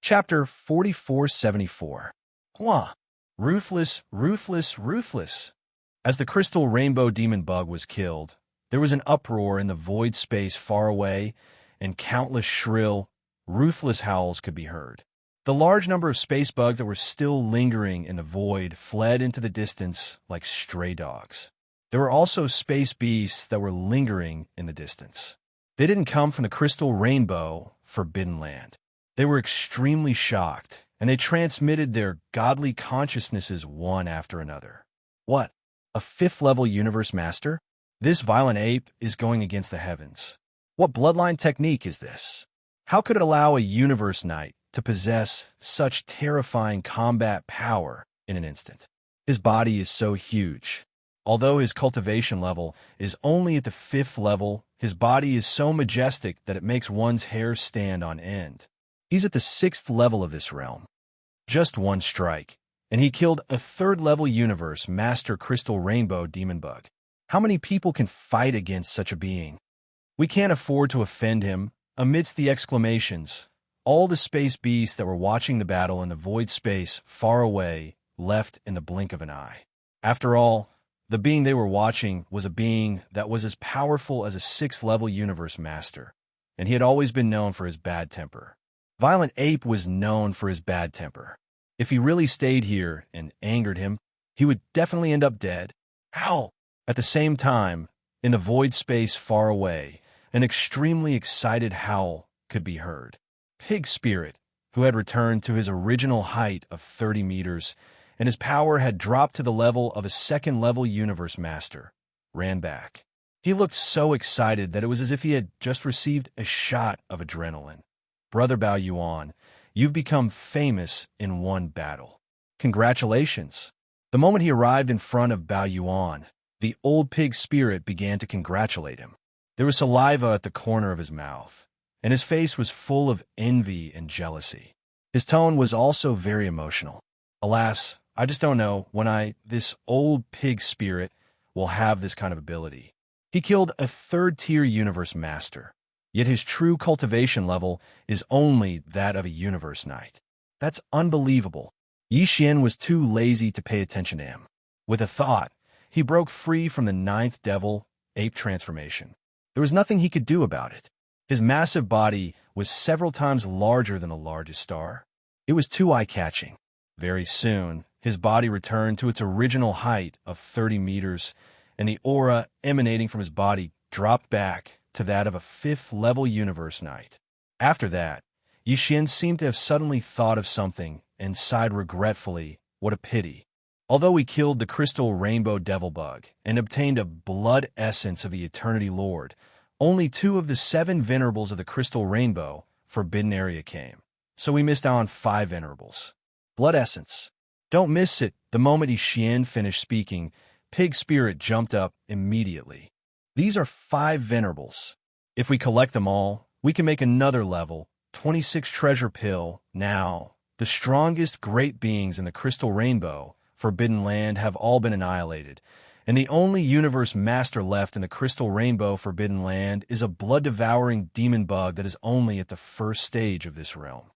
Chapter 4474. Hua. Ruthless, ruthless, ruthless. As the crystal rainbow demon bug was killed, there was an uproar in the void space far away, and countless shrill, ruthless howls could be heard. The large number of space bugs that were still lingering in the void fled into the distance like stray dogs. There were also space beasts that were lingering in the distance. They didn't come from the crystal rainbow, forbidden land. They were extremely shocked, and they transmitted their godly consciousnesses one after another. What? A fifth-level universe master? This violent ape is going against the heavens. What bloodline technique is this? How could it allow a universe knight to possess such terrifying combat power in an instant? His body is so huge. Although his cultivation level is only at the 5th level, his body is so majestic that it makes one's hair stand on end. He's at the 6th level of this realm. Just one strike, and he killed a 3rd-level universe master crystal rainbow demon bug. How many people can fight against such a being? We can't afford to offend him. Amidst the exclamations, all the space beasts that were watching the battle in the void space far away left in the blink of an eye. After all, the being they were watching was a being that was as powerful as a 6th-level universe master, and he had always been known for his bad temper. Violent Ape was known for his bad temper. If he really stayed here and angered him, he would definitely end up dead. How? At the same time, in the void space far away, an extremely excited howl could be heard. Pig Spirit, who had returned to his original height of 30 meters, and his power had dropped to the level of a 2nd-level universe master, ran back. He looked so excited that it was as if he had just received a shot of adrenaline. Brother Bao Yuan, you've become famous in one battle. Congratulations. The moment he arrived in front of Bao Yuan, the old pig spirit began to congratulate him. There was saliva at the corner of his mouth, and his face was full of envy and jealousy. His tone was also very emotional. Alas, I just don't know when this old pig spirit will have this kind of ability. He killed a 3rd-tier universe master, yet his true cultivation level is only that of a universe knight. That's unbelievable. Yixian was too lazy to pay attention to him. With a thought, he broke free from the 9th devil ape transformation. There was nothing he could do about it. His massive body was several times larger than the largest star. It was too eye-catching. Very soon, his body returned to its original height of 30 meters, and the aura emanating from his body dropped back to that of a 5th-level universe knight. After that, Yixian seemed to have suddenly thought of something and sighed regretfully, what a pity. Although he killed the crystal rainbow devil bug and obtained a blood essence of the Eternity Lord, only 2 of the 7 venerables of the crystal rainbow forbidden area came, so we missed out on 5 venerables. Blood essence. Don't miss it. The moment Yixian finished speaking, Pig Spirit jumped up immediately. These are 5 venerables. If we collect them all, we can make another level, 26 treasure pill. Now, the strongest great beings in the crystal rainbow, forbidden land, have all been annihilated, and the only universe master left in the crystal rainbow forbidden land is a blood-devouring demon bug that is only at the 1st stage of this realm.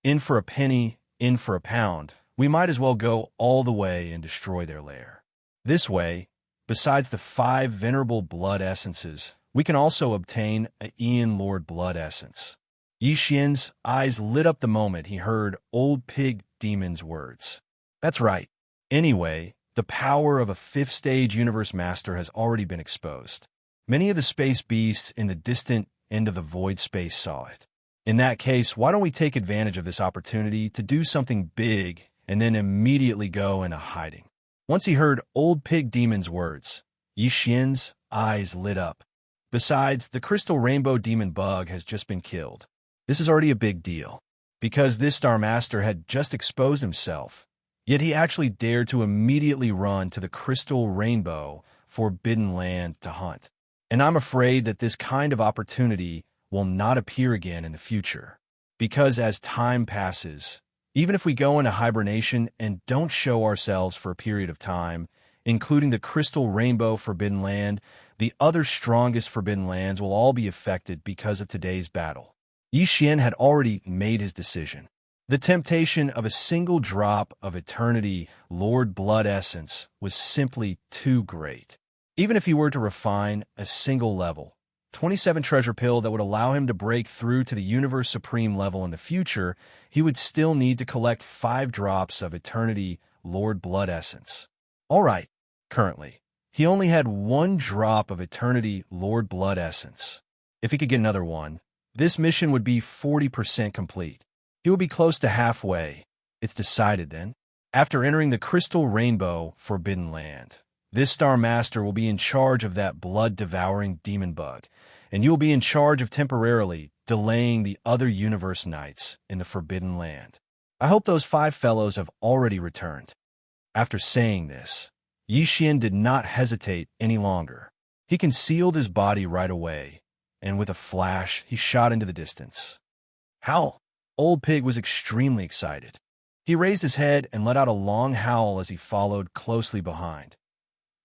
In for a penny, in for a pound, we might as well go all the way and destroy their lair. This way, besides the 5 venerable blood essences, we can also obtain a Aeon Lord blood essence. Yixian's eyes lit up the moment he heard Old Pig Demon's words. That's right. Anyway, the power of a 5th-stage universe master has already been exposed. Many of the space beasts in the distant end of the void space saw it. In that case, why don't we take advantage of this opportunity to do something big and then immediately go into hiding? Once he heard Old Pig Demon's words, Yixian's eyes lit up. Besides, the crystal rainbow demon bug has just been killed. This is already a big deal, because this Star Master had just exposed himself, yet he actually dared to immediately run to the crystal rainbow forbidden land to hunt. And I'm afraid that this kind of opportunity will not appear again in the future, because as time passes, even if we go into hibernation and don't show ourselves for a period of time, including the crystal rainbow forbidden land, the other strongest forbidden lands will all be affected because of today's battle. Yixian had already made his decision. The temptation of a single drop of eternity Lord Blood essence was simply too great. Even if he were to refine a single level, 27 treasure pill that would allow him to break through to the Universe Supreme level in the future, he would still need to collect 5 drops of eternity Lord Blood essence. Alright, currently, he only had 1 drop of eternity Lord Blood essence. If he could get another one, this mission would be 40% complete. He would be close to halfway. It's decided then. After entering the Crystal Rainbow Forbidden Land, this Star Master will be in charge of that blood-devouring demon bug, and you will be in charge of temporarily delaying the other Universe Knights in the Forbidden Land. I hope those 5 fellows have already returned. After saying this, Xianxia did not hesitate any longer. He concealed his body right away, and with a flash, he shot into the distance. Howl! Old Pig was extremely excited. He raised his head and let out a long howl as he followed closely behind.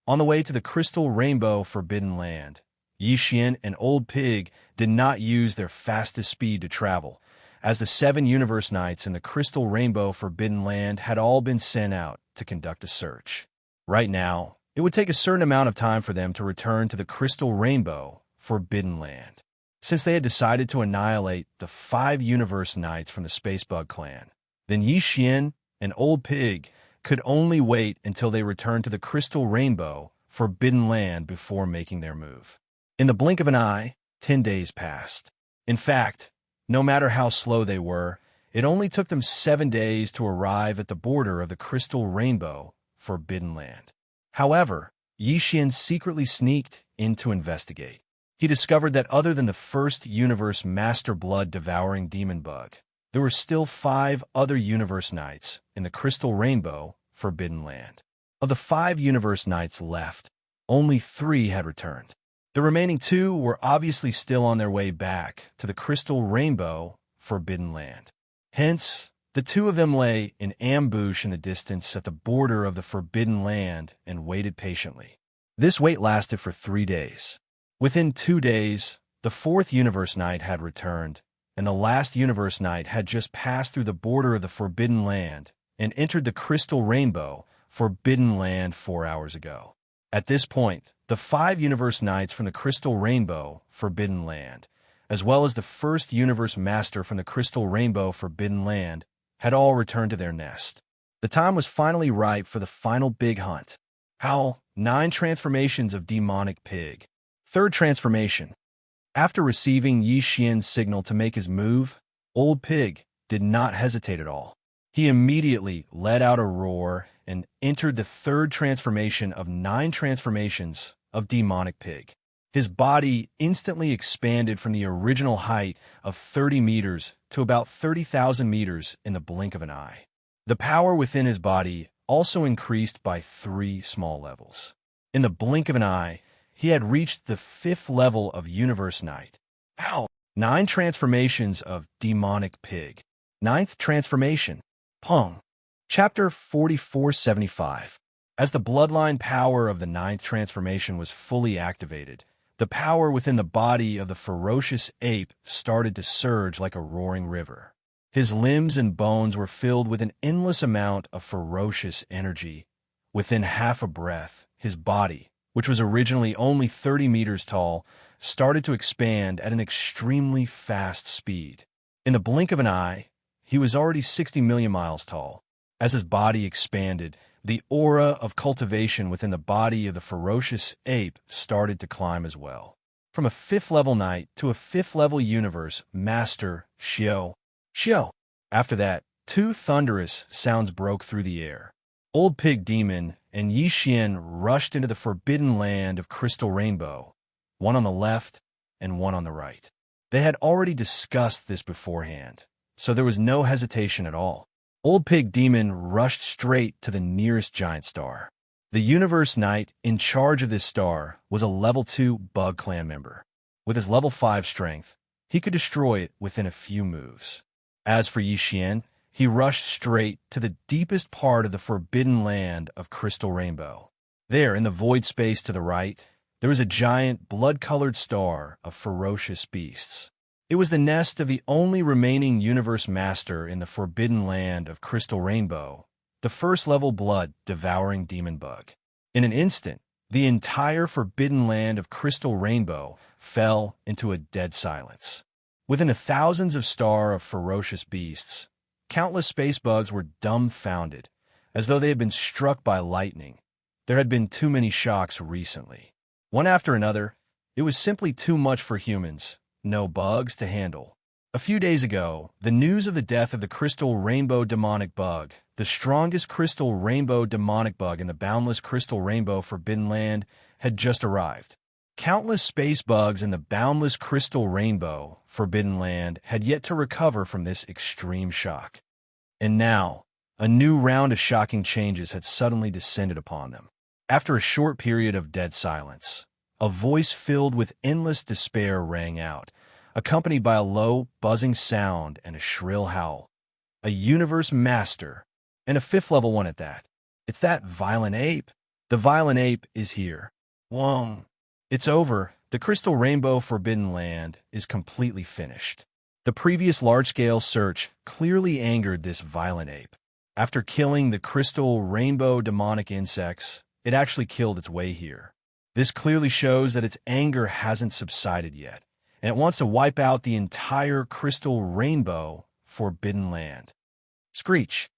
On the way to the Crystal Rainbow Forbidden Land, Xianxia and Old Pig did not use their fastest speed to travel, as the 7 Universe Knights in the Crystal Rainbow Forbidden Land had all been sent out to conduct a search. Right now, it would take a certain amount of time for them to return to the Crystal Rainbow Forbidden Land, since they had decided to annihilate the 5 Universe Knights from the Spacebug clan. Then Xianxia and Old Pig could only wait until they returned to the Crystal Rainbow Forbidden Land before making their move. In the blink of an eye, 10 days passed. In fact, no matter how slow they were, it only took them 7 days to arrive at the border of the Crystal Rainbow Forbidden Land. However, Xianxia secretly sneaked in to investigate. He discovered that other than the first Universe Master blood-devouring demon bug, there were still 5 other Universe Knights in the Crystal Rainbow Forbidden Land. Of the 5 Universe Knights left, only 3 had returned. The remaining 2 were obviously still on their way back to the Crystal Rainbow Forbidden Land. Hence, the 2 of them lay in ambush in the distance at the border of the Forbidden Land and waited patiently. This wait lasted for 3 days. Within 2 days, the 4th Universe Knight had returned, and the last Universe Knight had just passed through the border of the Forbidden Land and entered the Crystal Rainbow Forbidden Land 4 hours ago. At this point, the 5 Universe Knights from the Crystal Rainbow Forbidden Land, as well as the first Universe Master from the Crystal Rainbow Forbidden Land, had all returned to their nest. The time was finally ripe for the final big hunt. Howl, 9 transformations of Demonic Pig. 3rd transformation. After receiving Xianxia's signal to make his move, Old Pig did not hesitate at all. He immediately let out a roar and entered the 3rd transformation of 9 transformations of Demonic Pig. His body instantly expanded from the original height of 30 meters to about 30,000 meters in the blink of an eye. The power within his body also increased by 3 small levels. In the blink of an eye, he had reached the 5th level of Universe Knight. Ow! 9 transformations of Demonic Pig. 9th transformation. Pong. Chapter 4475. As the bloodline power of the 9th transformation was fully activated, the power within the body of the ferocious ape started to surge like a roaring river. His limbs and bones were filled with an endless amount of ferocious energy. Within half a breath, his body, which was originally only 30 meters tall, started to expand at an extremely fast speed. In the blink of an eye, he was already 60 million miles tall. As his body expanded, the aura of cultivation within the body of the ferocious ape started to climb as well. From a 5th level knight to a 5th level universe master, Xiao. After that, 2 thunderous sounds broke through the air. Old Pig Demon and Xianxia rushed into the Forbidden Land of Crystal Rainbow, one on the left and one on the right. They had already discussed this beforehand, so there was no hesitation at all. Old Pig Demon rushed straight to the nearest giant star. The Universe Knight in charge of this star was a level 2 Bug Clan member. With his level 5 strength, he could destroy it within a few moves. As for Xianxia, he rushed straight to the deepest part of the Forbidden Land of Crystal Rainbow. There, in the void space to the right, there was a giant blood-colored star of ferocious beasts. It was the nest of the only remaining universe master in the forbidden land of Crystal Rainbow, the first-level blood-devouring demon bug. In an instant, the entire forbidden land of Crystal Rainbow fell into a dead silence. Within the thousands of stars of ferocious beasts, countless space bugs were dumbfounded, as though they had been struck by lightning. There had been too many shocks recently. One after another, it was simply too much for humans, no bugs to handle. A few days ago, the news of the death of the Crystal Rainbow demonic bug, the strongest Crystal Rainbow demonic bug in the boundless Crystal Rainbow Forbidden Land, had just arrived. Countless space bugs in the boundless Crystal Rainbow Forbidden Land had yet to recover from this extreme shock. And now, a new round of shocking changes had suddenly descended upon them. After a short period of dead silence, a voice filled with endless despair rang out, accompanied by a low, buzzing sound and a shrill howl. A universe master, and a fifth-level one at that. It's that violent ape. The violent ape is here. Whoa. It's over. The Crystal Rainbow Forbidden Land is completely finished. The previous large-scale search clearly angered this violent ape. After killing the Crystal Rainbow demonic insects, it actually killed its way here. This clearly shows that its anger hasn't subsided yet, and it wants to wipe out the entire Crystal Rainbow Forbidden Land. Screech.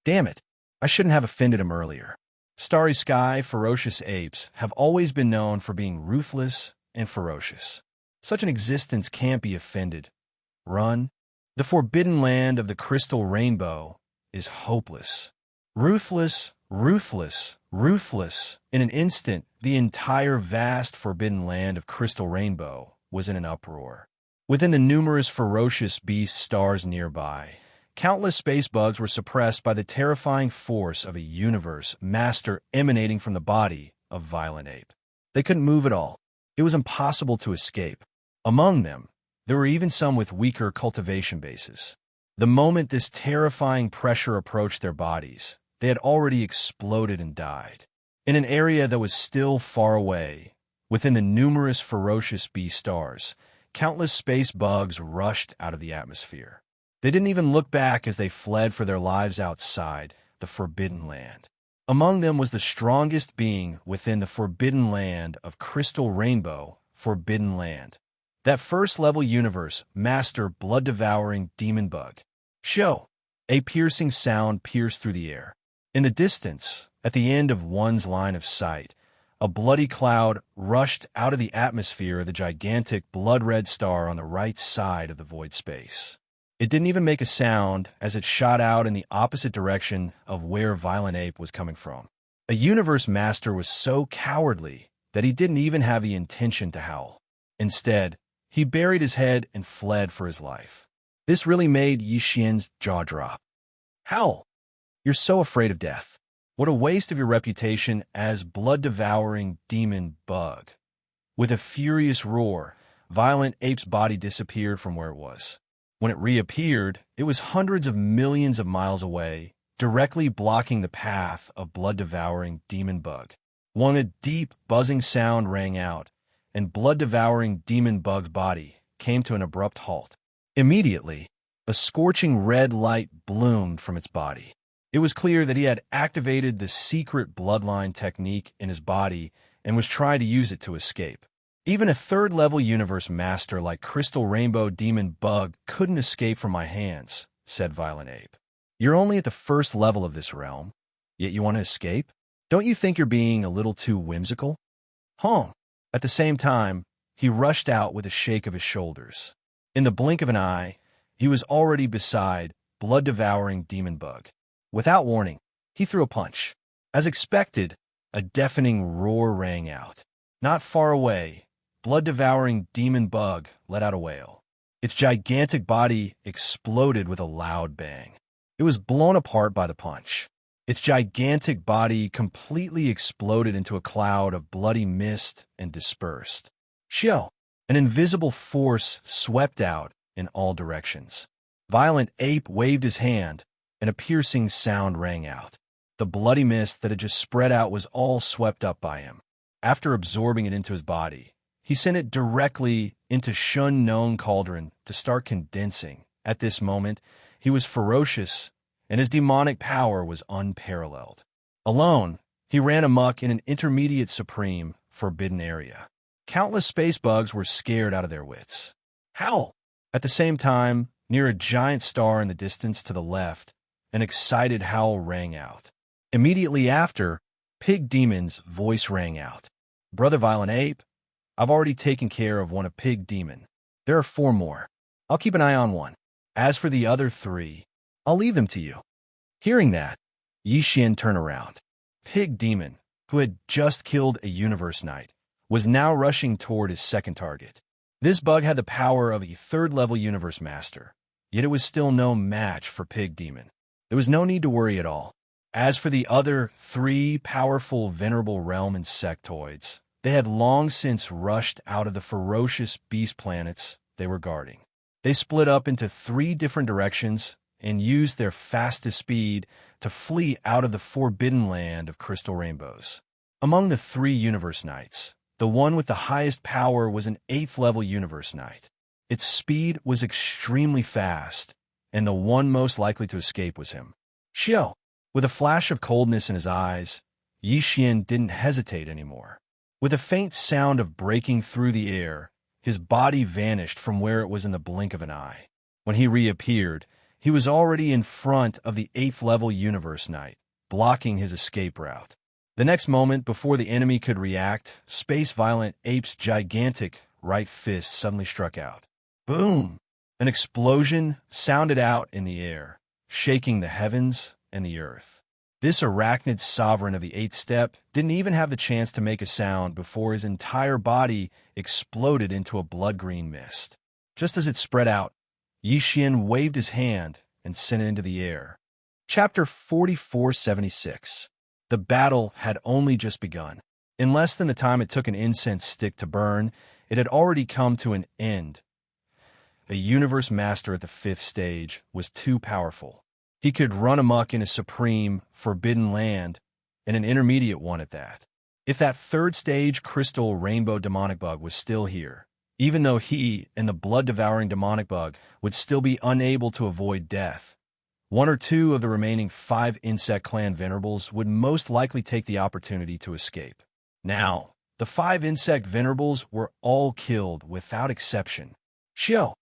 Damn it. I shouldn't have offended him earlier. Starry Sky ferocious apes have always been known for being ruthless and ferocious. Such an existence can't be offended. Run. The forbidden land of the Crystal Rainbow is hopeless. Ruthless, ruthless, ruthless. In an instant, the entire vast forbidden land of Crystal Rainbow was in an uproar. Within the numerous ferocious beast stars nearby, countless space bugs were suppressed by the terrifying force of a universe master emanating from the body of Violent Ape. They couldn't move at all. It was impossible to escape. Among them, there were even some with weaker cultivation bases. The moment this terrifying pressure approached their bodies, they had already exploded and died. In an area that was still far away, within the numerous ferocious beast stars, countless space bugs rushed out of the atmosphere. They didn't even look back as they fled for their lives outside the Forbidden Land. Among them was the strongest being within the Forbidden Land of Crystal Rainbow Forbidden Land. That first-level universe, master blood-devouring demon bug. Show! A piercing sound pierced through the air. In the distance, at the end of one's line of sight, a bloody cloud rushed out of the atmosphere of the gigantic blood-red star on the right side of the void space. It didn't even make a sound as it shot out in the opposite direction of where Violent Ape was coming from. A universe master was so cowardly that he didn't even have the intention to howl. Instead, he buried his head and fled for his life. This really made Yixian's jaw drop. Howl! You're so afraid of death. What a waste of your reputation as blood-devouring demon bug. With a furious roar, Violent Ape's body disappeared from where it was. When it reappeared, it was hundreds of millions of miles away, directly blocking the path of blood-devouring demon bug. A deep, buzzing sound rang out, and blood-devouring demon bug's body came to an abrupt halt. Immediately, a scorching red light bloomed from its body. It was clear that he had activated the secret bloodline technique in his body and was trying to use it to escape. Even a third-level universe master like Crystal Rainbow Demon Bug couldn't escape from my hands, said Violent Ape. You're only at the first level of this realm, yet you want to escape? Don't you think you're being a little too whimsical? Huh. At the same time, he rushed out with a shake of his shoulders. In the blink of an eye, he was already beside blood-devouring demon bug. Without warning, he threw a punch. As expected, a deafening roar rang out. Not far away, blood-devouring demon bug let out a wail. Its gigantic body exploded with a loud bang. It was blown apart by the punch. Its gigantic body completely exploded into a cloud of bloody mist and dispersed. Xiao! An invisible force swept out in all directions. Violent Ape waved his hand, and a piercing sound rang out. The bloody mist that had just spread out was all swept up by him. After absorbing it into his body, He sent it directly into Shun Known Cauldron to start condensing. At this moment, he was ferocious, and his demonic power was unparalleled. Alone, he ran amok in an intermediate supreme, forbidden area. Countless space bugs were scared out of their wits. Howl! At the same time, near a giant star in the distance to the left, an excited howl rang out. Immediately after, Pig Demon's voice rang out. Brother Violent Ape, I've already taken care of one of Pig Demon. There are 4 more. I'll keep an eye on one. As for the other 3, I'll leave them to you. Hearing that, Xianxia turned around. Pig Demon, who had just killed a Universe Knight, was now rushing toward his second target. This bug had the power of a 3rd-level Universe Master, yet it was still no match for Pig Demon. There was no need to worry at all. As for the other 3 powerful Venerable Realm insectoids, they had long since rushed out of the ferocious beast planets they were guarding. They split up into 3 different directions and used their fastest speed to flee out of the forbidden land of crystal rainbows. Among the 3 Universe Knights, the one with the highest power was an 8th-level Universe Knight. Its speed was extremely fast, and the one most likely to escape was him. Xiao, with a flash of coldness in his eyes, Xianxia didn't hesitate anymore. With a faint sound of breaking through the air, his body vanished from where it was in the blink of an eye. When he reappeared, he was already in front of the 8th-level Universe Knight, blocking his escape route. The next moment, before the enemy could react, Space Violent Ape's gigantic right fist suddenly struck out. Boom! An explosion sounded out in the air, shaking the heavens and the earth. This arachnid sovereign of the 8th step didn't even have the chance to make a sound before his entire body exploded into a blood-green mist. Just as it spread out, Xianxia waved his hand and sent it into the air. Chapter 4476. The battle had only just begun. In less than the time it took an incense stick to burn, it had already come to an end. A Universe Master at the 5th stage was too powerful. He could run amok in a supreme, forbidden land, and an intermediate one at that. If that 3rd stage crystal rainbow demonic bug was still here, even though he and the blood-devouring demonic bug would still be unable to avoid death, 1 or 2 of the remaining 5 insect clan venerables would most likely take the opportunity to escape. Now, the 5 insect venerables were all killed without exception. Xiao!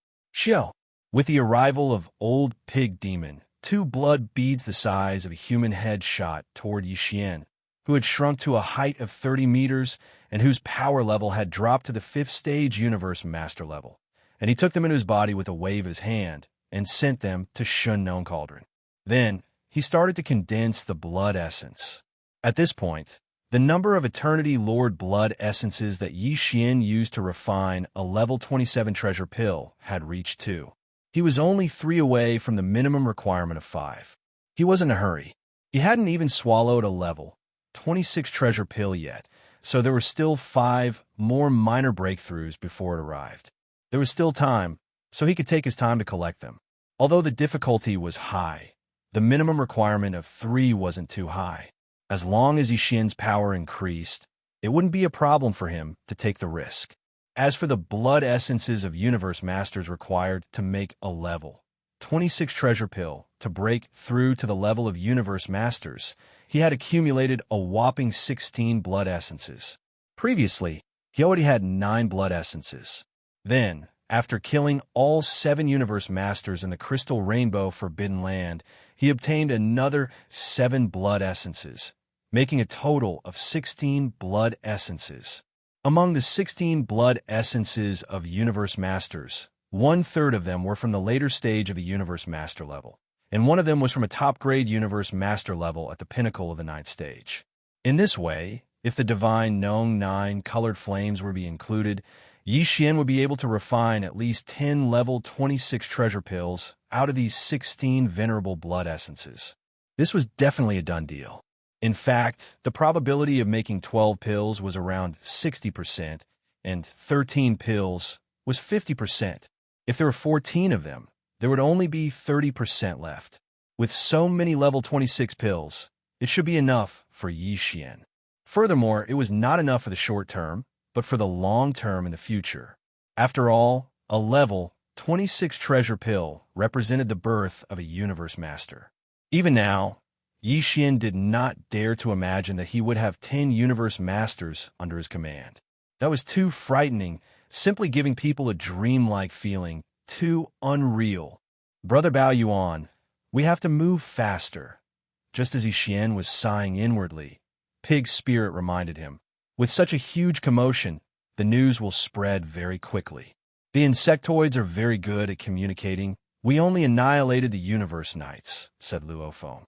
With the arrival of Old Pig Demon, 2 blood beads the size of a human head shot toward Xianxia, who had shrunk to a height of 30 meters and whose power level had dropped to the 5th stage Universe Master level, and he took them into his body with a wave of his hand and sent them to Shun Known Cauldron. Then, he started to condense the blood essence. At this point, the number of Eternity Lord blood essences that Xianxia used to refine a level 27 treasure pill had reached 2. He was only 3 away from the minimum requirement of 5. He wasn't in a hurry. He hadn't even swallowed a level 26 treasure pill yet, so there were still 5 more minor breakthroughs before it arrived. There was still time, so he could take his time to collect them. Although the difficulty was high, the minimum requirement of 3 wasn't too high. As long as Xianxia's power increased, it wouldn't be a problem for him to take the risk. As for the blood essences of Universe Masters required to make a level 26 treasure pill to break through to the level of Universe Masters, he had accumulated a whopping 16 blood essences. Previously, he already had 9 blood essences. Then, after killing all 7 Universe Masters in the Crystal Rainbow Forbidden Land, he obtained another 7 blood essences, making a total of 16 blood essences. Among the 16 blood essences of Universe Masters, 1/3 of them were from the later stage of the Universe Master level, and 1 of them was from a top-grade Universe Master level at the pinnacle of the 9th stage. In this way, if the divine known 9 colored flames were to be included, Xianxia would be able to refine at least 10 level 26 treasure pills out of these 16 venerable blood essences. This was definitely a done deal. In fact, the probability of making 12 pills was around 60%, and 13 pills was 50%. If there were 14 of them, there would only be 30% left. With so many level 26 pills, it should be enough for Xianxia. Furthermore, it was not enough for the short term, but for the long term in the future. After all, a level 26 treasure pill represented the birth of a universe master. Even now, Yi Xian did not dare to imagine that he would have 10 universe masters under his command. That was too frightening, simply giving people a dreamlike feeling, too unreal. Brother Bao Yuan, we have to move faster. Just as Yi Xian was sighing inwardly, Pig's spirit reminded him, with such a huge commotion, the news will spread very quickly. The insectoids are very good at communicating. We only annihilated the universe knights, said Luofeng.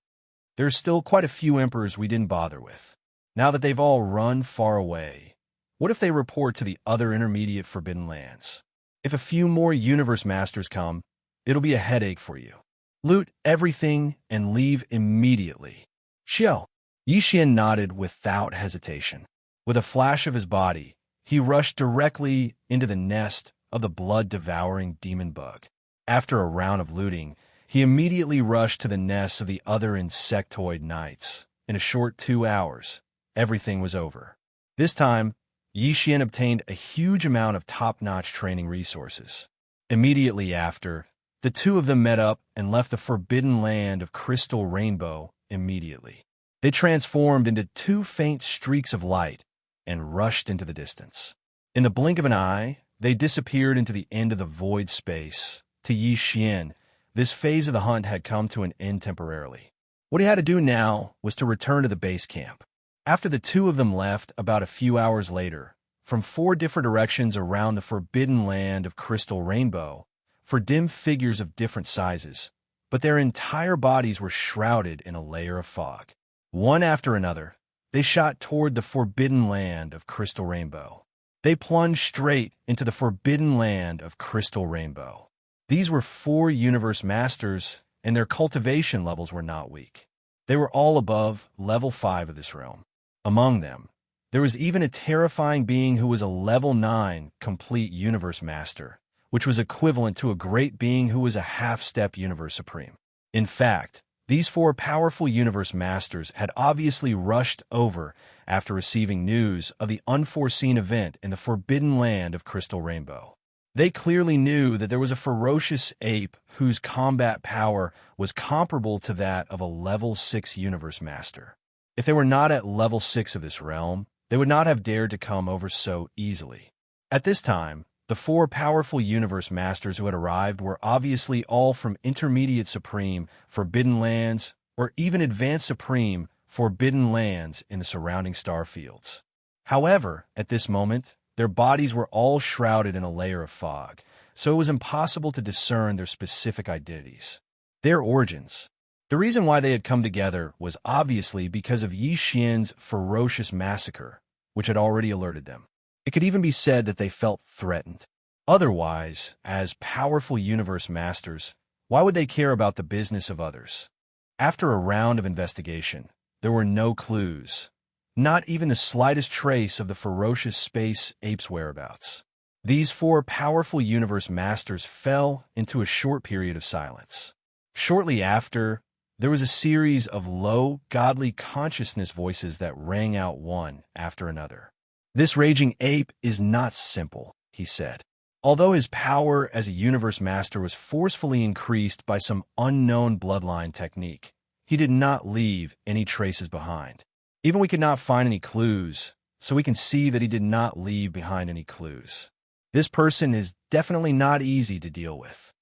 There's still quite a few emperors we didn't bother with. Now that they've all run far away, what if they report to the other intermediate forbidden lands? If a few more universe masters come, it'll be a headache for you. Loot everything and leave immediately. Xiao. Yi Xian nodded without hesitation. With a flash of his body, he rushed directly into the nest of the blood-devouring demon bug. After a round of looting, he immediately rushed to the nests of the other insectoid knights. In a short 2 hours, everything was over. This time, Yi Xian obtained a huge amount of top-notch training resources. Immediately after, the two of them met up and left the forbidden land of Crystal Rainbow immediately. They transformed into 2 faint streaks of light and rushed into the distance. In the blink of an eye, they disappeared into the end of the void space. To Yi Xian, this phase of the hunt had come to an end temporarily. What he had to do now was to return to the base camp. After the two of them left about a few hours later, from 4 different directions around the forbidden land of Crystal Rainbow, for dim figures of different sizes, but their entire bodies were shrouded in a layer of fog. One after another, they shot toward the forbidden land of Crystal Rainbow. They plunged straight into the forbidden land of Crystal Rainbow. These were 4 universe masters, and their cultivation levels were not weak. They were all above level 5 of this realm. Among them, there was even a terrifying being who was a level 9 complete universe master, which was equivalent to a great being who was a half-step universe supreme. In fact, these 4 powerful universe masters had obviously rushed over after receiving news of the unforeseen event in the forbidden land of Crystal Rainbow. They clearly knew that there was a ferocious ape whose combat power was comparable to that of a level 6 universe master. If they were not at level 6 of this realm, they would not have dared to come over so easily. At this time, the 4 powerful universe masters who had arrived were obviously all from intermediate supreme forbidden lands or even advanced supreme forbidden lands in the surrounding star fields. However, at this moment, their bodies were all shrouded in a layer of fog, so it was impossible to discern their specific identities. Their origins. The reason why they had come together was obviously because of Yi Xian's ferocious massacre, which had already alerted them. It could even be said that they felt threatened. Otherwise, as powerful universe masters, why would they care about the business of others? After a round of investigation, there were no clues, not even the slightest trace of the ferocious space ape's whereabouts. These 4 powerful universe masters fell into a short period of silence. Shortly after, there was a series of low, godly consciousness voices that rang out one after another. This raging ape is not simple, he said. Although his power as a universe master was forcefully increased by some unknown bloodline technique, he did not leave any traces behind. Even we could not find any clues, so we can see that he did not leave behind any clues. This person is definitely not easy to deal with.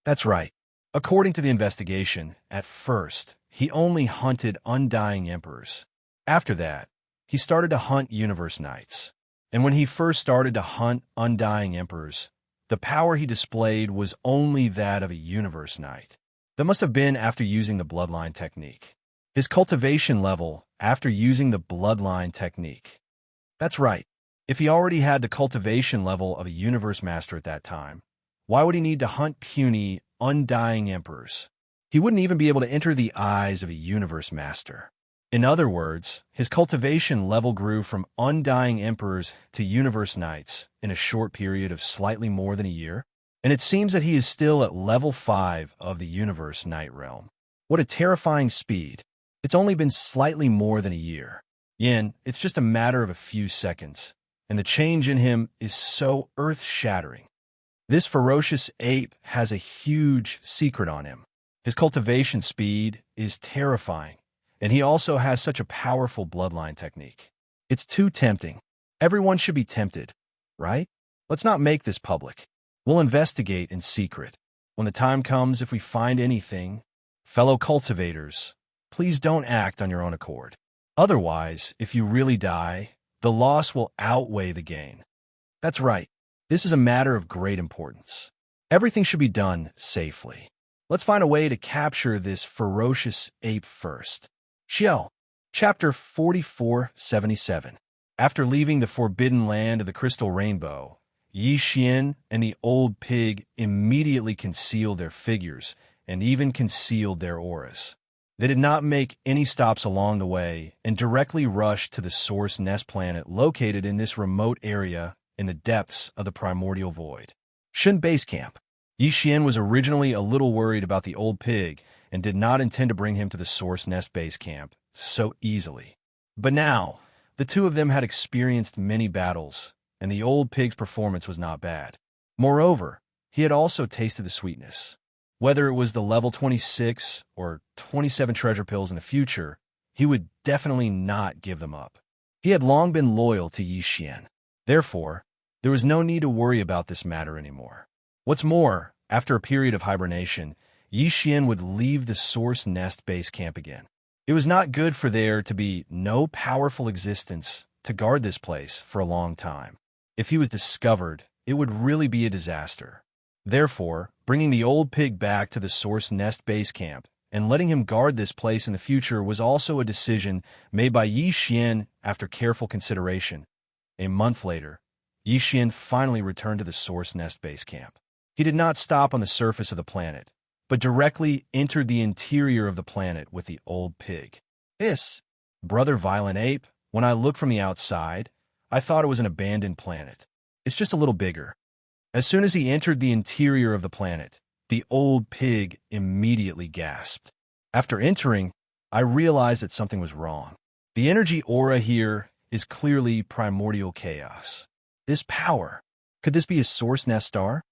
That's right. According to the investigation, at first, he only hunted undying emperors. After that, he started to hunt universe knights. And when he first started to hunt undying emperors, the power he displayed was only that of a universe knight. That must have been after using the bloodline technique. His cultivation level after using the bloodline technique. That's right. If he already had the cultivation level of a universe master at that time, why would he need to hunt puny, undying emperors? He wouldn't even be able to enter the eyes of a universe master. In other words, his cultivation level grew from undying emperors to universe knights in a short period of slightly more than a year, and it seems that he is still at level 5 of the universe knight realm. What a terrifying speed. It's only been slightly more than a year. Yin, it's just a matter of a few seconds. and the change in him is so earth-shattering. This ferocious ape has a huge secret on him. His cultivation speed is terrifying, and he also has such a powerful bloodline technique. It's too tempting. Everyone should be tempted, right? Let's not make this public. We'll investigate in secret. When the time comes, if we find anything, fellow cultivators, please don't act on your own accord. Otherwise, if you really die, the loss will outweigh the gain. That's right. This is a matter of great importance. Everything should be done safely. Let's find a way to capture this ferocious ape first. Xiao, Chapter 4477. After leaving the forbidden land of the Crystal Rainbow, Xian and the old pig immediately concealed their figures and even concealed their auras. They did not make any stops along the way and directly rushed to the Source Nest planet located in this remote area in the depths of the primordial void. Shen Base Camp. Xian was originally a little worried about the old pig and did not intend to bring him to the Source Nest Base Camp so easily. But now, the two of them had experienced many battles, and the old pig's performance was not bad. Moreover, he had also tasted the sweetness. Whether it was the level 26 or 27 treasure pills in the future, he would definitely not give them up. He had long been loyal to Xian. Therefore, there was no need to worry about this matter anymore. What's more, after a period of hibernation, Xian would leave the Source Nest Base Camp again. It was not good for there to be no powerful existence to guard this place for a long time. If he was discovered, it would really be a disaster. Therefore, bringing the old pig back to the Source Nest Base Camp and letting him guard this place in the future was also a decision made by Xian after careful consideration. A month later, Xian finally returned to the Source Nest Base Camp. He did not stop on the surface of the planet, but directly entered the interior of the planet with the old pig. Brother Violent Ape, when I looked from the outside, I thought it was an abandoned planet. It's just a little bigger. As soon as he entered the interior of the planet, the old pig immediately gasped. After entering, I realized that something was wrong. The energy aura here is clearly primordial chaos. This power, could this be a Source Nest star?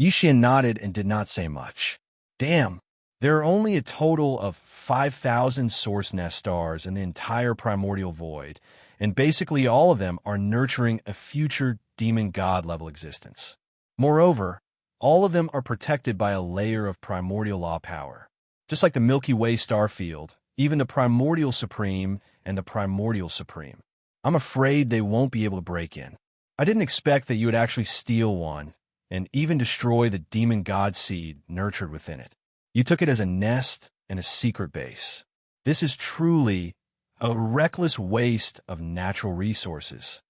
Xian nodded and did not say much. Damn, there are only a total of 5,000 Source Nest stars in the entire primordial void, and basically all of them are nurturing a future demon god level existence. Moreover, all of them are protected by a layer of primordial law power. Just like the Milky Way star field, even the Primordial Supreme and the Primordial Supreme. I'm afraid they won't be able to break in. I didn't expect that you would actually steal one and even destroy the demon god seed nurtured within it. You took it as a nest and a secret base. This is truly a reckless waste of natural resources.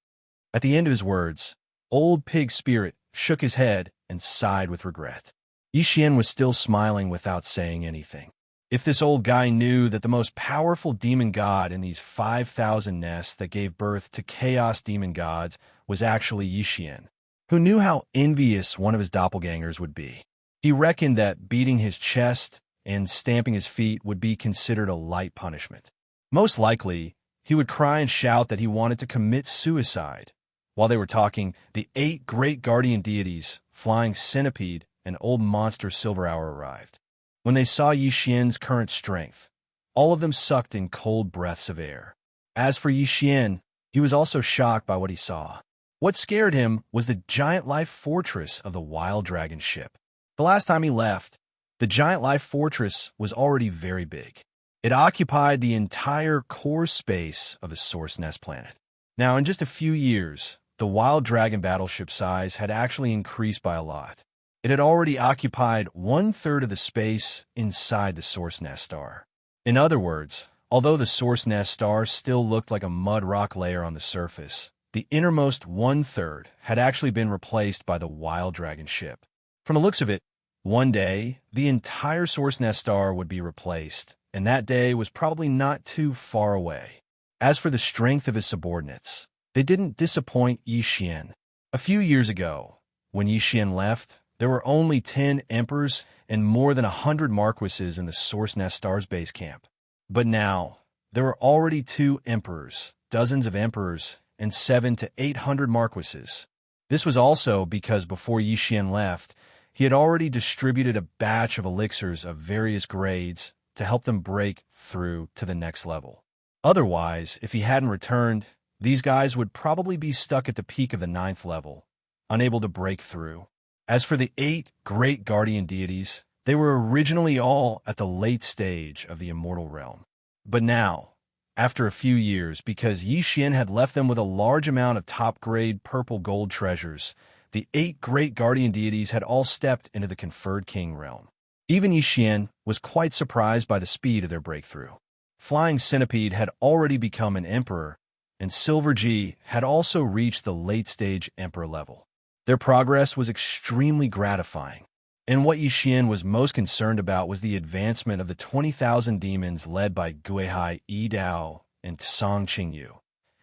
At the end of his words, Old Pig Spirit shook his head and sighed with regret. Xian was still smiling without saying anything. If this old guy knew that the most powerful demon god in these 5,000 nests that gave birth to chaos demon gods was actually Xian, who knew how envious one of his doppelgangers would be. He reckoned that beating his chest and stamping his feet would be considered a light punishment. Most likely, he would cry and shout that he wanted to commit suicide. While they were talking, the 8 great guardian deities, Flying Centipede and Old Monster Silver Hour arrived. When they saw Xian's current strength, all of them sucked in cold breaths of air. As for Xian, he was also shocked by what he saw. What scared him was the giant life fortress of the Wild Dragon ship. The last time he left, the giant life fortress was already very big. It occupied the entire core space of the Source Nest planet. Now, in just a few years, the Wild Dragon battleship size had actually increased by a lot. It had already occupied 1/3 of the space inside the Source Nest star. In other words, although the Source Nest star still looked like a mud rock layer on the surface, the innermost 1/3 had actually been replaced by the Wild Dragon ship. From the looks of it, one day, the entire Source Nest star would be replaced, and that day was probably not too far away. As for the strength of his subordinates, they didn't disappoint Xian. A few years ago, when Xian left, there were only 10 emperors and more than 100 marquises in the Source Nest star's base camp. But now, there were already 2 emperors, dozens of emperors, and 700 to 800 marquises. This was also because before Yixian left, he had already distributed a batch of elixirs of various grades to help them break through to the next level. Otherwise, if he hadn't returned, these guys would probably be stuck at the peak of the 9th level, unable to break through. As for the 8 great guardian deities, they were originally all at the late stage of the immortal realm. But now, after a few years, because Yixian had left them with a large amount of top-grade purple gold treasures, the 8 great guardian deities had all stepped into the conferred king realm. Even Yixian was quite surprised by the speed of their breakthrough. Flying Centipede had already become an emperor, and Silver G had also reached the late-stage emperor level. Their progress was extremely gratifying, and what Yixian was most concerned about was the advancement of the 20,000 demons led by Guihai Yidao and Song Qingyu.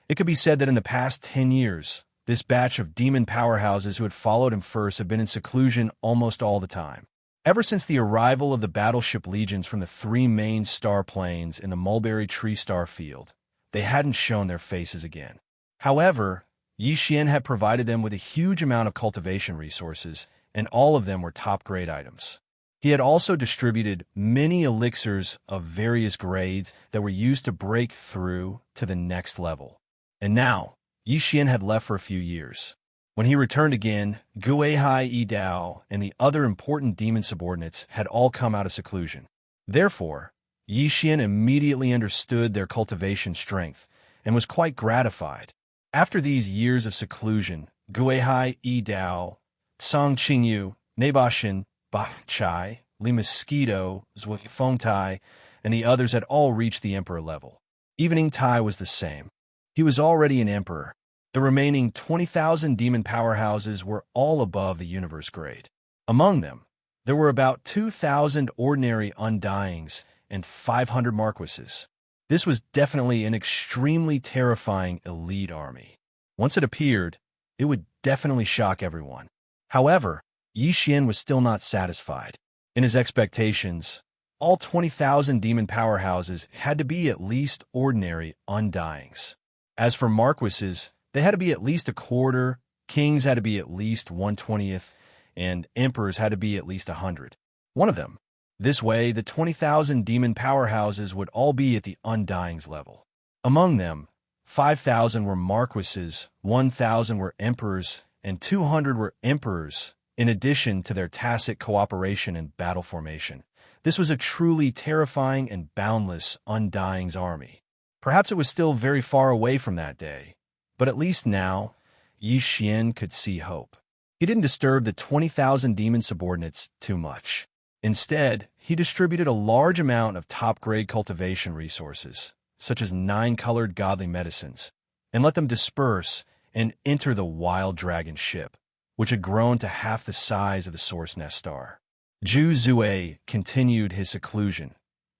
It could be said that in the past 10 years, this batch of demon powerhouses who had followed him first had been in seclusion almost all the time. Ever since the arrival of the battleship legions from the 3 main star planes in the Mulberry Tree Star Field, they hadn't shown their faces again. However, Yixian had provided them with a huge amount of cultivation resources, and all of them were top-grade items. He had also distributed many elixirs of various grades that were used to break through to the next level. And now, Yixian had left for a few years. When he returned again, Guihai Yidao and the other important demon subordinates had all come out of seclusion. Therefore, Yixian immediately understood their cultivation strength and was quite gratified. After these years of seclusion, Guihai Yidao, Song Qingyu, Nabashin, Bachai, Li Mosquito, Zhuifengtai, and the others had all reached the emperor level. Evening Tai was the same. He was already an emperor. The remaining 20,000 demon powerhouses were all above the universe grade. Among them, there were about 2,000 ordinary undyings and 500 marquises. This was definitely an extremely terrifying elite army. Once it appeared, it would definitely shock everyone. However, Yixian was still not satisfied. In his expectations, all 20,000 demon powerhouses had to be at least ordinary undyings. As for marquises, they had to be at least a quarter, kings had to be at least 1/20th, and emperors had to be at least 100. One of them. This way, the 20,000 demon powerhouses would all be at the undyings level. Among them, 5,000 were marquises, 1,000 were emperors, and 200 were emperors, in addition to their tacit cooperation and battle formation. This was a truly terrifying and boundless undyings army. Perhaps it was still very far away from that day, but at least now, Yixian could see hope. He didn't disturb the 20,000 demon subordinates too much. Instead, he distributed a large amount of top-grade cultivation resources, such as 9-colored godly medicines, and let them disperse and enter the wild dragon ship, which had grown to half the size of the Source Nest star. Zhu Zue continued his seclusion.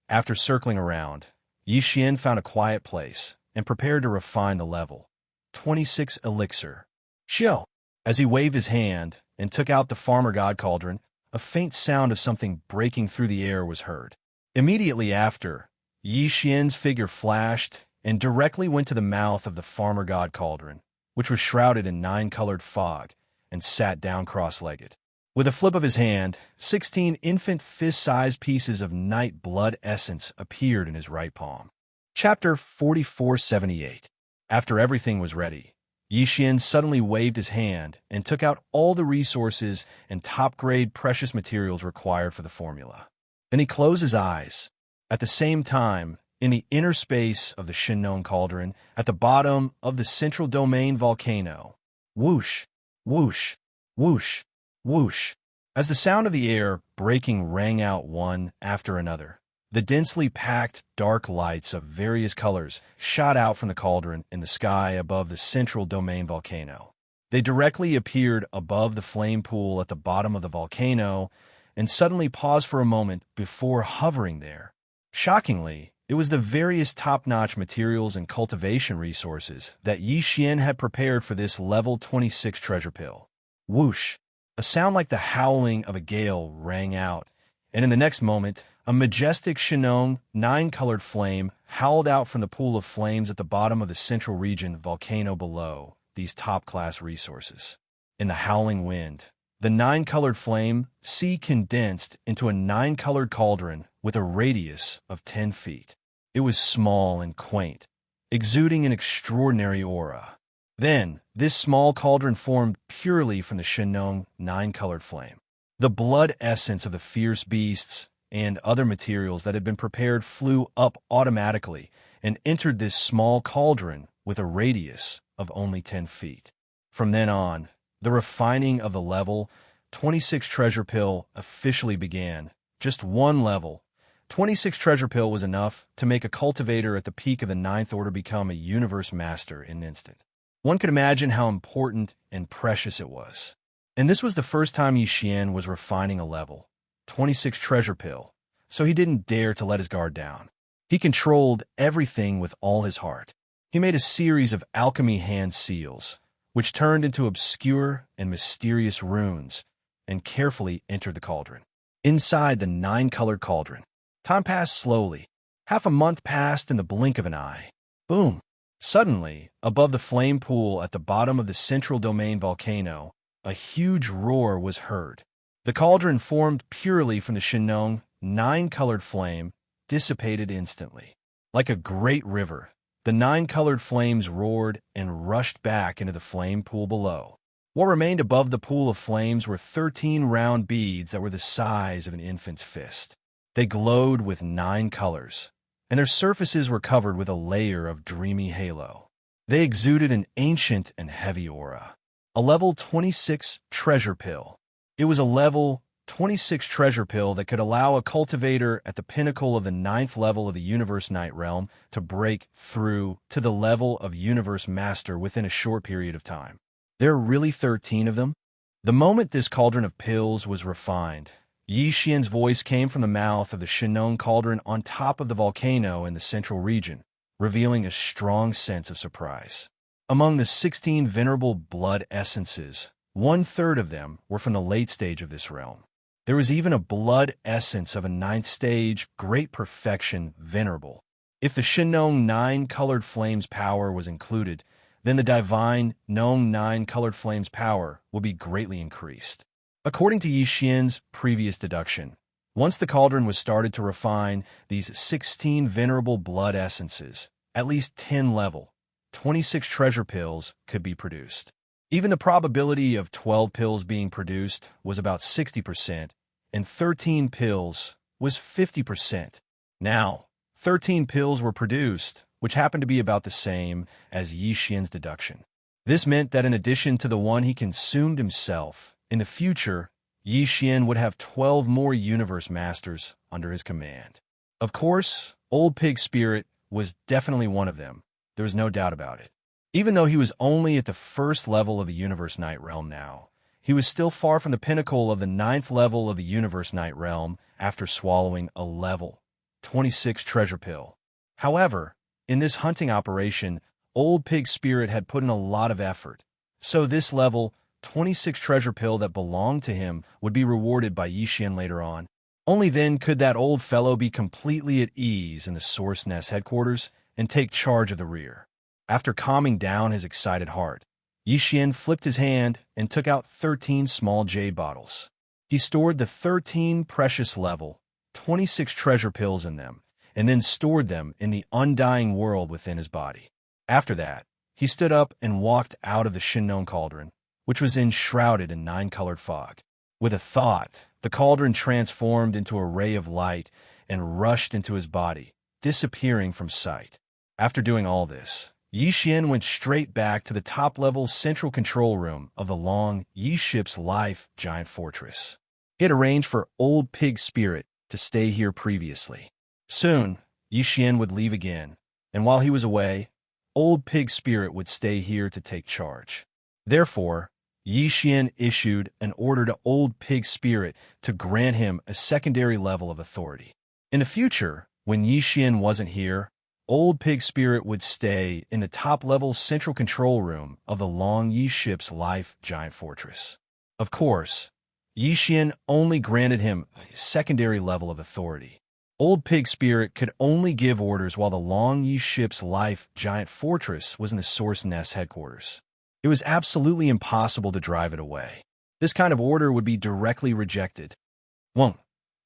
After circling around, Yixian found a quiet place and prepared to refine the level. 26 elixir. Xiao. As he waved his hand and took out the farmer god cauldron, a faint sound of something breaking through the air was heard. Immediately after, Yixian's figure flashed and directly went to the mouth of the farmer god cauldron, which was shrouded in 9-colored fog, and sat down cross-legged. With a flip of his hand, 16 infant fist-sized pieces of night blood essence appeared in his right palm. Chapter 4478. After everything was ready, Yixian suddenly waved his hand and took out all the resources and top-grade precious materials required for the formula. Then he closed his eyes. At the same time, in the inner space of the Shinnon cauldron, at the bottom of the central domain volcano, whoosh, whoosh, whoosh, whoosh, as the sound of the air breaking rang out one after another. The densely packed dark lights of various colors shot out from the cauldron in the sky above the central domain volcano. They directly appeared above the flame pool at the bottom of the volcano and suddenly paused for a moment before hovering there. Shockingly, it was the various top-notch materials and cultivation resources that Yixian had prepared for this level 26 treasure pill. Whoosh! A sound like the howling of a gale rang out, and in the next moment, A majestic Shinong, nine-colored flame, howled out from the pool of flames at the bottom of the central region volcano below these top-class resources. In the howling wind, the nine-colored flame condensed into a nine-colored cauldron with a radius of 10 feet. It was small and quaint, exuding an extraordinary aura. Then, this small cauldron formed purely from the Shinong nine-colored flame. The blood essence of the fierce beasts and other materials that had been prepared flew up automatically and entered this small cauldron with a radius of only 10 feet. From then on, the refining of the level 26 treasure pill officially began. Just one level, 26 treasure pill, was enough to make a cultivator at the peak of the ninth order become a universe master in an instant. One could imagine how important and precious it was. And this was the first time Xianxia was refining a level 26 treasure pill, so he didn't dare to let his guard down. He controlled everything with all his heart. He made a series of alchemy hand seals, which turned into obscure and mysterious runes, and carefully entered the cauldron. Inside the nine-colored cauldron, time passed slowly. Half a month passed in the blink of an eye. Boom! Suddenly, above the flame pool at the bottom of the central domain volcano, a huge roar was heard. The cauldron, formed purely from the Shinong nine-colored flame, dissipated instantly. Like a great river, the nine-colored flames roared and rushed back into the flame pool below. What remained above the pool of flames were 13 round beads that were the size of an infant's fist. They glowed with 9 colors, and their surfaces were covered with a layer of dreamy halo. They exuded an ancient and heavy aura. A level 26 treasure pill. It was a level 26 treasure pill that could allow a cultivator at the pinnacle of the 9th level of the Universe Night Realm to break through to the level of Universe Master within a short period of time. There are really 13 of them? The moment this cauldron of pills was refined, Xianxia's voice came from the mouth of the Shinong cauldron on top of the volcano in the central region, revealing a strong sense of surprise. Among the 16 venerable blood essences, 1/3 of them were from the late stage of this realm. There was even a blood essence of a 9th stage, great perfection, venerable. If the Shinong nine-colored flames power was included, then the divine Nong nine-colored flames power would be greatly increased. According to Xianxia's previous deduction, once the cauldron was started to refine these 16 venerable blood essences, at least 10 level 26 treasure pills could be produced. Even the probability of 12 pills being produced was about 60%, and 13 pills was 50%. Now, 13 pills were produced, which happened to be about the same as Xianxia's deduction. This meant that in addition to the one he consumed himself, in the future, Xianxia would have 12 more universe masters under his command. Of course, Old Pig Spirit was definitely one of them. There was no doubt about it. Even though he was only at the 1st level of the Universe Night Realm now, he was still far from the pinnacle of the 9th level of the Universe Night Realm after swallowing a level 26 treasure pill. However, in this hunting operation, Old Pig Spirit had put in a lot of effort, so this level 26 treasure pill that belonged to him would be rewarded by Xianxia later on. Only then could that old fellow be completely at ease in the Source Nest headquarters and take charge of the rear. After calming down his excited heart, Xianxia flipped his hand and took out 13 small jade bottles. He stored the 13 precious level 26 treasure pills in them, and then stored them in the undying world within his body. After that, he stood up and walked out of the Shinong cauldron, which was enshrouded in 9-colored fog. With a thought, the cauldron transformed into a ray of light and rushed into his body, disappearing from sight. After doing all this, Xianxia went straight back to the top-level central control room of the Long Yi ship's life giant fortress. He had arranged for Old Pig Spirit to stay here previously. Soon, Xianxia would leave again, and while he was away, Old Pig Spirit would stay here to take charge. Therefore, Xianxia issued an order to Old Pig Spirit to grant him a secondary level of authority. In the future, when Xianxia wasn't here, Old Pig Spirit would stay in the top-level central control room of the Long Yi ship's life giant fortress. Of course, Xianxia only granted him a secondary level of authority. Old Pig Spirit could only give orders while the Long Yi ship's life giant fortress was in the Source Nest headquarters. It was absolutely impossible to drive it away. This kind of order would be directly rejected. Wong.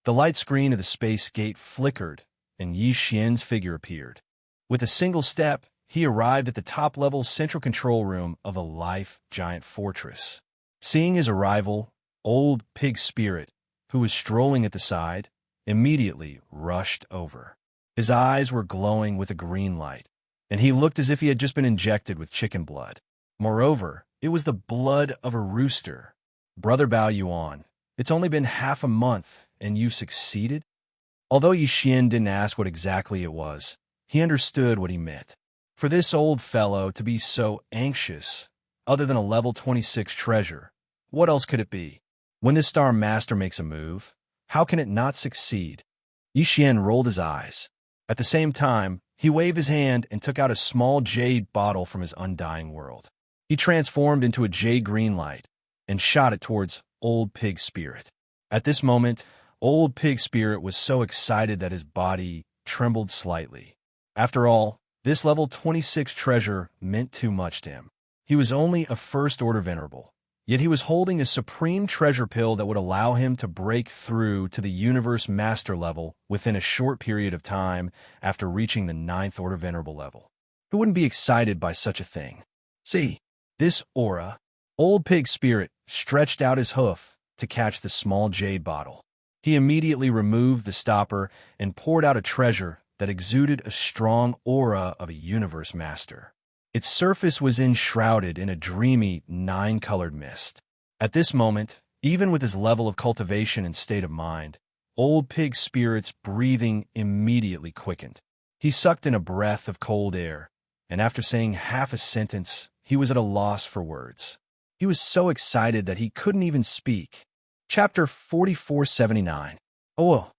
The light screen of the space gate flickered, and Yi Xian's figure appeared. With a single step, he arrived at the top-level central control room of the life giant fortress. Seeing his arrival, Old Pig Spirit, who was strolling at the side, immediately rushed over. His eyes were glowing with a green light, and he looked as if he had just been injected with chicken blood. Moreover, it was the blood of a rooster. Brother Bao Yuan, it's only been half a month, and you succeeded? Although Yi Xian didn't ask what exactly it was, he understood what he meant. For this old fellow to be so anxious, other than a level 26 treasure, what else could it be? When this Star Master makes a move, how can it not succeed? Yi Xian rolled his eyes. At the same time, he waved his hand and took out a small jade bottle from his undying world. He transformed into a jade green light and shot it towards Old Pig Spirit. At this moment, Old Pig Spirit was so excited that his body trembled slightly. After all, this level 26 treasure meant too much to him. He was only a first-order venerable, yet he was holding a supreme treasure pill that would allow him to break through to the universe master level within a short period of time after reaching the 9th-order venerable level. Who wouldn't be excited by such a thing? See, this aura. Old Pig Spirit stretched out his hoof to catch the small jade bottle. He immediately removed the stopper and poured out a treasure that exuded a strong aura of a universe master. Its surface was enshrouded in a dreamy, 9-colored mist. At this moment, even with his level of cultivation and state of mind, Old Pig Spirit's breathing immediately quickened. He sucked in a breath of cold air, and after saying half a sentence, he was at a loss for words. He was so excited that he couldn't even speak. Chapter 4479. Oh,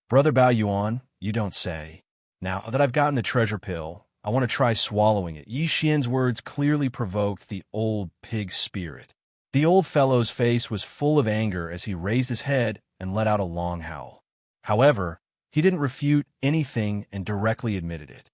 Brother Bao Yuan, you don't say. Now that I've gotten the treasure pill, I want to try swallowing it. Yi Xian's words clearly provoked the Old Pig Spirit. The old fellow's face was full of anger as he raised his head and let out a long howl. However, he didn't refute anything and directly admitted it.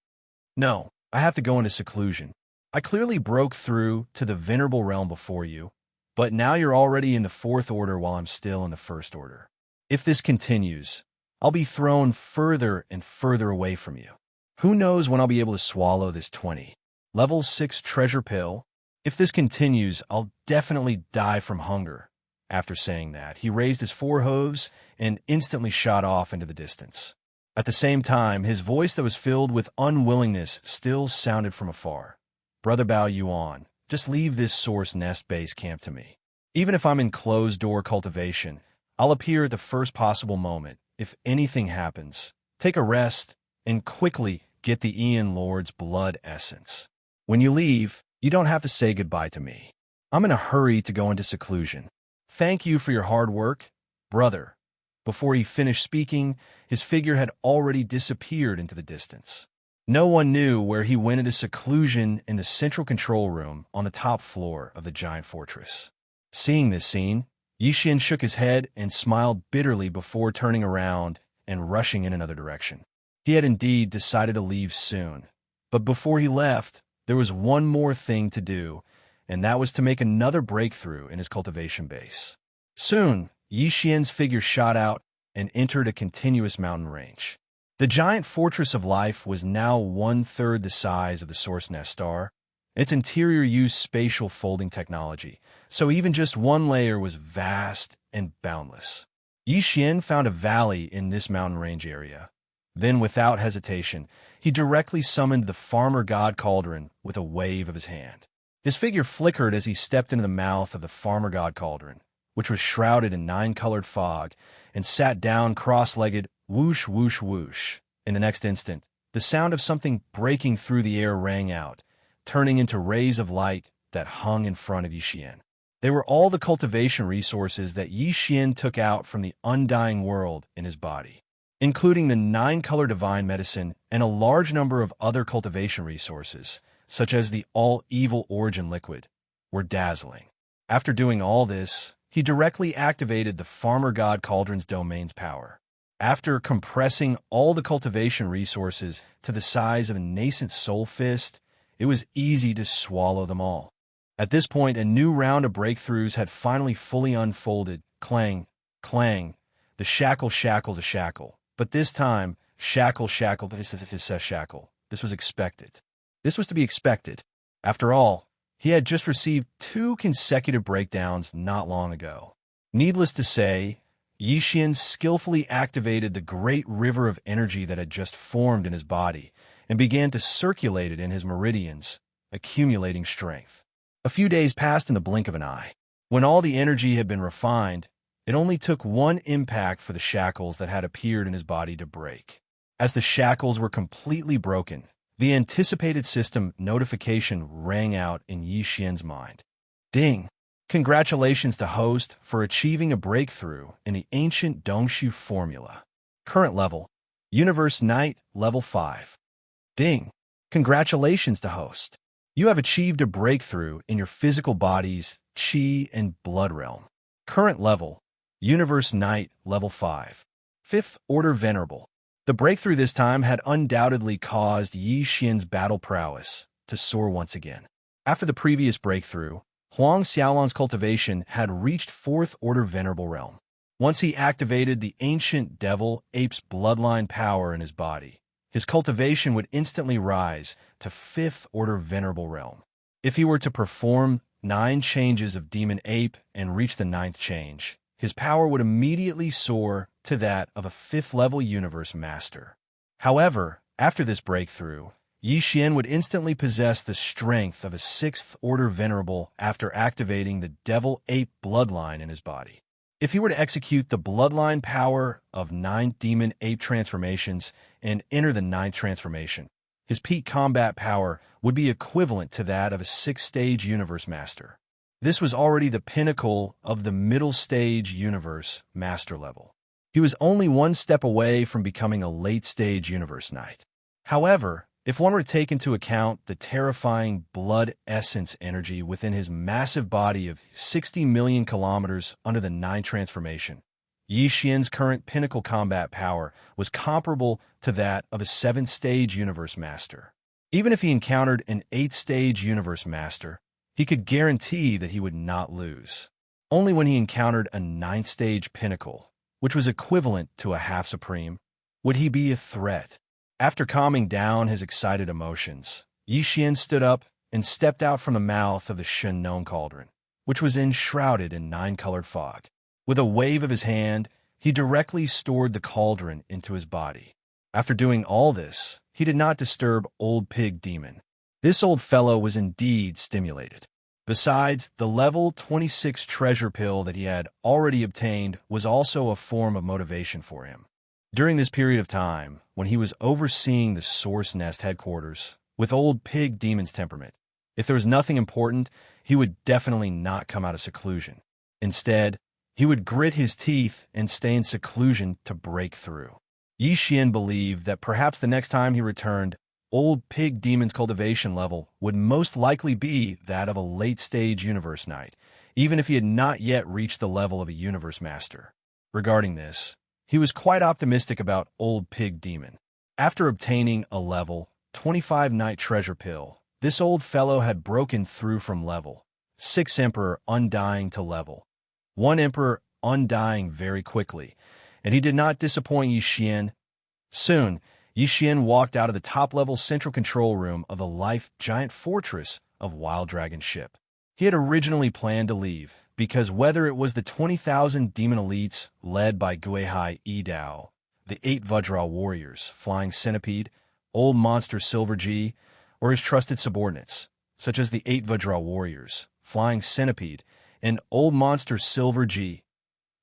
No, I have to go into seclusion. I clearly broke through to the venerable realm before you, but now you're already in the 4th order while I'm still in the 1st order. If this continues, I'll be thrown further and further away from you. Who knows when I'll be able to swallow this 20. Level 6 treasure pill? If this continues, I'll definitely die from hunger. After saying that, he raised his 4 hooves and instantly shot off into the distance. At the same time, his voice that was filled with unwillingness still sounded from afar. Brother Bao Yuan, just leave this Source Nest base camp to me. Even if I'm in closed-door cultivation, I'll appear at the first possible moment. If anything happens, take a rest and quickly get the Ian Lord's blood essence. When you leave, you don't have to say goodbye to me. I'm in a hurry to go into seclusion. Thank you for your hard work, brother. Before he finished speaking, his figure had already disappeared into the distance. No one knew where he went into seclusion in the central control room on the top floor of the giant fortress. Seeing this scene, Yi Xian shook his head and smiled bitterly before turning around and rushing in another direction. He had indeed decided to leave soon, but before he left, there was one more thing to do, and that was to make another breakthrough in his cultivation base. Soon, Yi Xian's figure shot out and entered a continuous mountain range. The giant fortress of life was now 1/3 the size of the Source Nest star. Its interior used spatial folding technology, so even just one layer was vast and boundless. Yi Xian found a valley in this mountain range area. Then, without hesitation, he directly summoned the Farmer God Cauldron with a wave of his hand. His figure flickered as he stepped into the mouth of the Farmer God Cauldron, which was shrouded in 9-colored fog, and sat down cross-legged, whoosh, whoosh, whoosh. In the next instant, the sound of something breaking through the air rang out, turning into rays of light that hung in front of Yi Xian. They were all the cultivation resources that Yi Xian took out from the undying world in his body, including the 9-color divine medicine and a large number of other cultivation resources, such as the all-evil origin liquid, were dazzling. After doing all this, he directly activated the Farmer God Cauldron's domain's power. After compressing all the cultivation resources to the size of a nascent soul fist, it was easy to swallow them all. At this point, a new round of breakthroughs had finally fully unfolded. Clang, clang, the shackle shackled a shackle. But this time, shackle shackled a shackle. This was expected. This was to be expected. After all, he had just received 2 consecutive breakdowns not long ago. Needless to say, Xianxia skillfully activated the great river of energy that had just formed in his body and began to circulate it in his meridians, accumulating strength. A few days passed in the blink of an eye. When all the energy had been refined, it only took one impact for the shackles that had appeared in his body to break. As the shackles were completely broken, the anticipated system notification rang out in Xianxia's mind. Ding! Congratulations to host for achieving a breakthrough in the ancient Dongshu formula. Current level, Universe Knight, level 5. Ding! Congratulations to host. You have achieved a breakthrough in your physical body's Qi and Blood realm. Current level, Universe Knight, level 5. 5th Order Venerable. The breakthrough this time had undoubtedly caused Xianxia's battle prowess to soar once again. After the previous breakthrough, Huang Xiaolon's cultivation had reached 4th Order Venerable Realm. Once he activated the ancient devil ape's bloodline power in his body, his cultivation would instantly rise to 5th Order Venerable Realm. If he were to perform 9 changes of demon ape and reach the 9th change, his power would immediately soar to that of a 5th level universe master. However, after this breakthrough, Xianxia would instantly possess the strength of a 6th Order Venerable after activating the Devil Ape bloodline in his body. If he were to execute the bloodline power of 9 Demon Ape transformations and enter the 9th transformation, his peak combat power would be equivalent to that of a 6th-stage Universe Master. This was already the pinnacle of the middle-stage Universe Master level. He was only one step away from becoming a late-stage Universe Knight. However, if one were to take into account the terrifying blood essence energy within his massive body of 60 million kilometers under the 9 transformation, Xianxia's current pinnacle combat power was comparable to that of a 7th-stage Universe Master. Even if he encountered an 8th-stage Universe Master, he could guarantee that he would not lose. Only when he encountered a 9th-stage Pinnacle, which was equivalent to a half-supreme, would he be a threat. After calming down his excited emotions, Xianxia stood up and stepped out from the mouth of the Shen cauldron, which was enshrouded in 9-colored fog. With a wave of his hand, he directly stored the cauldron into his body. After doing all this, he did not disturb Old Pig Demon. This old fellow was indeed stimulated. Besides, the level 26 treasure pill that he had already obtained was also a form of motivation for him. During this period of time, when he was overseeing the Source Nest headquarters with Old Pig Demon's temperament, if there was nothing important, he would definitely not come out of seclusion. Instead, he would grit his teeth and stay in seclusion to break through. Xianxia believed that perhaps the next time he returned, Old Pig Demon's cultivation level would most likely be that of a late-stage Universe Knight, even if he had not yet reached the level of a Universe Master. Regarding this, he was quite optimistic about Old Pig Demon. After obtaining a level 25 Knight treasure pill, this old fellow had broken through from level 6 Emperor Undying to level 1 Emperor Undying very quickly, and he did not disappoint Xianxia. Soon, Xianxia walked out of the top-level central control room of the Life Giant Fortress of Wild Dragon Ship. He had originally planned to leave, because whether it was the 20,000 demon elites led by Guihai Yidao, the 8 Vajra warriors, Flying Centipede, Old Monster Silver G, or his trusted subordinates, such as the 8 Vajra warriors, Flying Centipede, and Old Monster Silver G.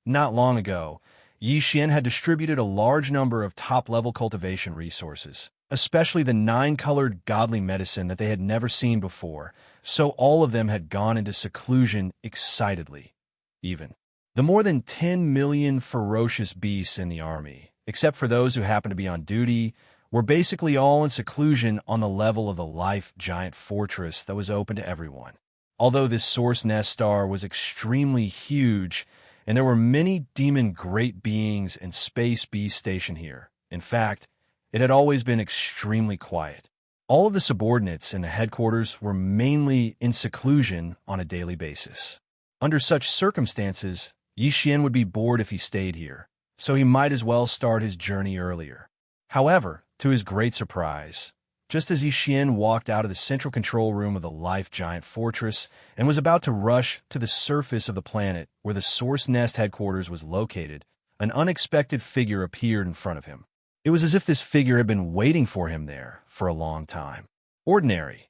Not long ago, Xianxia had distributed a large number of top-level cultivation resources, especially the 9-colored godly medicine that they had never seen before, so all of them had gone into seclusion excitedly. Even the more than 10 million ferocious beasts in the army, except for those who happened to be on duty, were basically all in seclusion on the level of the Life Giant Fortress that was open to everyone. Although this Source Nest star was extremely huge and there were many demon great beings and space beasts stationed here. In fact, it had always been extremely quiet. All of the subordinates in the headquarters were mainly in seclusion on a daily basis. Under such circumstances, Xian would be bored if he stayed here, so he might as well start his journey earlier. However, to his great surprise, just as Xian walked out of the central control room of the Life Giant Fortress and was about to rush to the surface of the planet where the Source Nest headquarters was located, an unexpected figure appeared in front of him. It was as if this figure had been waiting for him there for a long time. Ordinary.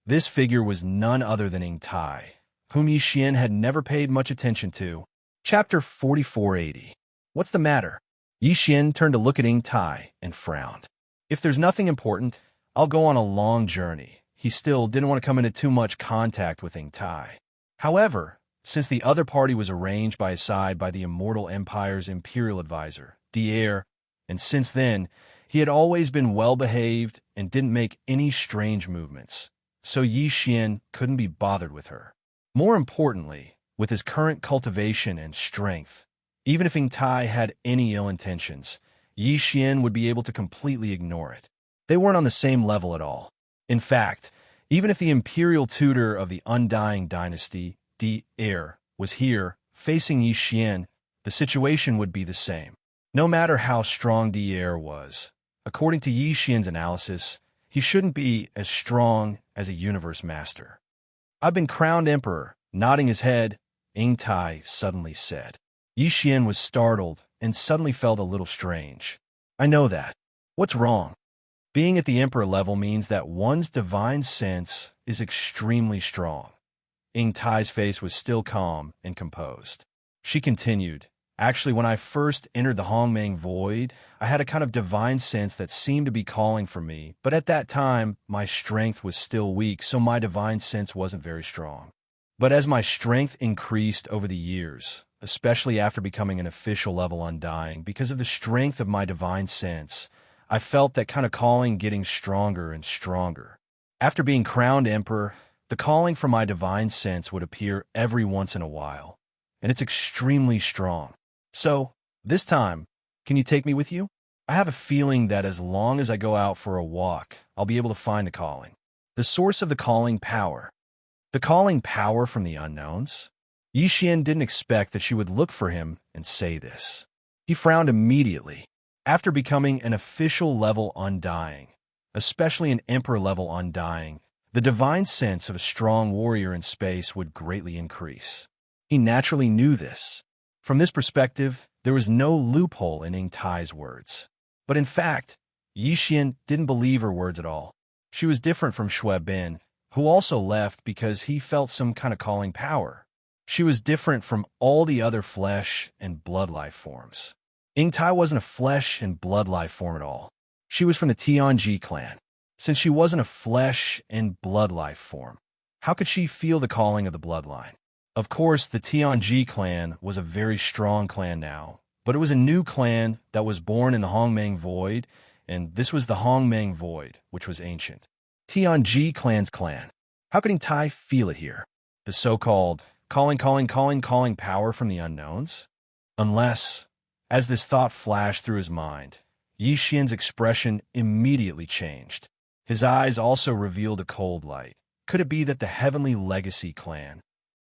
This figure was none other than Ying Tai, whom Xian had never paid much attention to. Chapter 4480. What's the matter? Xian turned to look at Ying Tai and frowned. If there's nothing important, I'll go on a long journey. He still didn't want to come into too much contact with Ying Tai. However, since the other party was arranged by his side by the Immortal Empire's Imperial Advisor, Devourer, and since then, he had always been well-behaved and didn't make any strange movements, so Xian couldn't be bothered with her. More importantly, with his current cultivation and strength, even if Ying Tai had any ill intentions, Xian would be able to completely ignore it. They weren't on the same level at all. In fact, even if the imperial tutor of the Undying Dynasty, Devourer, was here, facing Xian, the situation would be the same. No matter how strong Devourer was, according to Xian's analysis, he shouldn't be as strong as a universe master. I've been crowned emperor, nodding his head, Ying Tai suddenly said. Xian was startled and suddenly felt a little strange. I know that. What's wrong? Being at the emperor level means that one's divine sense is extremely strong. Ying Tai's face was still calm and composed. She continued, actually, when I first entered the Hongmeng Void, I had a kind of divine sense that seemed to be calling for me, but at that time, my strength was still weak, so my divine sense wasn't very strong. But as my strength increased over the years, especially after becoming an official level Undying, because of the strength of my divine sense, I felt that kind of calling getting stronger and stronger. After being crowned emperor, the calling for my divine sense would appear every once in a while, and it's extremely strong. So, this time, can you take me with you? I have a feeling that as long as I go out for a walk, I'll be able to find the calling. The source of the calling power. The calling power from the unknowns? Xian didn't expect that she would look for him and say this. He frowned immediately. After becoming an official level Undying, especially an emperor level Undying, the divine sense of a strong warrior in space would greatly increase. He naturally knew this. From this perspective, there was no loophole in Ying Tai's words. But in fact, Xian didn't believe her words at all. She was different from Shui Bin, who also left because he felt some kind of calling power. She was different from all the other flesh and blood life forms. Ying Tai wasn't a flesh and blood life form at all. She was from the Tianji clan. Since she wasn't a flesh and blood life form, how could she feel the calling of the bloodline? Of course, the Tianji clan was a very strong clan now, but it was a new clan that was born in the Hongmeng Void, and this was the Hongmeng Void, which was ancient. Tianji clan's clan. How could Ying Tai feel it here? The so-called calling power from the unknowns? Unless, as this thought flashed through his mind, Xian's expression immediately changed. His eyes also revealed a cold light. Could it be that the Heavenly Legacy clan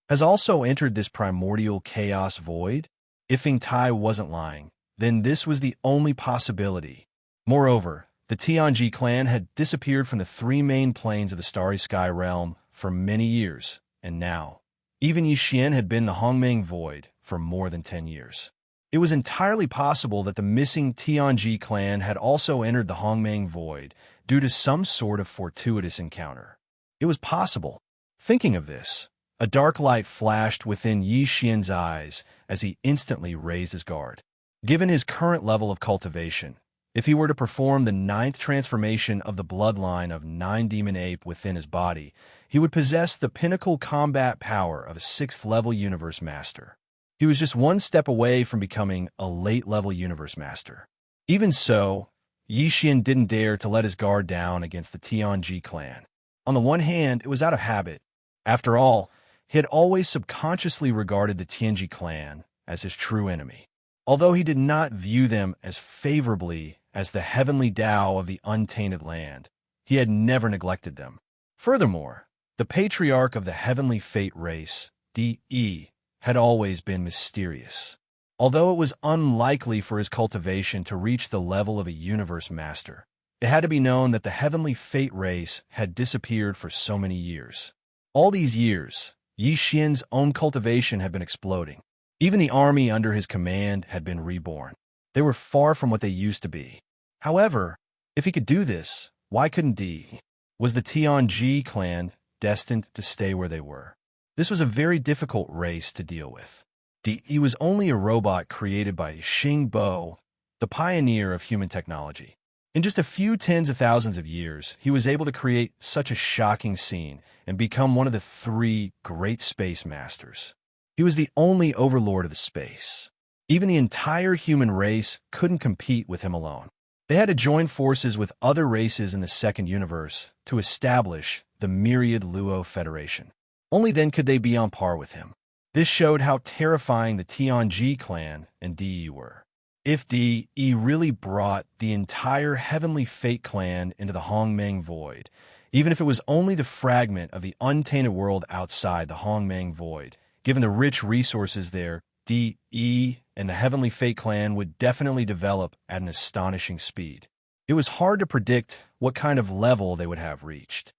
has also entered this primordial chaos void? If Ying Tai wasn't lying, then this was the only possibility. Moreover, the Tianji clan had disappeared from the three main planes of the Starry Sky realm for many years, and now, even Xian had been in the Hongmeng Void for more than 10 years. It was entirely possible that the missing Tianji clan had also entered the Hongmeng Void due to some sort of fortuitous encounter. It was possible. Thinking of this, a dark light flashed within Xian's eyes as he instantly raised his guard. Given his current level of cultivation, if he were to perform the 9th transformation of the bloodline of 9 demon ape within his body, he would possess the pinnacle combat power of a 6th-level universe master. He was just one step away from becoming a late-level universe master. Even so, Xian didn't dare to let his guard down against the Tianji clan. On the one hand, it was out of habit. After all, he had always subconsciously regarded the Tianji clan as his true enemy. Although he did not view them as favorably as the heavenly Tao of the untainted land, he had never neglected them. Furthermore, the patriarch of the heavenly fate race, De, had always been mysterious. Although it was unlikely for his cultivation to reach the level of a universe master, it had to be known that the heavenly fate race had disappeared for so many years. All these years, Yi Xian's own cultivation had been exploding. Even the army under his command had been reborn. They were far from what they used to be. However, if he could do this, why couldn't Di? Was the Tianji clan destined to stay where they were? This was a very difficult race to deal with. Di was only a robot created by Xing Bo, the pioneer of human technology. In just a few tens of thousands of years, he was able to create such a shocking scene and become one of the three great space masters. He was the only overlord of the space. Even the entire human race couldn't compete with him alone. They had to join forces with other races in the second universe to establish the Myriad Luo Federation. Only then could they be on par with him. This showed how terrifying the Tianji clan and De were. If De really brought the entire Heavenly Fate clan into the Hongmeng Void, even if it was only the fragment of the untainted world outside the Hongmeng Void, given the rich resources there, De and the Heavenly Fate clan would definitely develop at an astonishing speed. It was hard to predict what kind of level they would have reached.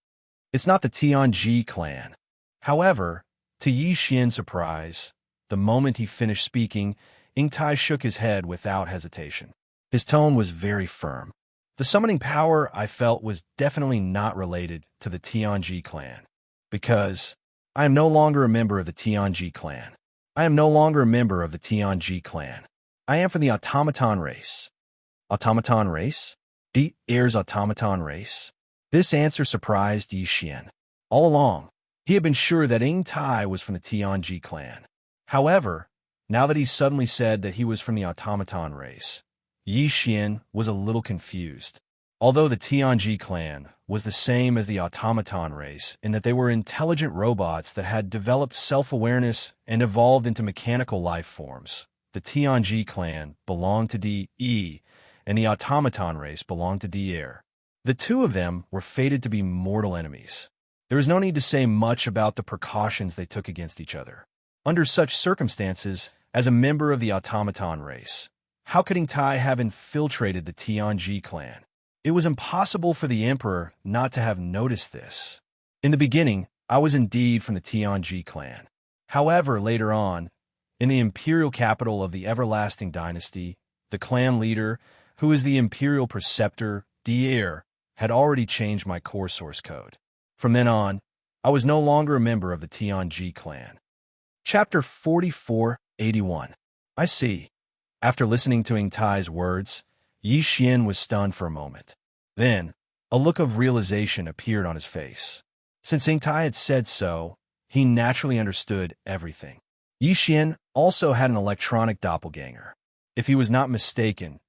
It's not the Tianji clan. However, to Yi Xian's surprise, the moment he finished speaking, Yingtai shook his head without hesitation. His tone was very firm. The summoning power I felt was definitely not related to the Tianji clan, because I am no longer a member of the Tianji clan. I am no longer a member of the Tianji clan. I am from the automaton race. Automaton race? The heir's automaton race? This answer surprised Yi Xian. All along, he had been sure that Yingtai was from the Tianji clan. However, now that he suddenly said that he was from the automaton race, Yi Xian was a little confused. Although the Tianji clan was the same as the automaton race in that they were intelligent robots that had developed self-awareness and evolved into mechanical life forms, the Tianji clan belonged to De, and the automaton race belonged to Devourer. The two of them were fated to be mortal enemies. There is no need to say much about the precautions they took against each other. Under such circumstances, as a member of the automaton race, how could Yingtai have infiltrated the Tianji clan? It was impossible for the emperor not to have noticed this. In the beginning, I was indeed from the Tianji clan. However, later on, in the imperial capital of the everlasting dynasty, the clan leader, who is the imperial preceptor, Devourer, had already changed my core source code. From then on, I was no longer a member of the Tianji clan. Chapter 4481. I see. After listening to Yingtai's words, Yi Xian was stunned for a moment. Then, a look of realization appeared on his face. Since Yingtai had said so, he naturally understood everything. Yi Xian also had an electronic doppelganger. If he was not mistaken,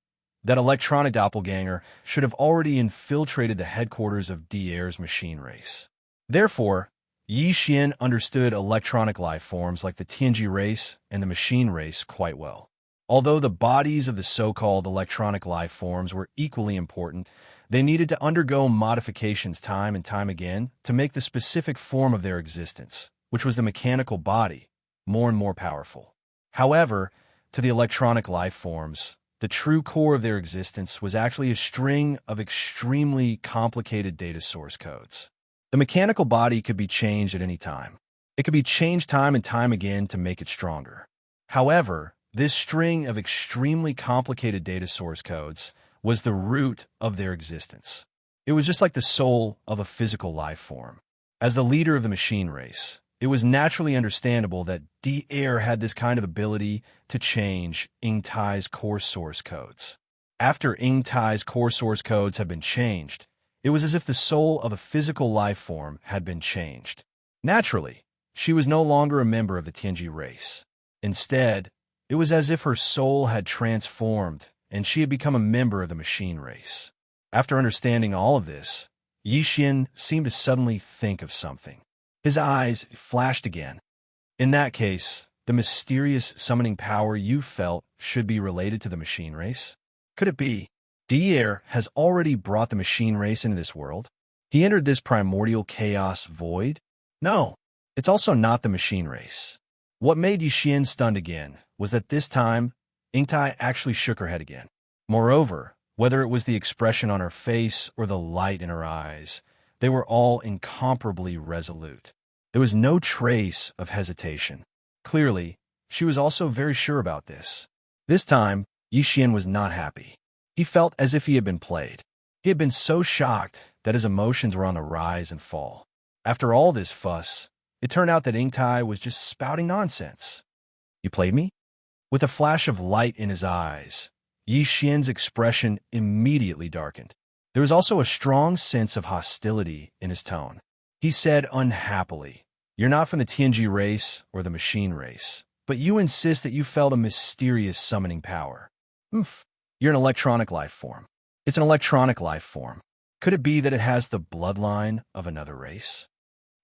that electronic doppelganger should have already infiltrated the headquarters of De'er's machine race. Therefore, Yi Xian understood electronic life forms like the Tianji race and the machine race quite well. Although the bodies of the so-called electronic life forms were equally important, they needed to undergo modifications time and time again to make the specific form of their existence, which was the mechanical body, more and more powerful. However, to the electronic life forms, the true core of their existence was actually a string of extremely complicated data source codes. The mechanical body could be changed at any time. It could be changed time and time again to make it stronger. However, this string of extremely complicated data source codes was the root of their existence. It was just like the soul of a physical life form. As the leader of the machine race, it was naturally understandable that Devourer had this kind of ability to change Yingtai's core source codes. After Yingtai's core source codes had been changed, it was as if the soul of a physical life form had been changed. Naturally, she was no longer a member of the Tianji race. Instead, it was as if her soul had transformed and she had become a member of the machine race. After understanding all of this, Yi Xian seemed to suddenly think of something. His eyes flashed again. In that case, the mysterious summoning power you felt should be related to the machine race? Could it be Devourer has already brought the machine race into this world? He entered this primordial chaos void? No, it's also not the machine race. What made Yixian stunned again was that this time, Yingtai actually shook her head again. Moreover, whether it was the expression on her face or the light in her eyes, they were all incomparably resolute. There was no trace of hesitation. Clearly, she was also very sure about this. This time, Yixian was not happy. He felt as if he had been played. He had been so shocked that his emotions were on the rise and fall. After all this fuss, it turned out that Yingtai was just spouting nonsense. You played me? With a flash of light in his eyes, Yixian's expression immediately darkened. There was also a strong sense of hostility in his tone. He said unhappily, "You're not from the Tianji race or the machine race, but you insist that you felt a mysterious summoning power. Oomph. You're an electronic life form. It's an electronic life form. Could it be that it has the bloodline of another race?"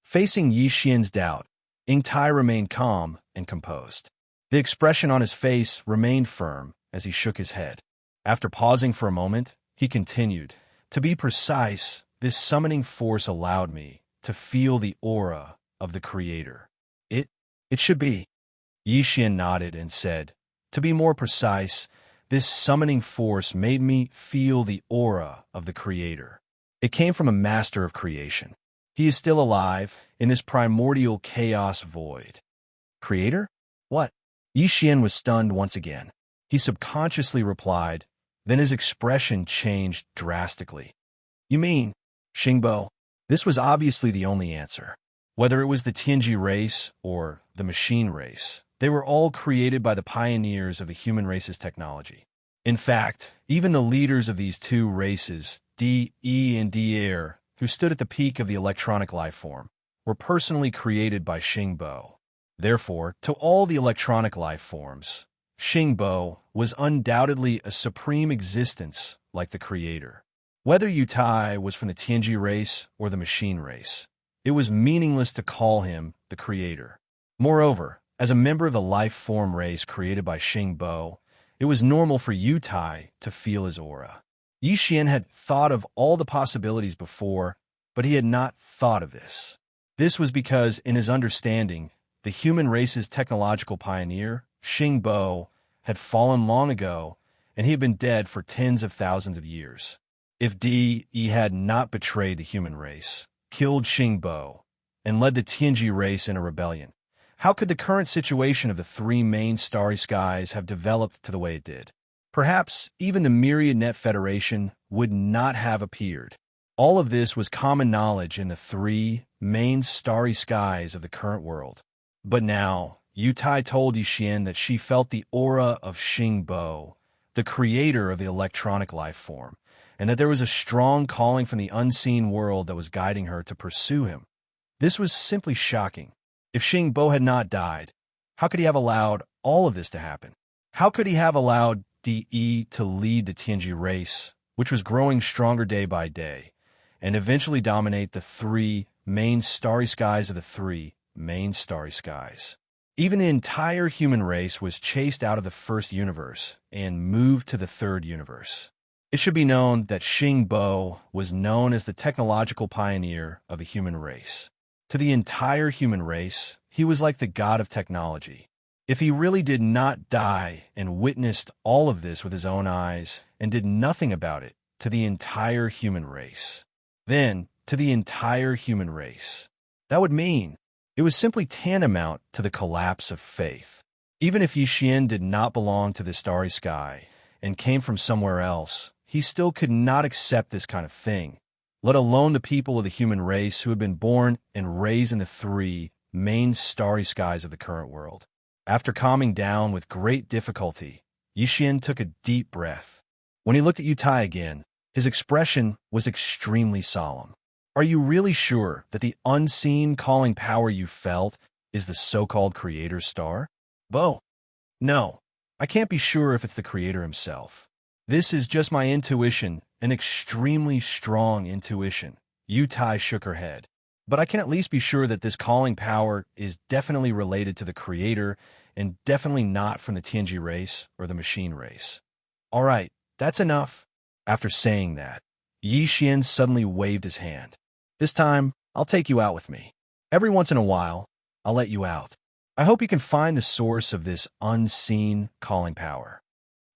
Facing Yixian's doubt, Yingtai remained calm and composed. The expression on his face remained firm as he shook his head. After pausing for a moment, he continued, "To be precise, this summoning force allowed me to feel the aura of the Creator. It should be." Yixian nodded and said, "To be more precise, this summoning force made me feel the aura of the Creator. It came from a master of creation. He is still alive in this primordial chaos void." "Creator? What?" Yixian was stunned once again. He subconsciously replied, then his expression changed drastically. "You mean, Xingbo?" This was obviously the only answer. Whether it was the Tianji race or the machine race, they were all created by the pioneers of the human race's technology. In fact, even the leaders of these two races, De and Devourer, who stood at the peak of the electronic life form, were personally created by Xingbo. Therefore, to all the electronic life forms, Xingbo was undoubtedly a supreme existence like the Creator. Whether Yutai was from the Tianji race or the machine race, it was meaningless to call him the Creator. Moreover, as a member of the life form race created by Xingbo, it was normal for Yutai to feel his aura. Yixian had thought of all the possibilities before, but he had not thought of this. This was because, in his understanding, the human race's technological pioneer, Xingbo, had fallen long ago, and he had been dead for tens of thousands of years. If De had not betrayed the human race, killed Xingbo, and led the Tianji race in a rebellion, how could the current situation of the three main starry skies have developed to the way it did? Perhaps even the Myriad Net Federation would not have appeared. All of this was common knowledge in the three main starry skies of the current world. But now, Yutai told Yixian that she felt the aura of Xingbo, the creator of the electronic life form, and that there was a strong calling from the unseen world that was guiding her to pursue him. This was simply shocking. If Xingbo had not died, how could he have allowed all of this to happen? How could he have allowed De to lead the Tianji race, which was growing stronger day by day, and eventually dominate the three main starry skies of the three main starry skies? Even the entire human race was chased out of the first universe and moved to the third universe. It should be known that Xingbo was known as the technological pioneer of the human race. To the entire human race, he was like the god of technology. If he really did not die and witnessed all of this with his own eyes and did nothing about it to the entire human race, then to the entire human race, that would mean it was simply tantamount to the collapse of faith. Even if Yixian did not belong to the starry sky and came from somewhere else, he still could not accept this kind of thing, let alone the people of the human race who had been born and raised in the three main starry skies of the current world. After calming down with great difficulty, Yixian took a deep breath. When he looked at Yutai again, his expression was extremely solemn. "Are you really sure that the unseen calling power you felt is the so-called Creator's star?" "Bo, no, I can't be sure if it's the Creator himself. This is just my intuition, an extremely strong intuition." Yutai shook her head. but I can at least be sure that this calling power is definitely related to the creator and definitely not from the Tianji race or the machine race. All right, that's enough. After saying that, Yi Xian suddenly waved his hand. This time, I'll take you out with me. Every once in a while, I'll let you out. I hope you can find the source of this unseen calling power.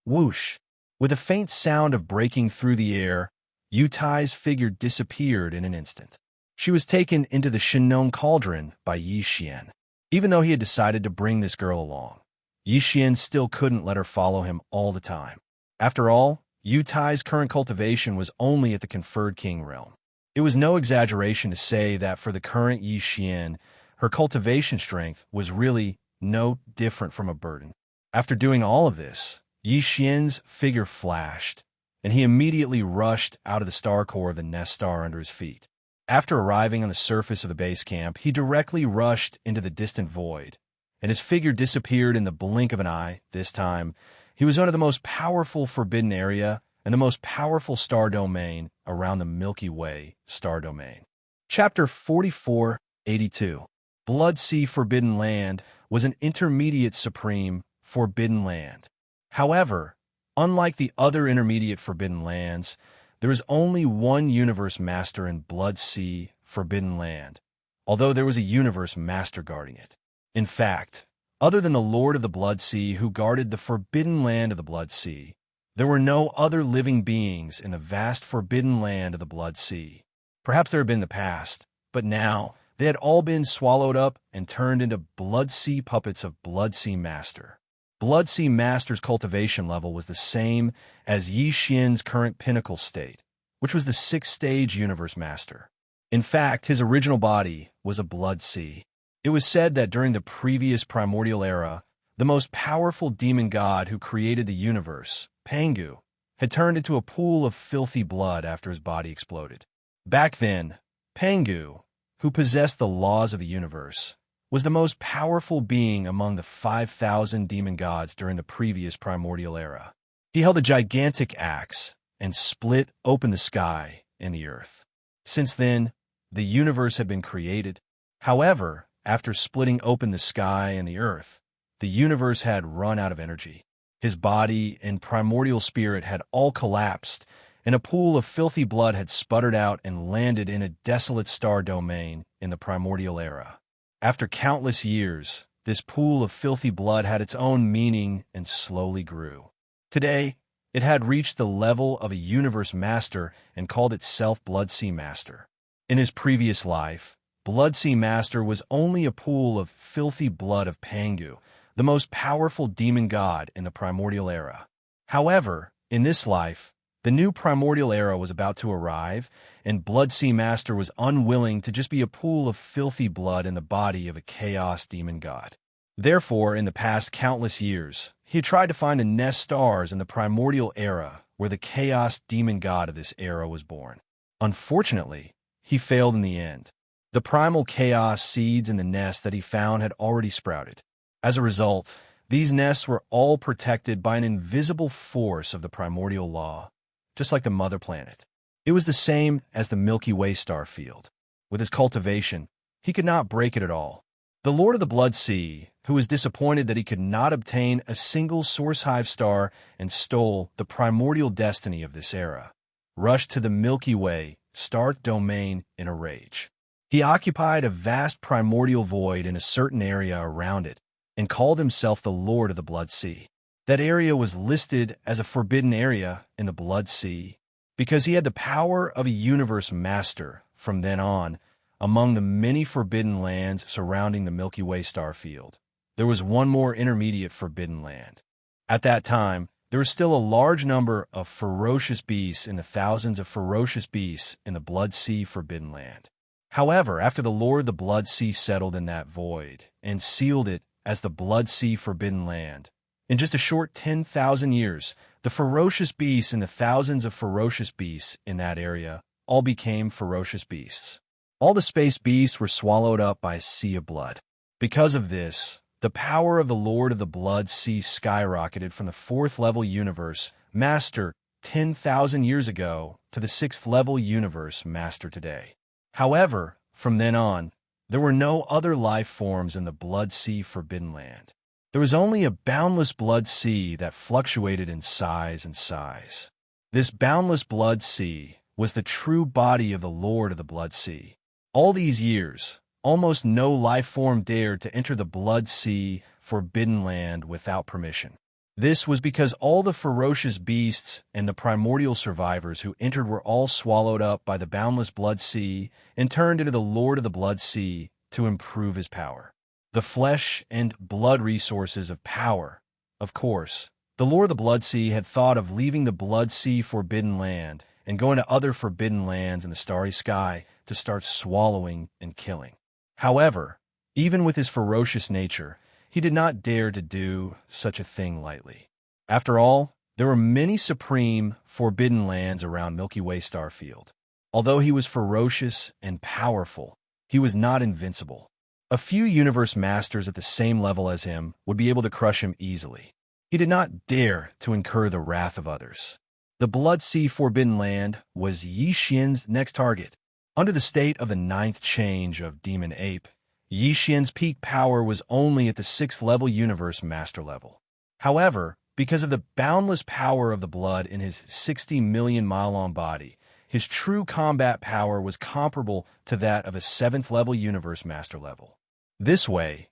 Whoosh! With a faint sound of breaking through the air, Yu Tai's figure disappeared in an instant. She was taken into the Shinong cauldron by Yi Xian. Even though he had decided to bring this girl along, Yi Xian still couldn't let her follow him all the time. After all, Yu Tai's current cultivation was only at the conferred king realm. It was no exaggeration to say that for the current Yi Xian, her cultivation strength was really no different from a burden. After doing all of this, Yi Xian's figure flashed, and he immediately rushed out of the star core of the nest star under his feet. After arriving on the surface of the base camp, he directly rushed into the distant void, and his figure disappeared in the blink of an eye. This time, he was under the most powerful forbidden area and the most powerful star domain around the Milky Way star domain. Chapter 4482. Blood Sea Forbidden Land was an intermediate supreme forbidden land. However, unlike the other intermediate forbidden lands, there is only one universe master in Blood Sea Forbidden Land, although there was a universe master guarding it. In fact, other than the Lord of the Blood Sea who guarded the forbidden land of the Blood Sea, there were no other living beings in the vast forbidden land of the Blood Sea. Perhaps there had been in the past, but now they had all been swallowed up and turned into Blood Sea puppets of Blood Sea Master. Blood Sea Master's cultivation level was the same as Yi Xian's current pinnacle state, which was the 6th-stage Universe Master. In fact, his original body was a Blood Sea. It was said that during the previous primordial era, the most powerful demon god who created the universe, Pangu, had turned into a pool of filthy blood after his body exploded. Back then, Pangu, who possessed the laws of the universe, was the most powerful being among the 5,000 demon gods during the previous primordial era. He held a gigantic axe and split open the sky and the earth. Since then, the universe had been created. However, after splitting open the sky and the earth, the universe had run out of energy. His body and primordial spirit had all collapsed, and a pool of filthy blood had sputtered out and landed in a desolate star domain in the primordial era. After countless years, this pool of filthy blood had its own meaning and slowly grew. Today, it had reached the level of a universe master and called itself Blood Sea Master. In his previous life, Blood Sea Master was only a pool of filthy blood of Pangu, the most powerful demon god in the primordial era. However, in this life, the new primordial era was about to arrive, and Blood Sea Master was unwilling to just be a pool of filthy blood in the body of a chaos demon god. Therefore, in the past countless years, he had tried to find the nest stars in the primordial era where the chaos demon god of this era was born. Unfortunately, he failed in the end. The primal chaos seeds in the nest that he found had already sprouted. As a result, these nests were all protected by an invisible force of the primordial law, just like the mother planet. It was the same as the Milky Way star field. With his cultivation, he could not break it at all. The Lord of the Blood Sea, who was disappointed that he could not obtain a single Source Hive star and stole the primordial destiny of this era, rushed to the Milky Way star domain in a rage. He occupied a vast primordial void in a certain area around it and called himself the Lord of the Blood Sea. That area was listed as a forbidden area in the Blood Sea because he had the power of a universe master from then on. Among the many forbidden lands surrounding the Milky Way star field, there was one more intermediate forbidden land. At that time, there was still a large number of ferocious beasts in the thousands of ferocious beasts in the Blood Sea forbidden land. However, after the Lord of the Blood Sea settled in that void and sealed it as the Blood Sea forbidden land, in just a short 10,000 years, the ferocious beasts and the thousands of ferocious beasts in that area all became ferocious beasts. All the space beasts were swallowed up by a sea of blood. Because of this, the power of the Lord of the Blood Sea skyrocketed from the 4th-level universe master 10,000 years ago to the 6th-level universe master today. However, from then on, there were no other life forms in the Blood Sea Forbidden Land. There was only a boundless blood sea that fluctuated in size and size. This boundless blood sea was the true body of the Lord of the Blood Sea. All these years, almost no life form dared to enter the Blood Sea Forbidden Land without permission. This was because all the ferocious beasts and the primordial survivors who entered were all swallowed up by the boundless blood sea and turned into the Lord of the Blood Sea to improve his power. The flesh and blood resources of power. Of course, the Lord of the Blood Sea had thought of leaving the Blood Sea Forbidden Land and going to other forbidden lands in the starry sky to start swallowing and killing. However, even with his ferocious nature, he did not dare to do such a thing lightly. After all, there were many supreme, forbidden lands around Milky Way Starfield. Although he was ferocious and powerful, he was not invincible. A few universe masters at the same level as him would be able to crush him easily. He did not dare to incur the wrath of others. The Blood Sea Forbidden Land was Xianxia's next target. Under the state of the 9th change of Demon Ape, Xianxia's peak power was only at the 6th level universe master level. However, because of the boundless power of the blood in his 60 million mile-long body, his true combat power was comparable to that of a 7th level universe master level. This way,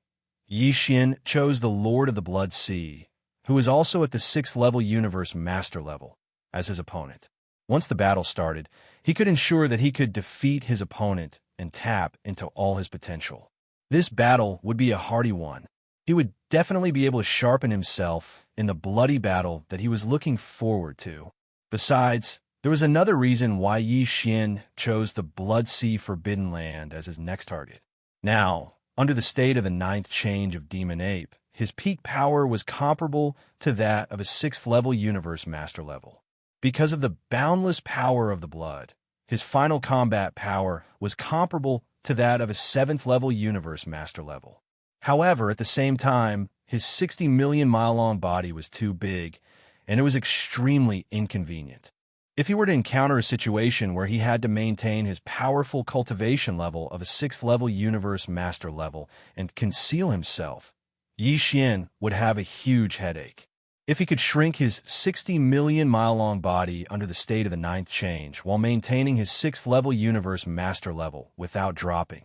Xian chose the Lord of the Blood Sea, who was also at the 6th level universe master level, as his opponent. Once the battle started, he could ensure that he could defeat his opponent and tap into all his potential. This battle would be a hardy one. He would definitely be able to sharpen himself in the bloody battle that he was looking forward to. Besides, there was another reason why Xian chose the Blood Sea Forbidden Land as his next target. Now, under the state of the 9th change of Demon Ape, his peak power was comparable to that of a 6th level universe master level. Because of the boundless power of the blood, his final combat power was comparable to that of a 7th level universe master level. However, at the same time, his 60 million mile-long body was too big, and it was extremely inconvenient. If he were to encounter a situation where he had to maintain his powerful cultivation level of a 6th level universe master level and conceal himself, Xian would have a huge headache. If he could shrink his 60 million mile-long body under the state of the 9th change while maintaining his 6th level universe master level without dropping,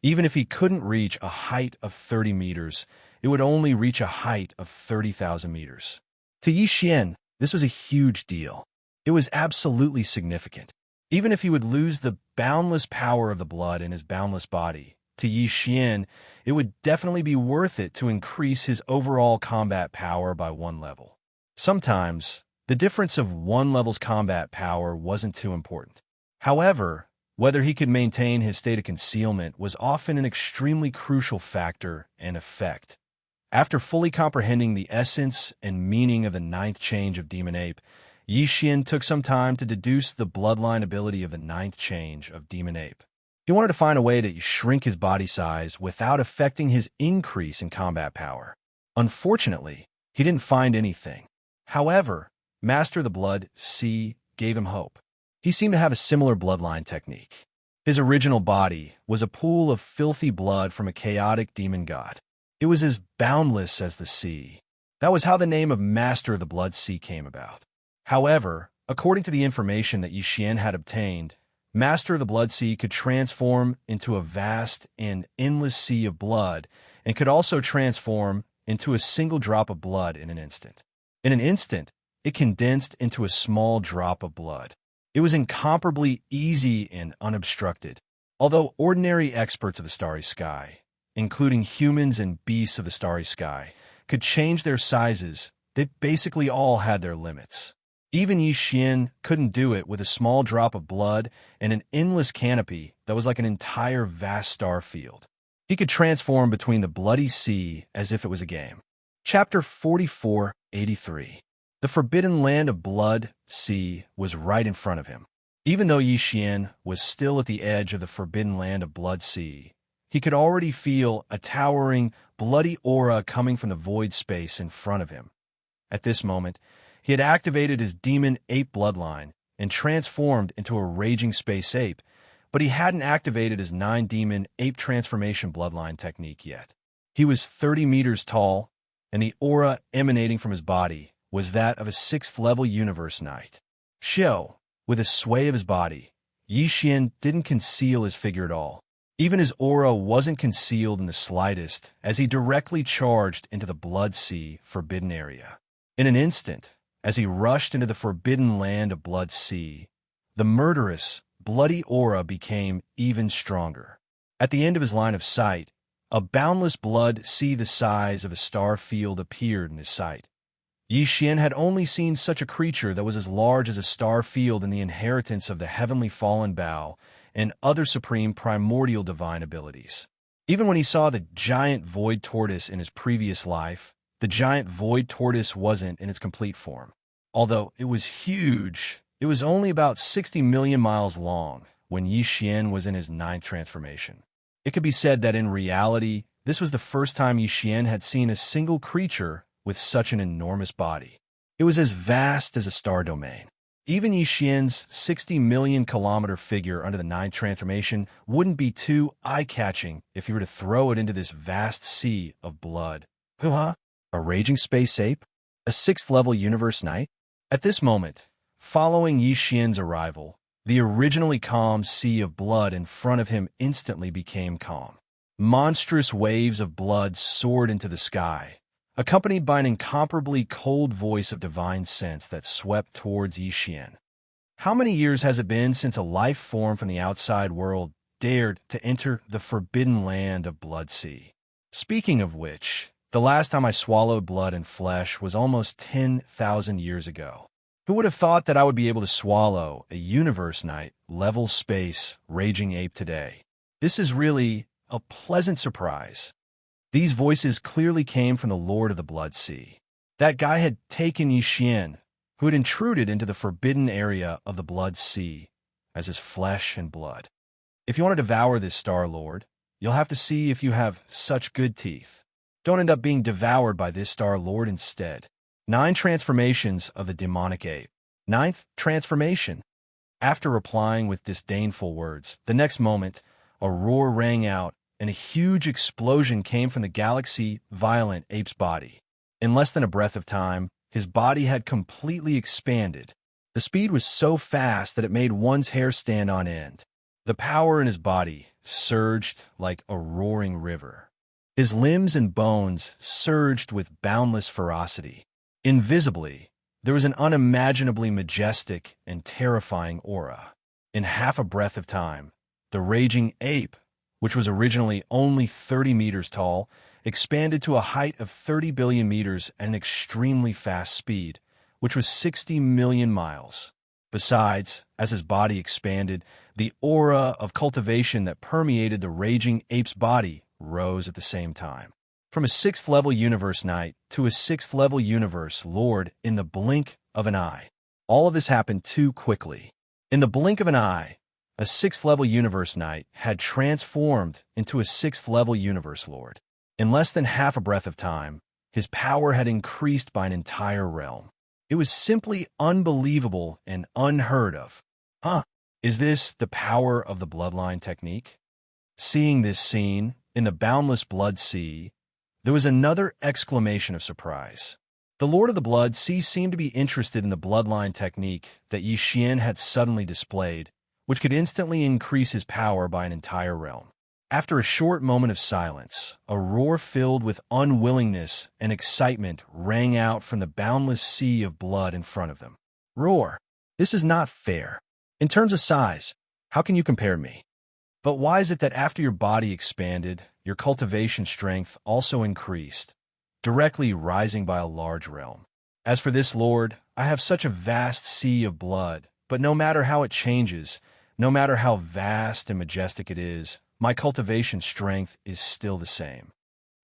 even if he couldn't reach a height of 30 meters, it would only reach a height of 30,000 meters. To Xian, this was a huge deal. It was absolutely significant. Even if he would lose the boundless power of the blood in his boundless body, to Xian, it would definitely be worth it to increase his overall combat power by 1 level. Sometimes, the difference of 1 level's combat power wasn't too important. However, whether he could maintain his state of concealment was often an extremely crucial factor and effect. After fully comprehending the essence and meaning of the 9th change of Demon Ape, Xian took some time to deduce the bloodline ability of the 9th change of Demon Ape. He wanted to find a way to shrink his body size without affecting his increase in combat power. Unfortunately, he didn't find anything. However, Master of the Blood Sea gave him hope. He seemed to have a similar bloodline technique. His original body was a pool of filthy blood from a chaotic demon god. It was as boundless as the sea. That was how the name of Master of the Blood Sea came about. However, according to the information that Xian had obtained, Master of the Blood Sea could transform into a vast and endless sea of blood, and could also transform into a single drop of blood in an instant. In an instant, it condensed into a small drop of blood. It was incomparably easy and unobstructed. Although ordinary experts of the starry sky, including humans and beasts of the starry sky, could change their sizes, they basically all had their limits. Even Xian couldn't do it with a small drop of blood and an endless canopy that was like an entire vast star field. He could transform between the bloody sea as if it was a game. Chapter 4483. The forbidden land of blood sea was right in front of him. Even though Xian was still at the edge of the forbidden land of blood sea, he could already feel a towering, bloody aura coming from the void space in front of him. At this moment, he had activated his demon ape bloodline and transformed into a raging space ape, but he hadn't activated his 9-demon ape transformation bloodline technique yet. He was 30 meters tall, and the aura emanating from his body was that of a 6th-level universe knight. Xiao, with a sway of his body, Yixian didn't conceal his figure at all. Even his aura wasn't concealed in the slightest as he directly charged into the Blood Sea forbidden area. In an instant, as he rushed into the forbidden land of Blood Sea, the murderous, bloody aura became even stronger. At the end of his line of sight, a boundless blood sea the size of a star field appeared in his sight. Yixian had only seen such a creature that was as large as a star field in the inheritance of the heavenly fallen bow and other supreme primordial divine abilities. Even when he saw the giant void tortoise in his previous life, the giant void tortoise wasn't in its complete form. Although it was huge, it was only about 60 million miles long when Yixian was in his 9th transformation. It could be said that in reality, this was the first time Yixian had seen a single creature with such an enormous body. It was as vast as a star domain. Even Yixian's 60 million kilometer figure under the 9th transformation wouldn't be too eye-catching if he were to throw it into this vast sea of blood. Huh? A raging space ape? A 6th-level universe knight? At this moment, following Yixian's arrival, the originally calm sea of blood in front of him instantly became calm. Monstrous waves of blood soared into the sky, accompanied by an incomparably cold voice of divine sense that swept towards Yixian. How many years has it been since a life form from the outside world dared to enter the forbidden land of Blood Sea? Speaking of which, the last time I swallowed blood and flesh was almost 10,000 years ago. Who would have thought that I would be able to swallow a universe knight, level space, raging ape today? This is really a pleasant surprise. These voices clearly came from the Lord of the Blood Sea. That guy had taken Yixian, who had intruded into the forbidden area of the Blood Sea, as his flesh and blood. If you want to devour this Star Lord, you'll have to see if you have such good teeth. Don't end up being devoured by this Star Lord instead. 9 transformations of the demonic ape. 9th transformation. After replying with disdainful words, the next moment, a roar rang out, and a huge explosion came from the galaxy-violent ape's body. In less than a breath of time, his body had completely expanded. The speed was so fast that it made one's hair stand on end. The power in his body surged like a roaring river. His limbs and bones surged with boundless ferocity. Invisibly, there was an unimaginably majestic and terrifying aura. In half a breath of time, the raging ape, which was originally only 30 meters tall, expanded to a height of 30 billion meters at an extremely fast speed, which was 60 million miles. Besides, as his body expanded, the aura of cultivation that permeated the raging ape's body rose at the same time. From a 6th-level universe knight to a 6th-level universe lord in the blink of an eye. All of this happened too quickly. In the blink of an eye, a 6th-level universe knight had transformed into a 6th-level universe lord. In less than half a breath of time, his power had increased by an entire realm. It was simply unbelievable and unheard of. Is this the power of the bloodline technique? Seeing this scene in the boundless blood sea, there was another exclamation of surprise. The Lord of the Blood Sea seemed to be interested in the bloodline technique that Yixian had suddenly displayed, which could instantly increase his power by an entire realm. After a short moment of silence, a roar filled with unwillingness and excitement rang out from the boundless sea of blood in front of them. Roar! This is not fair. In terms of size, how can you compare me? But why is it that after your body expanded, your cultivation strength also increased, directly rising by a large realm? As for this Lord, I have such a vast sea of blood, but no matter how it changes, no matter how vast and majestic it is, my cultivation strength is still the same.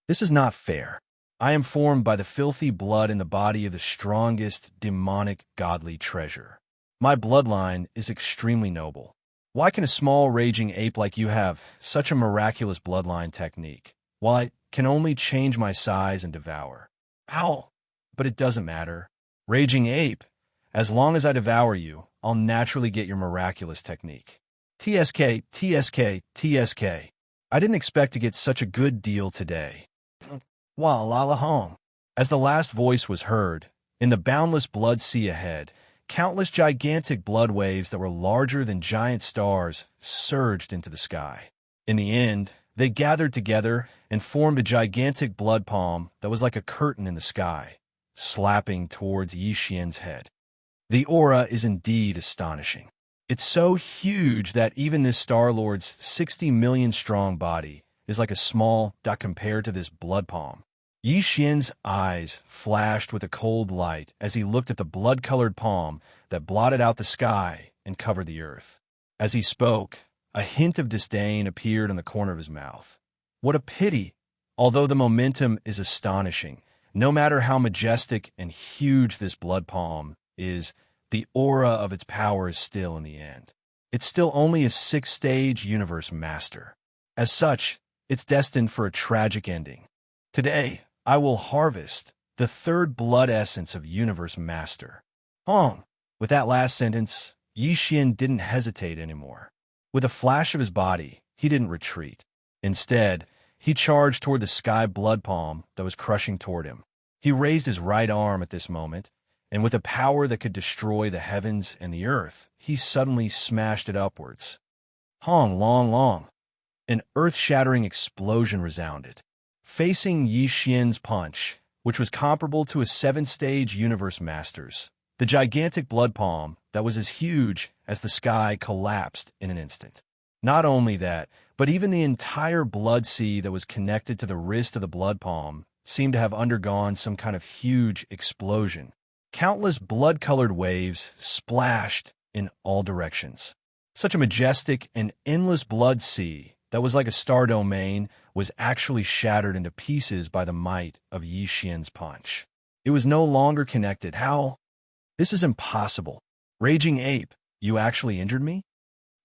This is not fair. I am formed by the filthy blood in the body of the strongest, demonic, godly treasure. My bloodline is extremely noble. Why can a small, raging ape like you have such a miraculous bloodline technique, while I can only change my size and devour? Ow! But it doesn't matter. Raging ape, as long as I devour you, I'll naturally get your miraculous technique. TSK, TSK, TSK. I didn't expect to get such a good deal today. Wa la la hong. As the last voice was heard, in the boundless blood sea ahead, countless gigantic blood waves that were larger than giant stars surged into the sky. In the end, they gathered together and formed a gigantic blood palm that was like a curtain in the sky, slapping towards Yixian's head. The aura is indeed astonishing. It's so huge that even this Star Lord's 60 million strong body is like a small dot compared to this blood palm. Yixian's eyes flashed with a cold light as he looked at the blood-colored palm that blotted out the sky and covered the earth. As he spoke, a hint of disdain appeared on the corner of his mouth. What a pity! Although the momentum is astonishing, no matter how majestic and huge this blood palm is, the aura of its power is still in the end. It's still only a 6th-stage universe master. As such, it's destined for a tragic ending. Today, I will harvest the 3rd blood essence of Universe Master. Hong! With that last sentence, Yixian didn't hesitate anymore. With a flash of his body, he didn't retreat. Instead, he charged toward the sky blood palm that was crushing toward him. He raised his right arm at this moment, and with a power that could destroy the heavens and the earth, he suddenly smashed it upwards. Hong long long. An earth-shattering explosion resounded. Facing Yixian's punch, which was comparable to a 7th-stage Universe Master's, the gigantic blood palm that was as huge as the sky collapsed in an instant. Not only that, but even the entire blood sea that was connected to the wrist of the blood palm seemed to have undergone some kind of huge explosion. Countless blood-colored waves splashed in all directions. Such a majestic and endless blood sea that was like a star domain was actually shattered into pieces by the might of Yixian's punch. It was no longer connected. How? This is impossible. Raging Ape, you actually injured me?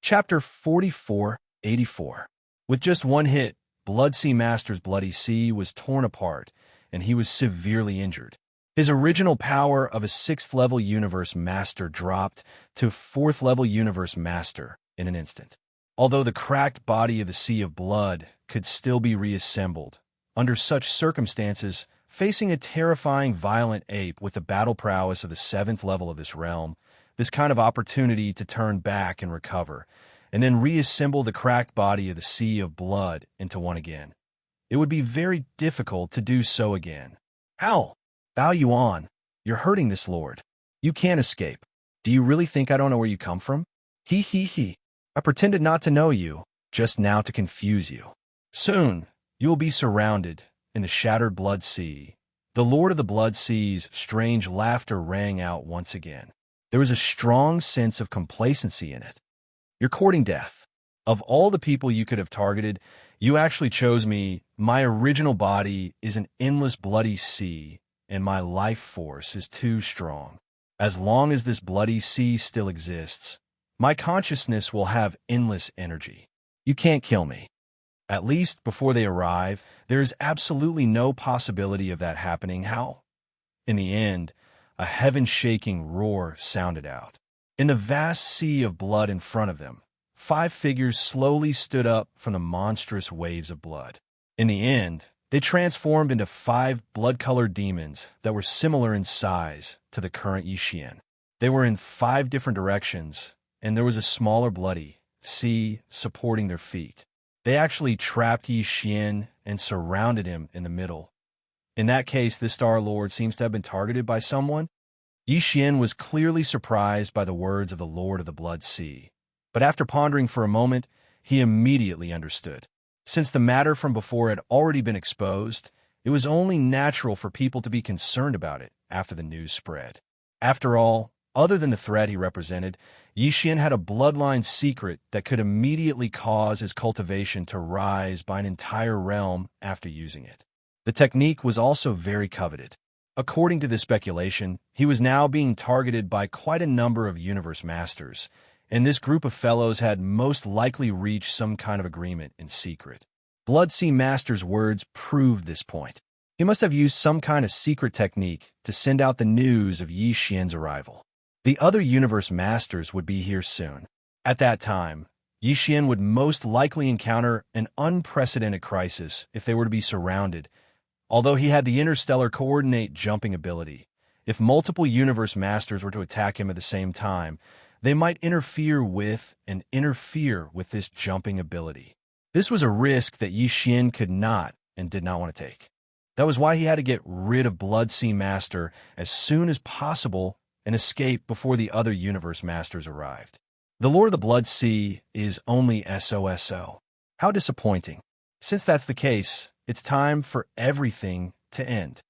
Chapter 4484. With just one hit, Blood Sea Master's Bloody Sea was torn apart, and he was severely injured. His original power of a 6th-level Universe Master dropped to 4th-level Universe Master in an instant. Although the cracked body of the Sea of Blood could still be reassembled, under such circumstances, facing a terrifying violent ape with the battle prowess of the 7th level of this realm, this kind of opportunity to turn back and recover, and then reassemble the cracked body of the Sea of Blood into one again. It would be very difficult to do so again. How? Bow you on. You're hurting this lord. You can't escape. Do you really think I don't know where you come from? He. I pretended not to know you, just now to confuse you. Soon, you will be surrounded in the shattered blood sea. The Lord of the Blood Sea's strange laughter rang out once again. There was a strong sense of complacency in it. You're courting death. Of all the people you could have targeted, you actually chose me. My original body is an endless bloody sea, and my life force is too strong. As long as this bloody sea still exists, my consciousness will have endless energy. You can't kill me. At least before they arrive, there is absolutely no possibility of that happening. How? In the end, a heaven-shaking roar sounded out. In the vast sea of blood in front of them, 5 figures slowly stood up from the monstrous waves of blood. In the end, they transformed into 5 blood-colored demons that were similar in size to the current Yixian. They were in 5 different directions, and there was a smaller bloody sea supporting their feet. They actually trapped Yixian and surrounded him in the middle. In that case, this Star Lord seems to have been targeted by someone. Yixian was clearly surprised by the words of the Lord of the Blood Sea, but after pondering for a moment, he immediately understood. Since the matter from before had already been exposed, it was only natural for people to be concerned about it after the news spread. After all, other than the threat he represented, Yixian had a bloodline secret that could immediately cause his cultivation to rise by an entire realm after using it. The technique was also very coveted. According to this speculation, he was now being targeted by quite a number of Universe Masters, and this group of fellows had most likely reached some kind of agreement in secret. Blood Sea Master's words proved this point. He must have used some kind of secret technique to send out the news of Yixian's arrival. The other Universe Masters would be here soon. At that time, Yixian would most likely encounter an unprecedented crisis if they were to be surrounded. Although he had the interstellar coordinate jumping ability, if multiple universe masters were to attack him at the same time, they might interfere with this jumping ability. This was a risk that Yixian could not and did not want to take. That was why he had to get rid of Blood Sea Master as soon as possible and escape before the other universe masters arrived. The Lord of the Blood Sea is only SOSO. How disappointing. Since that's the case, it's time for everything to end.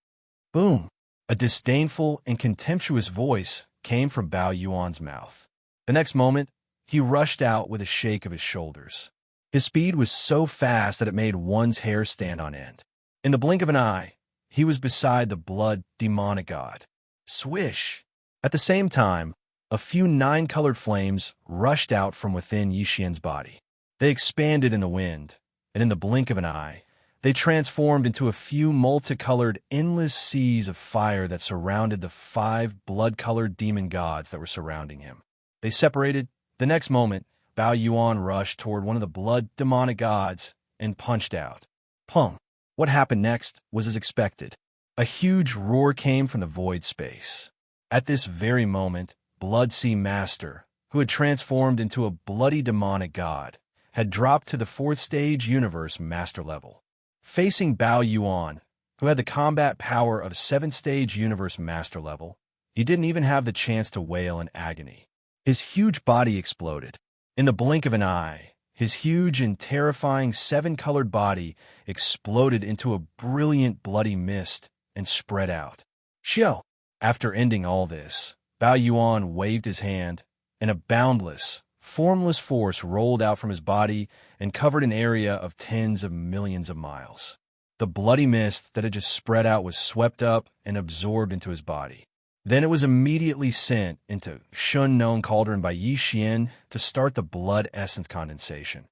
Boom! A disdainful and contemptuous voice came from Bao Yuan's mouth. The next moment, he rushed out with a shake of his shoulders. His speed was so fast that it made one's hair stand on end. In the blink of an eye, he was beside the blood demonic god. Swish! At the same time, a few 9-colored flames rushed out from within Yixian's body. They expanded in the wind, and in the blink of an eye, they transformed into a few multicolored, endless seas of fire that surrounded the 5 blood-colored demon gods that were surrounding him. They separated. The next moment, Bao Yuan rushed toward one of the blood demonic gods and punched out. Pum! What happened next was as expected. A huge roar came from the void space. At this very moment, Blood Sea Master, who had transformed into a bloody demonic god, had dropped to the 4th stage universe master level. Facing Bao Yuan, who had the combat power of 7th stage universe master level, he didn't even have the chance to wail in agony. His huge body exploded. In the blink of an eye, his huge and terrifying 7-colored body exploded into a brilliant bloody mist and spread out. Xiao! After ending all this, Bao Yuan waved his hand, and a boundless, formless force rolled out from his body and covered an area of tens of millions of miles. The bloody mist that had just spread out was swept up and absorbed into his body. Then it was immediately sent into Xianxia Cauldron by Yixian to start the blood essence condensation.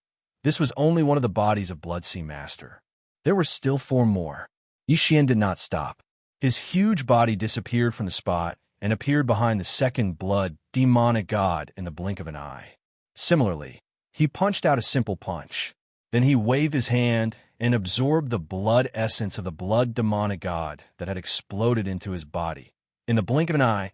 This was only one of the bodies of Blood Sea Master. There were still 4 more. Yixian did not stop. His huge body disappeared from the spot and appeared behind the 2nd blood demonic god in the blink of an eye. Similarly, he punched out a simple punch. Then he waved his hand and absorbed the blood essence of the blood demonic god that had exploded into his body. In the blink of an eye,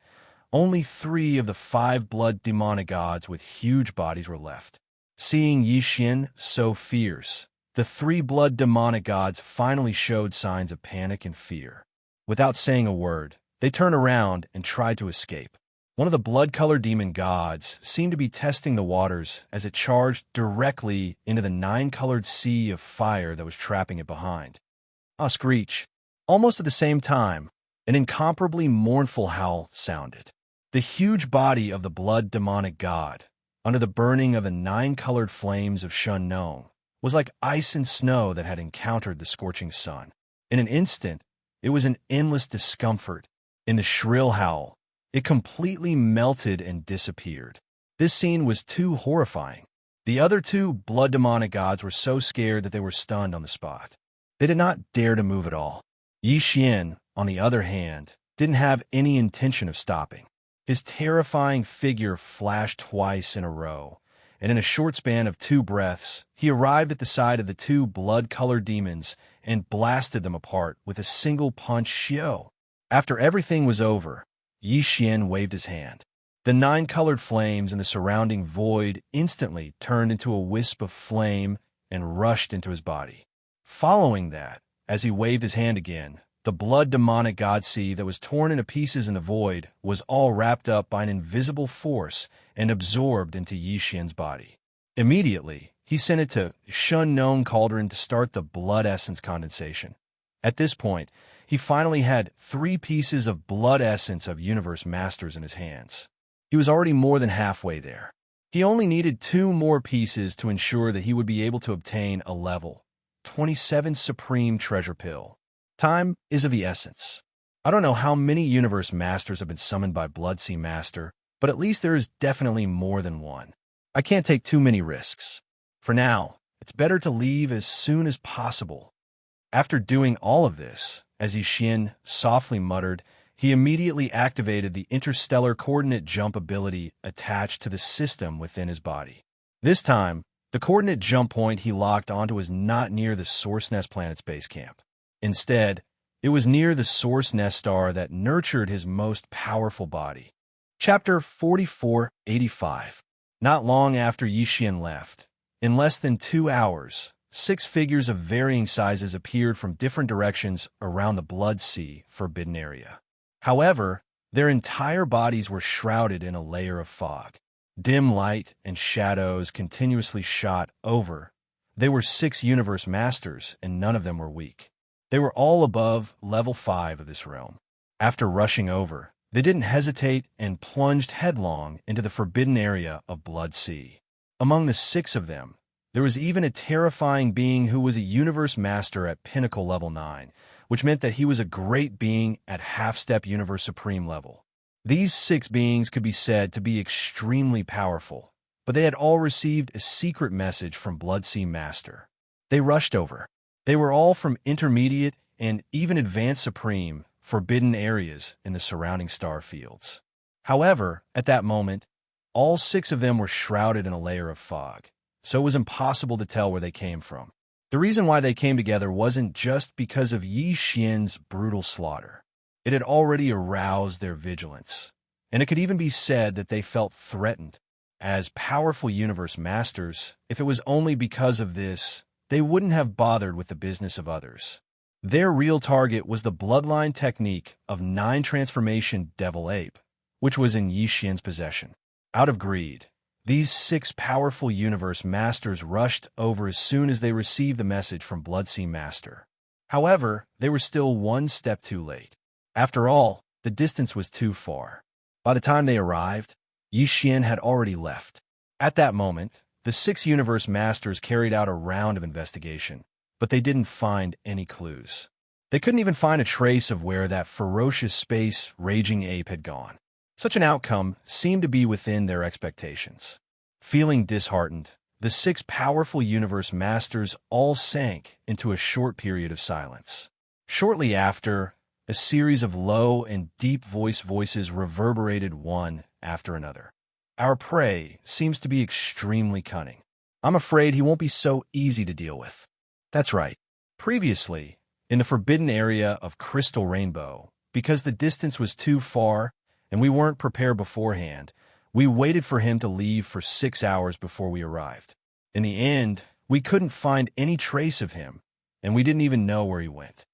only 3 of the 5 blood demonic gods with huge bodies were left. Seeing Yixian so fierce, the 3 blood demonic gods finally showed signs of panic and fear. Without saying a word, they turned around and tried to escape. One of the blood-colored demon gods seemed to be testing the waters as it charged directly into the 9-colored sea of fire that was trapping it behind. A screech. Almost at the same time, an incomparably mournful howl sounded. The huge body of the blood demonic god, under the burning of the 9-colored flames of Xianxia, was like ice and snow that had encountered the scorching sun. In an instant, it was an endless discomfort. In the shrill howl, it completely melted and disappeared. This scene was too horrifying. The other 2 blood demonic gods were so scared that they were stunned on the spot. They did not dare to move at all. Yixian, on the other hand, didn't have any intention of stopping. His terrifying figure flashed twice in a row, and in a short span of 2 breaths, he arrived at the side of the 2 blood-colored demons and blasted them apart with a single punch. Xiao. After everything was over, Yixian waved his hand. The 9-colored flames in the surrounding void instantly turned into a wisp of flame and rushed into his body. Following that, as he waved his hand again, the blood demonic god sea that was torn into pieces in the void was all wrapped up by an invisible force and absorbed into Yixian's body. Immediately, he sent it to Xianxia Cauldron to start the blood essence condensation. At this point, he finally had 3 pieces of blood essence of universe masters in his hands. He was already more than halfway there. He only needed 2 more pieces to ensure that he would be able to obtain a level 27 Supreme Treasure Pill. Time is of the essence. I don't know how many universe masters have been summoned by Blood Sea Master, but at least there is definitely more than one. I can't take too many risks. For now, it's better to leave as soon as possible. After doing all of this, as Yixian softly muttered, he immediately activated the interstellar coordinate jump ability attached to the system within his body. This time, The coordinate jump point he locked onto was not near the Source Nest planet's base camp. Instead, it was near the Source Nest star that nurtured his most powerful body. Chapter 4485. Not long after Yixian left, in less than 2 hours, 6 figures of varying sizes appeared from different directions around the Blood Sea forbidden area. However, their entire bodies were shrouded in a layer of fog. Dim light and shadows continuously shot over. They were 6 universe masters, and none of them were weak. They were all above level 5 of this realm. After rushing over, they didn't hesitate and plunged headlong into the forbidden area of Blood Sea. Among the 6 of them, there was even a terrifying being who was a universe master at pinnacle level 9, which meant that he was a great being at half-step universe supreme level. These 6 beings could be said to be extremely powerful, but they had all received a secret message from Blood Sea Master. They rushed over. They were all from intermediate and even advanced supreme forbidden areas in the surrounding star fields. However, at that moment, all 6 of them were shrouded in a layer of fog, so it was impossible to tell where they came from. The reason why they came together wasn't just because of Yi Xian's brutal slaughter. It had already aroused their vigilance, and it could even be said that they felt threatened. As powerful universe masters, if it was only because of this, they wouldn't have bothered with the business of others. Their real target was the bloodline technique of 9 transformation devil ape, which was in Yi Xian's possession. Out of greed, these 6 powerful universe masters rushed over as soon as they received the message from Blood Sea Master. However, they were still one step too late. After all, the distance was too far. By the time they arrived, Yi Xian had already left. At that moment, the 6 universe masters carried out a round of investigation, but they didn't find any clues. They couldn't even find a trace of where that ferocious space raging ape had gone. Such an outcome seemed to be within their expectations. Feeling disheartened, the 6 powerful universe masters all sank into a short period of silence. Shortly after, a series of low and deep voices reverberated one after another. Our prey seems to be extremely cunning. I'm afraid he won't be so easy to deal with. That's right. Previously, in the forbidden area of Crystal Rainbow, because the distance was too far and we weren't prepared beforehand, we waited for him to leave for 6 hours before we arrived. In the end, we couldn't find any trace of him, and we didn't even know where he went.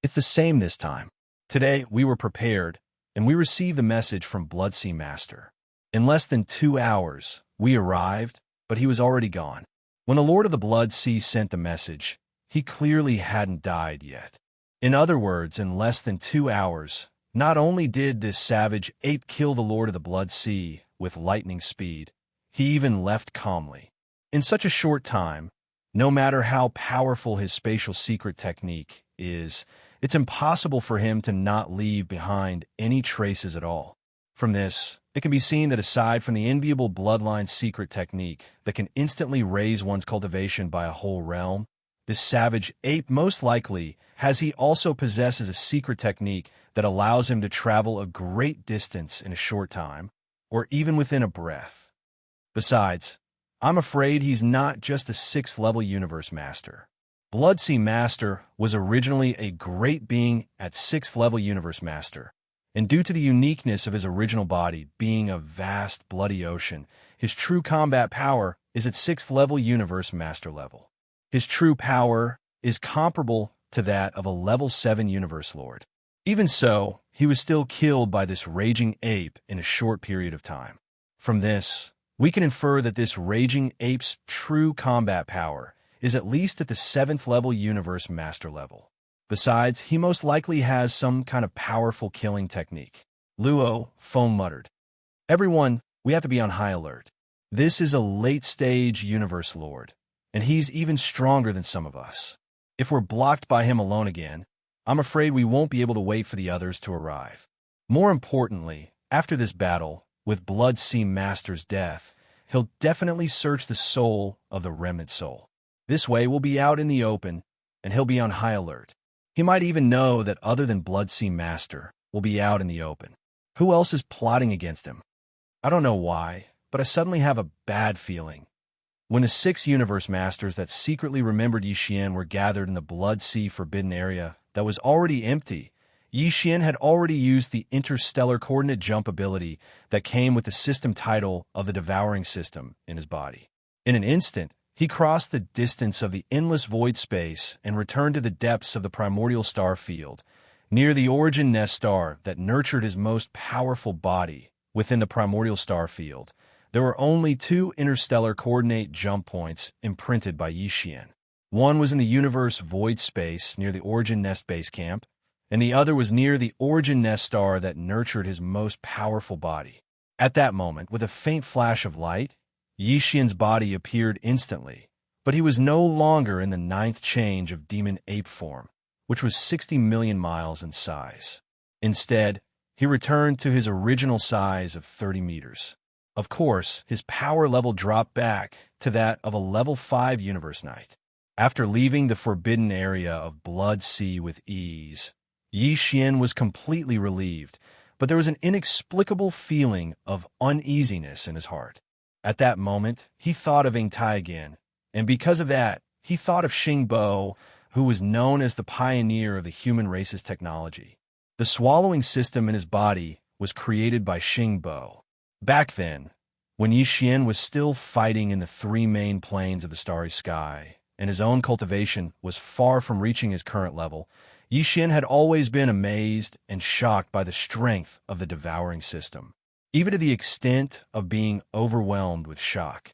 It's the same this time. Today, we were prepared, and we received the message from Blood Sea Master. In less than 2 hours, we arrived, but he was already gone. When the Lord of the Blood Sea sent the message, he clearly hadn't died yet. In other words, in less than 2 hours, not only did this savage ape kill the Lord of the Blood Sea with lightning speed, he even left calmly. In such a short time, no matter how powerful his spatial secret technique is, it's impossible for him to not leave behind any traces at all. From this, it can be seen that aside from the enviable bloodline secret technique that can instantly raise one's cultivation by a whole realm, this savage ape most likely he also possesses a secret technique that allows him to travel a great distance in a short time, or even within a breath. Besides, I'm afraid he's not just a 6th level universe master. Blood Sea Master was originally a great being at 6th level universe master, and due to the uniqueness of his original body being a vast bloody ocean, his true combat power is at 6th level universe master level. His true power is comparable to that of a level 7 universe lord. Even so, he was still killed by this raging ape in a short period of time. From this, we can infer that this raging ape's true combat power is at least at the 7th level universe master level. Besides, he most likely has some kind of powerful killing technique. Luo, Foam muttered. Everyone, we have to be on high alert. This is a late-stage universe lord, and he's even stronger than some of us. If we're blocked by him alone again, I'm afraid we won't be able to wait for the others to arrive. More importantly, after this battle, with Blood Sea Master's death, he'll definitely search the soul of the remnant soul. This way we'll be out in the open, and he'll be on high alert. He might even know that other than Blood Sea Master will be out in the open. Who else is plotting against him? I don't know why, but I suddenly have a bad feeling. When the 6 universe masters that secretly remembered Yixian were gathered in the Blood Sea forbidden area that was already empty, Yixian had already used the interstellar coordinate jump ability that came with the system title of the Devouring system in his body. In an instant, he crossed the distance of the endless void space and returned to the depths of the primordial star field, near the origin nest star that nurtured his most powerful body. Within the primordial star field, there were only 2 interstellar coordinate jump points imprinted by Yixian. One was in the universe void space near the origin nest base camp, and the other was near the origin nest star that nurtured his most powerful body. At that moment, with a faint flash of light, Yixian's body appeared instantly, but he was no longer in the 9th change of demon ape form, which was 60 million miles in size. Instead, he returned to his original size of 30 meters. Of course, his power level dropped back to that of a level 5 universe knight. After leaving the forbidden area of Blood Sea with ease, Yixian was completely relieved, but there was an inexplicable feeling of uneasiness in his heart. At that moment, he thought of Xianxia again, and because of that, he thought of Xingbo, who was known as the pioneer of the human race's technology. The swallowing system in his body was created by Xingbo. Back then, when Yixian was still fighting in the 3 main planes of the starry sky, and his own cultivation was far from reaching his current level, Yixian had always been amazed and shocked by the strength of the devouring system, even to the extent of being overwhelmed with shock.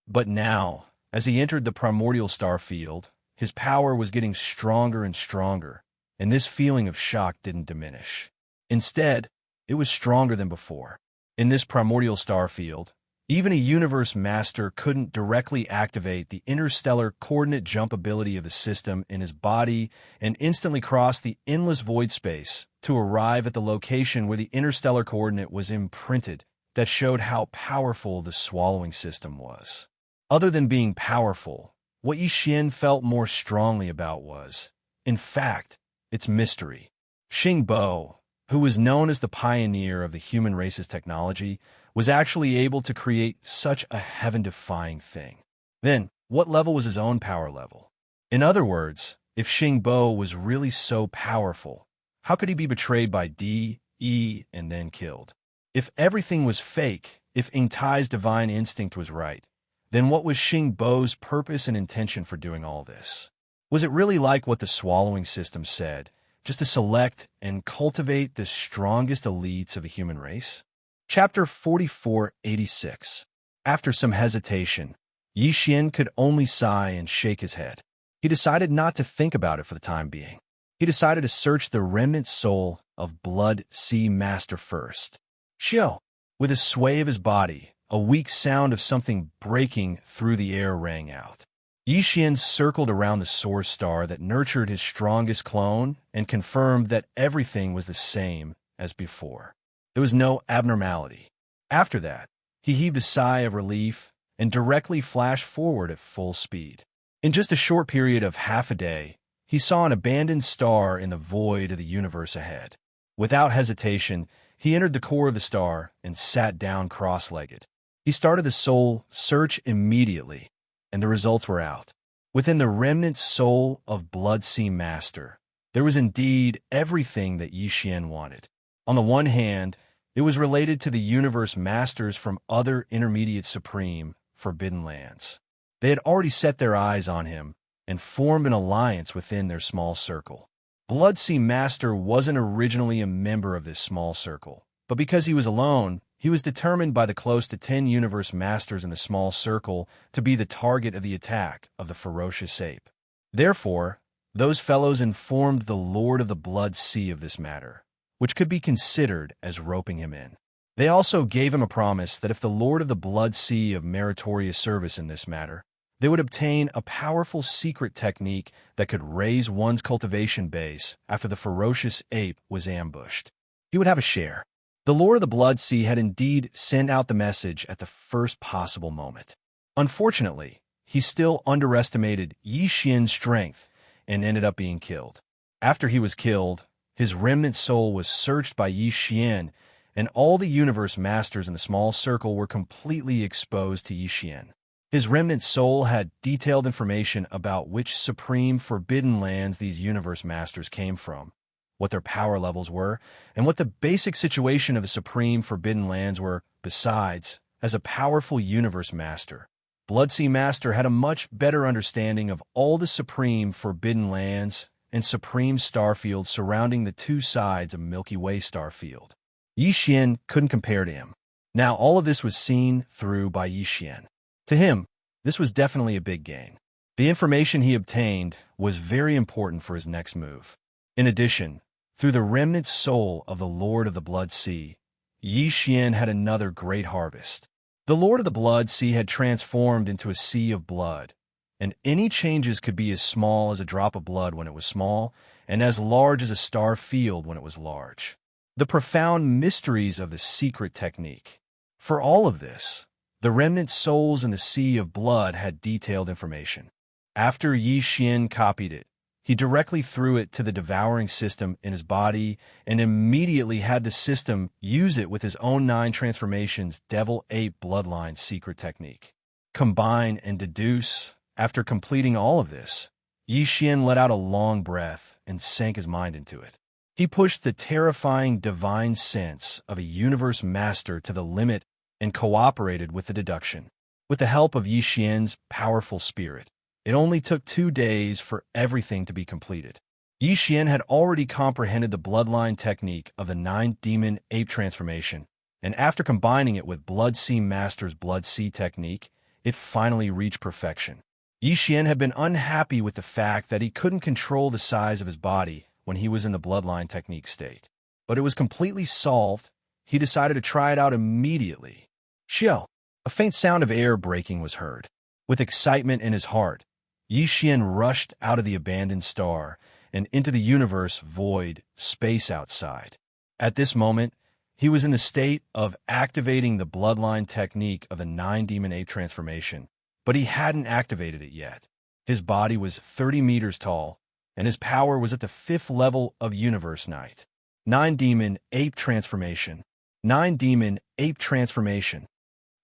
But now, as he entered the primordial star field, his power was getting stronger and stronger, and this feeling of shock didn't diminish. Instead, it was stronger than before. In this primordial star field, even a universe master couldn't directly activate the interstellar coordinate jump ability of the system in his body and instantly cross the endless void space to arrive at the location where the interstellar coordinate was imprinted that showed how powerful the swallowing system was. Other than being powerful, what Yixian felt more strongly about was, in fact, its mystery. Xingbo, who was known as the pioneer of the human race's technology, was actually able to create such a heaven-defying thing. Then, what level was his own power level? In other words, if Xingbo was really so powerful, how could he be betrayed by D.E. and then killed? If everything was fake, if Xianxia's divine instinct was right, then what was Xingbo's purpose and intention for doing all this? Was it really like what the swallowing system said, just to select and cultivate the strongest elites of the human race? Chapter 4486. After some hesitation, Yixian could only sigh and shake his head. He decided not to think about it for the time being. He decided to search the remnant soul of Blood Sea Master first. Xiao. With a sway of his body, a weak sound of something breaking through the air rang out. Yixian circled around the source star that nurtured his strongest clone and confirmed that everything was the same as before. There was no abnormality. After that, he heaved a sigh of relief and directly flashed forward at full speed. In just a short period of half a day, he saw an abandoned star in the void of the universe ahead. Without hesitation, he entered the core of the star and sat down cross-legged. He started the soul search immediately, and the results were out. Within the remnant soul of Blood Sea Master, there was indeed everything that Yixian wanted. On the one hand, it was related to the universe masters from other intermediate supreme forbidden lands. They had already set their eyes on him and formed an alliance within their small circle. Blood Sea Master wasn't originally a member of this small circle, but because he was alone, he was determined by the close to 10 universe masters in the small circle to be the target of the attack of the ferocious ape. Therefore, those fellows informed the Lord of the Blood Sea of this matter, which could be considered as roping him in. They also gave him a promise that if the Lord of the Blood Sea of meritorious service in this matter, they would obtain a powerful secret technique that could raise one's cultivation base after the ferocious ape was ambushed. He would have a share. The Lord of the Blood Sea had indeed sent out the message at the first possible moment. Unfortunately, he still underestimated Yixian's strength and ended up being killed. After he was killed, his remnant soul was searched by Yixian, and all the universe masters in the small circle were completely exposed to Yixian. His remnant soul had detailed information about which supreme forbidden lands these universe masters came from, what their power levels were, and what the basic situation of the supreme forbidden lands were. Besides, as a powerful universe master, Bloodsea Master had a much better understanding of all the supreme forbidden lands and supreme starfields surrounding the two sides of Milky Way starfield. Xian couldn't compare to him. Now all of this was seen through by Xian. To him, this was definitely a big gain. The information he obtained was very important for his next move. In addition, through the remnant soul of the Lord of the Blood Sea, Xian had another great harvest. The Lord of the Blood Sea had transformed into a sea of blood, and any changes could be as small as a drop of blood when it was small, and as large as a star field when it was large. The profound mysteries of the secret technique. For all of this, the remnant souls in the sea of blood had detailed information. After Xian copied it, he directly threw it to the devouring system in his body and immediately had the system use it with his own 9 transformations devil-ape bloodline secret technique. Combine and deduce. After completing all of this, Xian let out a long breath and sank his mind into it. He pushed the terrifying divine sense of a universe master to the limit and cooperated with the deduction. With the help of Xian's powerful spirit, it only took 2 days for everything to be completed. Xian had already comprehended the bloodline technique of the 9 demon ape transformation, and after combining it with Bloodsea Master's Blood Sea technique, it finally reached perfection. Xian had been unhappy with the fact that he couldn't control the size of his body when he was in the bloodline technique state. But it was completely solved. He decided to try it out immediately. Xiao! A faint sound of air breaking was heard. With excitement in his heart, Xian rushed out of the abandoned star and into the universe void space outside. At this moment, he was in the state of activating the bloodline technique of the 9 demon ape transformation, but he hadn't activated it yet. His body was 30 meters tall, and his power was at the 5th level of Universe Night. 9 demon ape transformation. 9 demon ape transformation.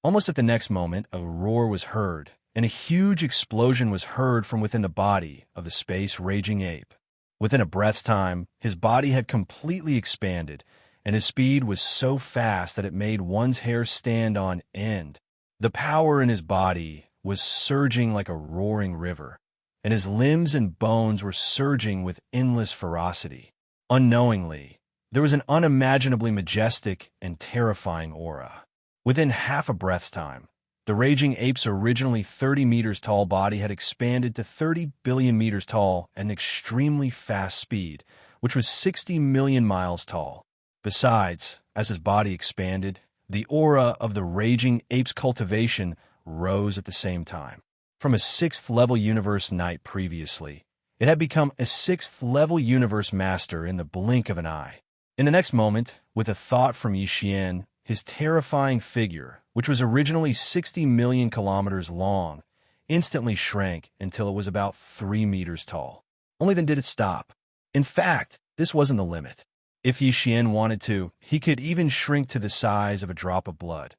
Almost at the next moment, a roar was heard, and a huge explosion was heard from within the body of the space-raging ape. Within a breath's time, his body had completely expanded, and his speed was so fast that it made one's hair stand on end. The power in his body was surging like a roaring river, and his limbs and bones were surging with endless ferocity. Unknowingly, there was an unimaginably majestic and terrifying aura. Within half a breath's time, the raging ape's originally 30 meters tall body had expanded to 30 billion meters tall at an extremely fast speed, which was 60 million miles tall. Besides, as his body expanded, the aura of the raging ape's cultivation rose at the same time. From a 6th-level universe knight previously, it had become a 6th-level universe master in the blink of an eye. In the next moment, with a thought from Xian, his terrifying figure, which was originally 60 million kilometers long, instantly shrank until it was about 3 meters tall. Only then did it stop. In fact, this wasn't the limit. If Xian wanted to, he could even shrink to the size of a drop of blood.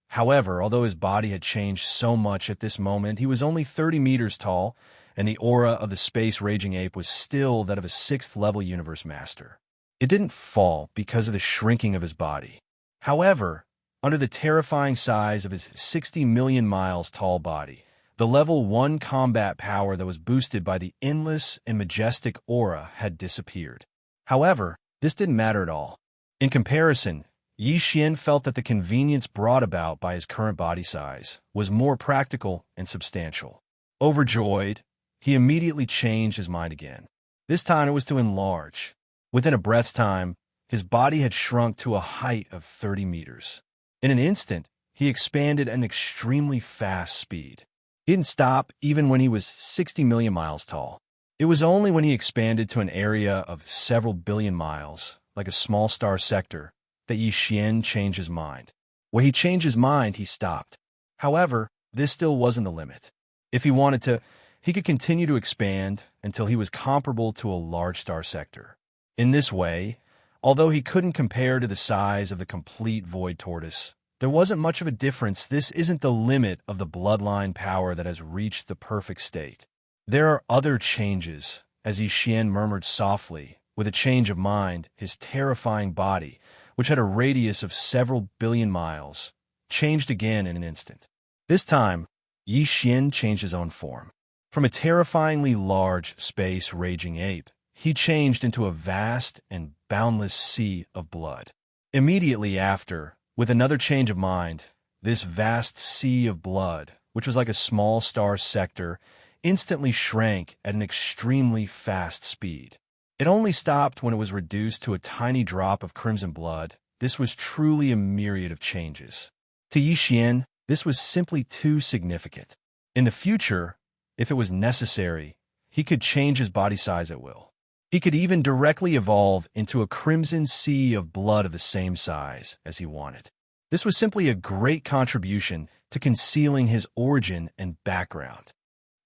However, although his body had changed so much at this moment, he was only 30 meters tall, and the aura of the space-raging ape was still that of a 6th-level universe master. It didn't fall because of the shrinking of his body. However, under the terrifying size of his 60 million miles tall body, the level 1 combat power that was boosted by the endless and majestic aura had disappeared. However, this didn't matter at all. In comparison, Xian felt that the convenience brought about by his current body size was more practical and substantial. Overjoyed, he immediately changed his mind again. This time it was to enlarge. Within a breath's time, his body had shrunk to a height of 30 meters. In an instant, he expanded at an extremely fast speed. He didn't stop even when he was 60 million miles tall. It was only when he expanded to an area of several billion miles, like a small star sector, that Xian changed his mind. When he changed his mind, he stopped. However, this still wasn't the limit. If he wanted to, he could continue to expand until he was comparable to a large star sector. In this way, although he couldn't compare to the size of the complete void tortoise, There wasn't much of a difference. This isn't the limit of the bloodline power that has reached the perfect state. There are other changes, as Yixian murmured softly. With a change of mind, his terrifying body, which had a radius of several billion miles, changed again in an instant. This time, Yixian changed his own form. From a terrifyingly large, space-raging ape, he changed into a vast and boundless sea of blood. Immediately after, with another change of mind, this vast sea of blood, which was like a small star sector, instantly shrank at an extremely fast speed. It only stopped when it was reduced to a tiny drop of crimson blood. This was truly a myriad of changes. To Yixian, this was simply too significant. In the future, if it was necessary, he could change his body size at will. He could even directly evolve into a crimson sea of blood of the same size as he wanted. This was simply a great contribution to concealing his origin and background.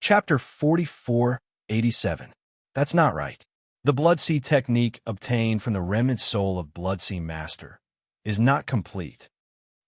Chapter 4487. That's not right. The Blood Sea technique obtained from the remnant soul of Blood Sea Master is not complete.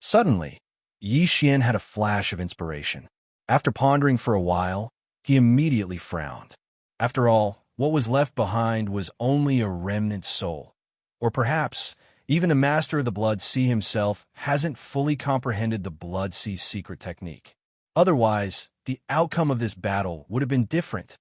Suddenly, Yixian had a flash of inspiration. After pondering for a while, he immediately frowned. After all, what was left behind was only a remnant soul. Or perhaps, even the Master of the Blood Sea himself hasn't fully comprehended the Blood Sea secret technique. Otherwise, the outcome of this battle would have been different.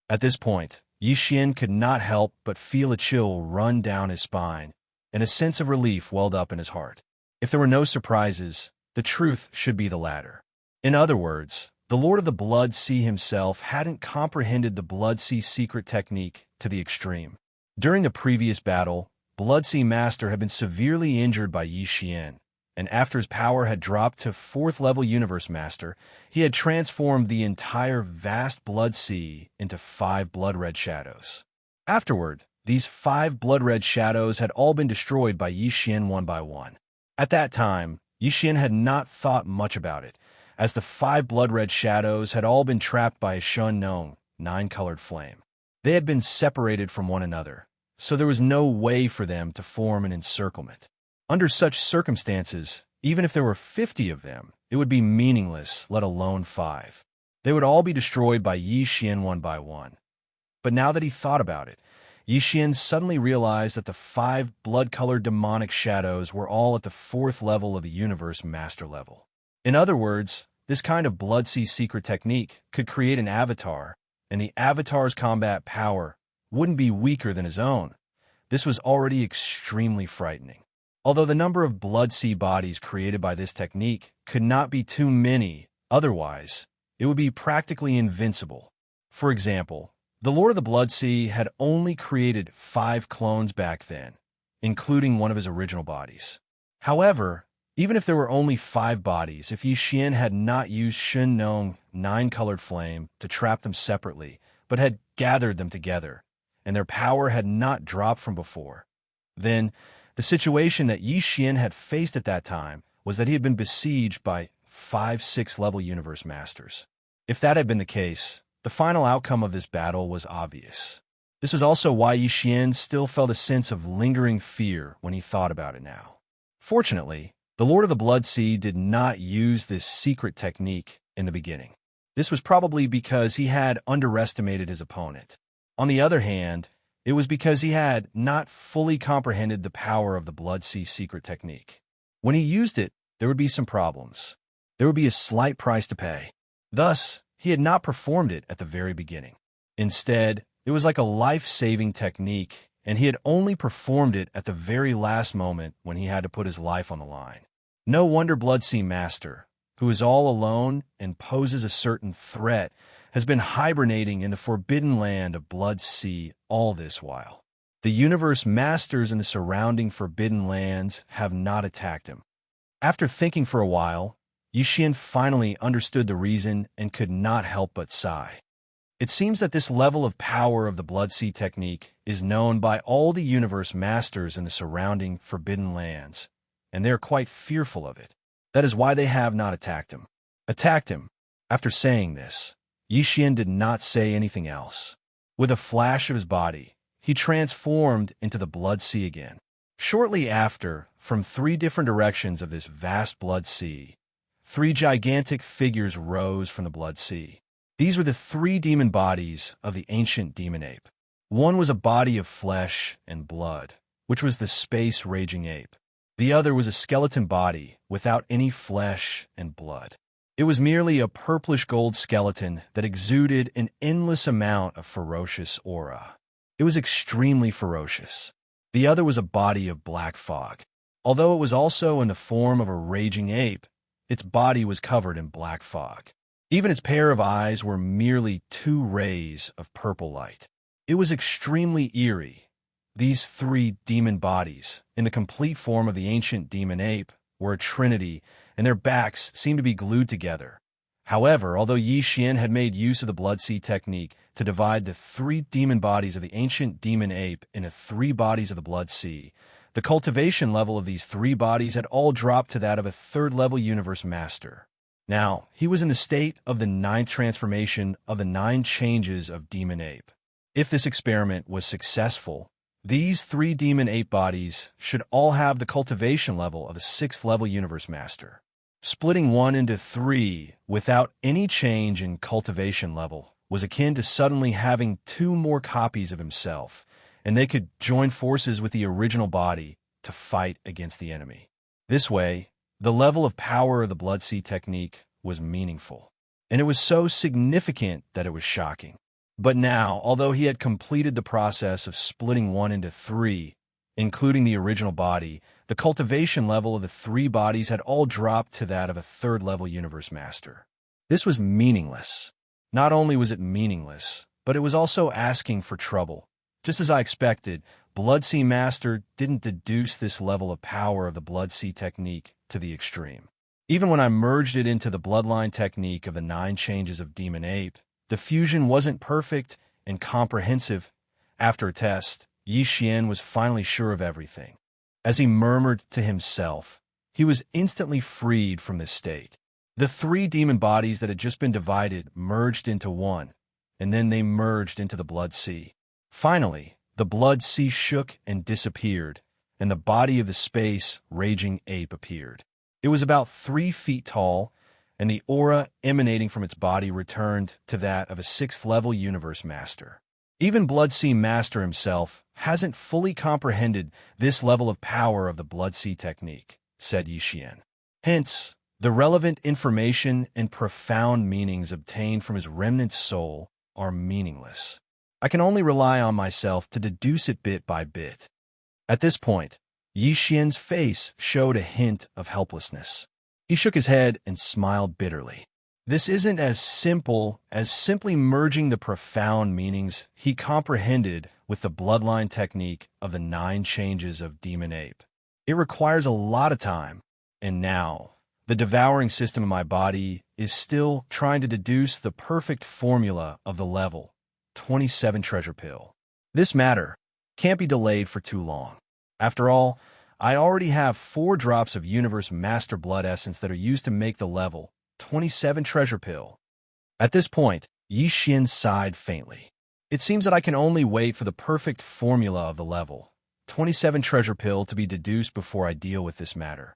At this point, Yixian could not help but feel a chill run down his spine, and a sense of relief welled up in his heart. If there were no surprises, the truth should be the latter. In other words, the Lord of the Blood Sea himself hadn't comprehended the Blood Sea secret technique to the extreme. During the previous battle, Blood Sea Master had been severely injured by Yixian, and after his power had dropped to 4th level Universe Master, he had transformed the entire vast Blood Sea into 5 blood-red shadows. Afterward, these 5 blood-red shadows had all been destroyed by Yixian one by one. At that time, Yixian had not thought much about it, as the 5 blood-red shadows had all been trapped by a Xianxia, 9-colored flame. They had been separated from one another, so there was no way for them to form an encirclement. Under such circumstances, even if there were 50 of them, it would be meaningless, let alone 5. They would all be destroyed by Yixian one by one. But now that he thought about it, Yixian suddenly realized that the 5 blood-colored demonic shadows were all at the 4th level of the Universe Master level. In other words, this kind of Blood Sea secret technique could create an avatar, and the avatar's combat power wouldn't be weaker than his own. This was already extremely frightening. Although the number of Blood Sea bodies created by this technique could not be too many, otherwise, it would be practically invincible. For example, the Lord of the Blood Sea had only created 5 clones back then, including one of his original bodies. However, even if there were only 5 bodies, if Yixian had not used Xianxia 9-colored flame to trap them separately, but had gathered them together, and their power had not dropped from before, then the situation that Yixian had faced at that time was that he had been besieged by 5 6th-level Universe Masters. If that had been the case, the final outcome of this battle was obvious. This was also why Yixian still felt a sense of lingering fear when he thought about it now. Fortunately, the Lord of the Blood Sea did not use this secret technique in the beginning. This was probably because he had underestimated his opponent. On the other hand, it was because he had not fully comprehended the power of the Blood Sea secret technique. When he used it, there would be some problems. There would be a slight price to pay. Thus, he had not performed it at the very beginning. Instead, it was like a life-saving technique, and he had only performed it at the very last moment when he had to put his life on the line. No wonder Blood Sea Master, who is all alone and poses a certain threat, has been hibernating in the forbidden land of Blood Sea all this while. The Universe Masters in the surrounding forbidden lands have not attacked him. After thinking for a while, Yixian finally understood the reason and could not help but sigh. It seems that this level of power of the Blood Sea technique is known by all the Universe Masters in the surrounding forbidden lands, and they are quite fearful of it. That is why they have not attacked him. After saying this, Yixian did not say anything else. With a flash of his body, he transformed into the Blood Sea again. Shortly after, from 3 different directions of this vast blood sea, 3 gigantic figures rose from the blood sea. These were the 3 demon bodies of the ancient demon ape. One was a body of flesh and blood, which was the space-raging ape. The other was a skeleton body without any flesh and blood. It was merely a purplish-gold skeleton that exuded an endless amount of ferocious aura. It was extremely ferocious. The other was a body of black fog. Although it was also in the form of a raging ape, its body was covered in black fog. Even its pair of eyes were merely 2 rays of purple light. It was extremely eerie. These 3 demon bodies, in the complete form of the ancient demon ape, were a trinity, and their backs seemed to be glued together. However, although Xianxia had made use of the blood sea technique to divide the 3 demon bodies of the ancient demon ape into 3 bodies of the blood sea, the cultivation level of these 3 bodies had all dropped to that of a 3rd-level universe master. Now, he was in the state of the 9th transformation of the 9 changes of demon ape. If this experiment was successful, these 3 demon ape bodies should all have the cultivation level of a 6th-level universe master. Splitting one into 3 without any change in cultivation level was akin to suddenly having 2 more copies of himself, and they could join forces with the original body to fight against the enemy. This way, the level of power of the blood sea technique was meaningful, and it was so significant that it was shocking. But now, although he had completed the process of splitting one into 3, including the original body, the cultivation level of the 3 bodies had all dropped to that of a 3rd-level universe master. This was meaningless. Not only was it meaningless, but it was also asking for trouble. Just as I expected, Blood Sea Master didn't deduce this level of power of the Blood Sea technique to the extreme. Even when I merged it into the bloodline technique of the 9 changes of Demon Ape, the fusion wasn't perfect and comprehensive. After a test, Xianxia was finally sure of everything. As he murmured to himself, he was instantly freed from this state. The 3 demon bodies that had just been divided merged into one, and then they merged into the blood sea. Finally, the blood sea shook and disappeared, and the body of the space-raging ape appeared. It was about 3 feet tall, and the aura emanating from its body returned to that of a 6th-level universe master. Even Blood Sea Master himself hasn't fully comprehended this level of power of the Blood Sea technique, said Xianxia. Hence, the relevant information and profound meanings obtained from his remnant soul are meaningless. I can only rely on myself to deduce it bit by bit. At this point, Xianxia's face showed a hint of helplessness. He shook his head and smiled bitterly. This isn't as simple as simply merging the profound meanings he comprehended with the bloodline technique of the 9 changes of Demon Ape. It requires a lot of time, and now, the devouring system in my body is still trying to deduce the perfect formula of the level 27 treasure pill. This matter can't be delayed for too long. After all, I already have 4 drops of Universe Master Blood Essence that are used to make the level 27 treasure pill. At this point, Xianxia sighed faintly. It seems that I can only wait for the perfect formula of the level 27 treasure pill to be deduced before I deal with this matter.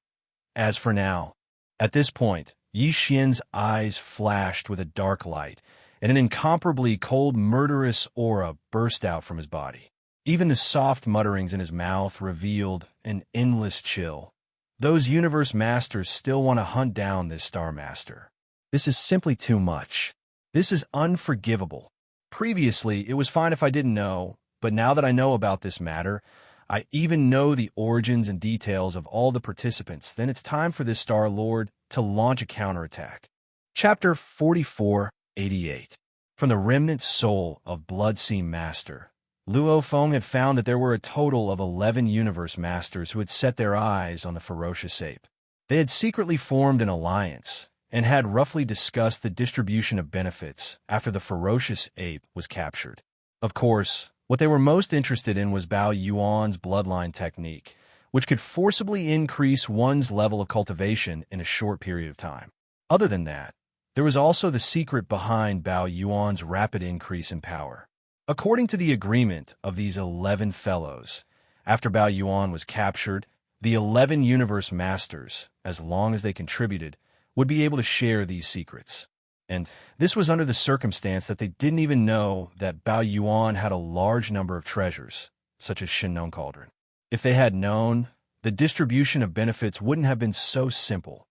As for now, at this point, Xianxia's eyes flashed with a dark light, and an incomparably cold, murderous aura burst out from his body. Even the soft mutterings in his mouth revealed an endless chill. Those Universe Masters still want to hunt down this Star Master. This is simply too much. This is unforgivable. Previously, it was fine if I didn't know, but now that I know about this matter, I even know the origins and details of all the participants, then it's time for this Star Lord to launch a counterattack. Chapter 4488. From the remnant soul of Blood Sea Master, Luo Feng had found that there were a total of 11 Universe Masters who had set their eyes on the ferocious ape. They had secretly formed an alliance and had roughly discussed the distribution of benefits after the ferocious ape was captured. Of course, what they were most interested in was Bao Yuan's bloodline technique, which could forcibly increase one's level of cultivation in a short period of time. Other than that, there was also the secret behind Bao Yuan's rapid increase in power. According to the agreement of these 11 fellows, After Bao Yuan was captured, the 11 Universe Masters, as long as they contributed, would be able to share these secrets. And this was under the circumstance that they didn't even know that Bao Yuan had a large number of treasures, such as Shinnon Cauldron. If they had known, the distribution of benefits wouldn't have been so simple.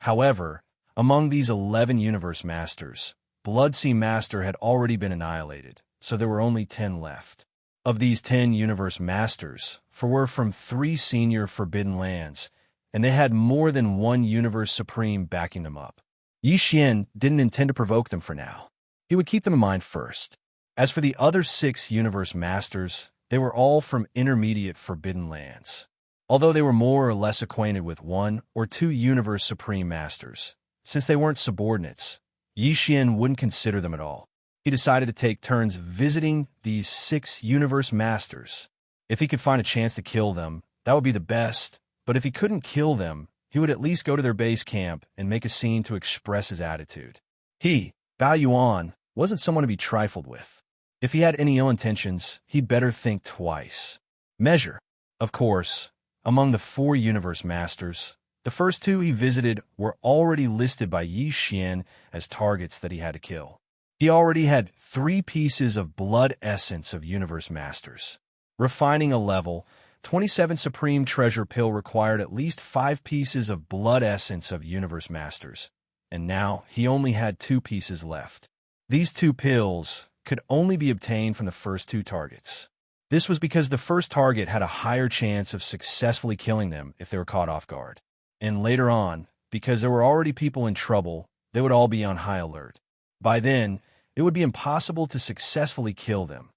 However, among these 11 Universe Masters, Bloodsea Master had already been annihilated, so there were only 10 left. Of these 10 Universe Masters, 4 were from 3 senior Forbidden Lands, and they had more than one Universe Supreme backing them up. Yi Xian didn't intend to provoke them for now. He would keep them in mind first. As for the other 6 Universe Masters, they were all from intermediate Forbidden Lands. Although they were more or less acquainted with 1 or 2 Universe Supreme Masters, since they weren't subordinates, Yi Xian wouldn't consider them at all. He decided to take turns visiting these 6 Universe Masters. If he could find a chance to kill them, that would be the best, but if he couldn't kill them, he would at least go to their base camp and make a scene to express his attitude. He, Bao Yuan, wasn't someone to be trifled with. If he had any ill intentions, he'd better think twice. Measure. Of course, among the 4 Universe Masters, the first 2 he visited were already listed by Yi Xian as targets that he had to kill. He already had 3 pieces of blood essence of Universe Masters. Refining a level, 27 Supreme Treasure Pill required at least 5 pieces of blood essence of Universe Masters, and now he only had 2 pieces left. These 2 pills could only be obtained from the first 2 targets. This was because the first target had a higher chance of successfully killing them if they were caught off guard. And later on, because there were already people in trouble, they would all be on high alert. By then, it would be impossible to successfully kill them.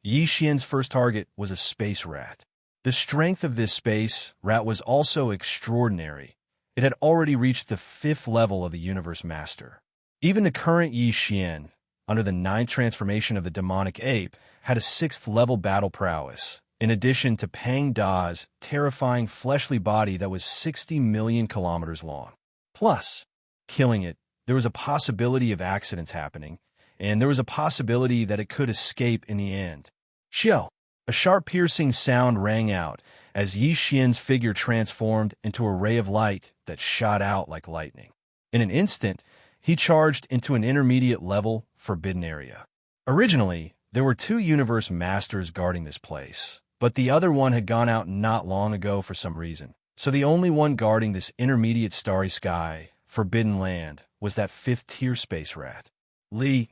Yi Xian's first target was a space rat. The strength of this space rat was also extraordinary. It had already reached the 5th level of the Universe Master. Even the current Yi Xian, under the 9th transformation of the demonic ape, had a 6th level battle prowess, in addition to Pang Da's terrifying fleshly body that was 60 million kilometers long. Plus, killing it, there was a possibility of accidents happening, and there was a possibility that it could escape in the end. Xiao! A sharp piercing sound rang out as Yi Xian's figure transformed into a ray of light that shot out like lightning. In an instant, he charged into an intermediate level forbidden area. Originally, there were 2 Universe Masters guarding this place, but the other one had gone out not long ago for some reason. So the only one guarding this intermediate starry sky, forbidden land, was that 5th tier space rat. Li.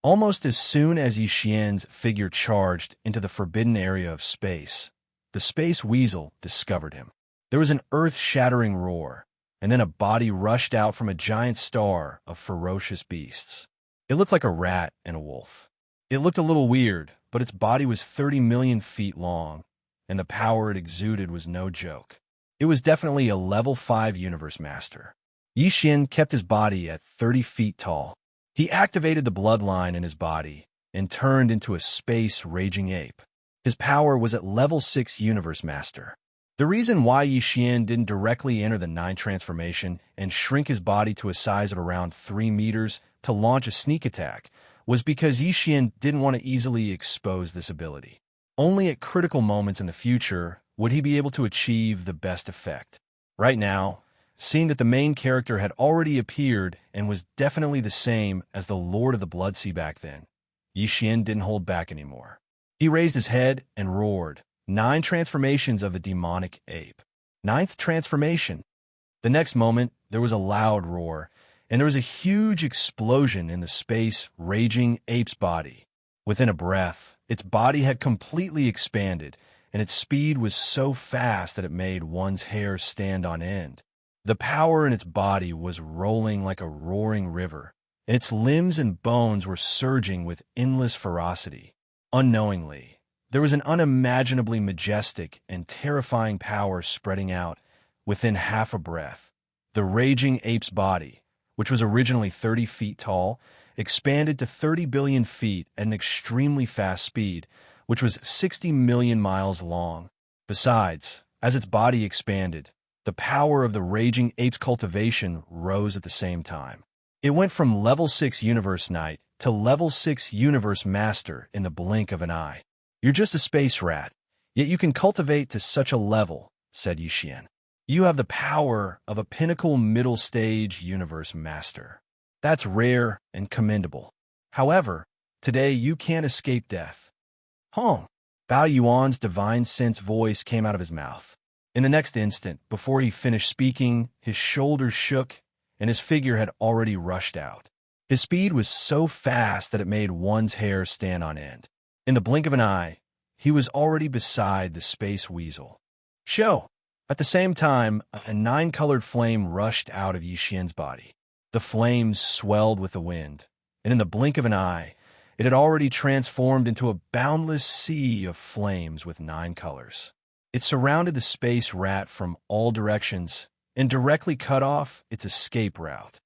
Almost as soon as Yi Xian's figure charged into the forbidden area of space, the space weasel discovered him. There was an earth-shattering roar, and then a body rushed out from a giant star of ferocious beasts. It looked like a rat and a wolf. It looked a little weird, but its body was 30 million feet long, and the power it exuded was no joke. It was definitely a level 5 Universe Master. Yi Xian kept his body at 30 feet tall. He activated the bloodline in his body and turned into a space-raging ape. His power was at level 6 Universe Master. The reason why Yi Xian didn't directly enter the 9th transformation and shrink his body to a size of around 3 meters to launch a sneak attack was because Yi Xian didn't want to easily expose this ability. Only at critical moments in the future would he be able to achieve the best effect. Right now, seeing that the main character had already appeared and was definitely the same as the Lord of the Bloodsea back then, Yi Xian didn't hold back anymore. He raised his head and roared, 9 transformations of the demonic ape. 9th transformation. The next moment, there was a loud roar, and there was a huge explosion in the space-raging ape's body. Within a breath, its body had completely expanded, and its speed was so fast that it made one's hair stand on end. The power in its body was rolling like a roaring river, and its limbs and bones were surging with endless ferocity. Unknowingly, there was an unimaginably majestic and terrifying power spreading out within half a breath. The raging ape's body, which was originally 30 feet tall, expanded to 30 billion feet at an extremely fast speed, which was 60 million miles long. Besides, as its body expanded, the power of the raging ape's cultivation rose at the same time. It went from level 6 Universe Knight to level 6 Universe Master in the blink of an eye. You're just a space rat. Yet you can cultivate to such a level, said Yixian. You have the power of a pinnacle middle-stage universe master. That's rare and commendable. However, today you can't escape death. Hong. Bao Yuan's divine sense voice came out of his mouth. In the next instant, before he finished speaking, his shoulders shook, and his figure had already rushed out. His speed was so fast that it made one's hair stand on end. In the blink of an eye, he was already beside the space weasel. Show! At the same time, a nine-colored flame rushed out of Yixian's body. The flames swelled with the wind, and in the blink of an eye, it had already transformed into a boundless sea of flames with 9 colors. It surrounded the space rat from all directions and directly cut off its escape route.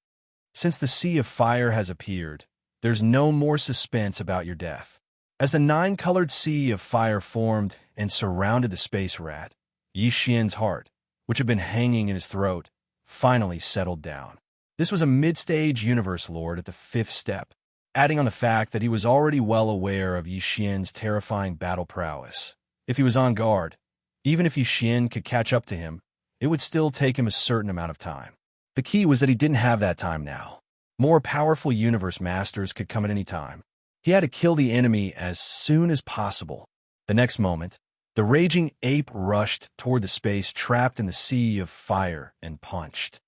Since the sea of fire has appeared, there's no more suspense about your death. As the 9-colored sea of fire formed and surrounded the space rat, Yixian's heart, which had been hanging in his throat, finally settled down. This was a mid-stage universe lord at the 5th step, adding on the fact that he was already well aware of Yixian's terrifying battle prowess. If he was on guard, even if Yixian could catch up to him, it would still take him a certain amount of time. The key was that he didn't have that time now. More powerful universe masters could come at any time. He had to kill the enemy as soon as possible. The next moment, the raging ape rushed toward the space trapped in the sea of fire and punched.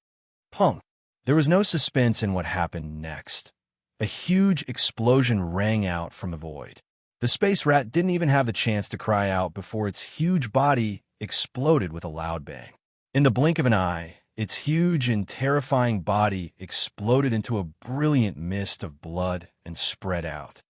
Pum! There was no suspense in what happened next. A huge explosion rang out from the void. The space rat didn't even have the chance to cry out before its huge body exploded with a loud bang. In the blink of an eye, its huge and terrifying body exploded into a brilliant mist of blood and spread out.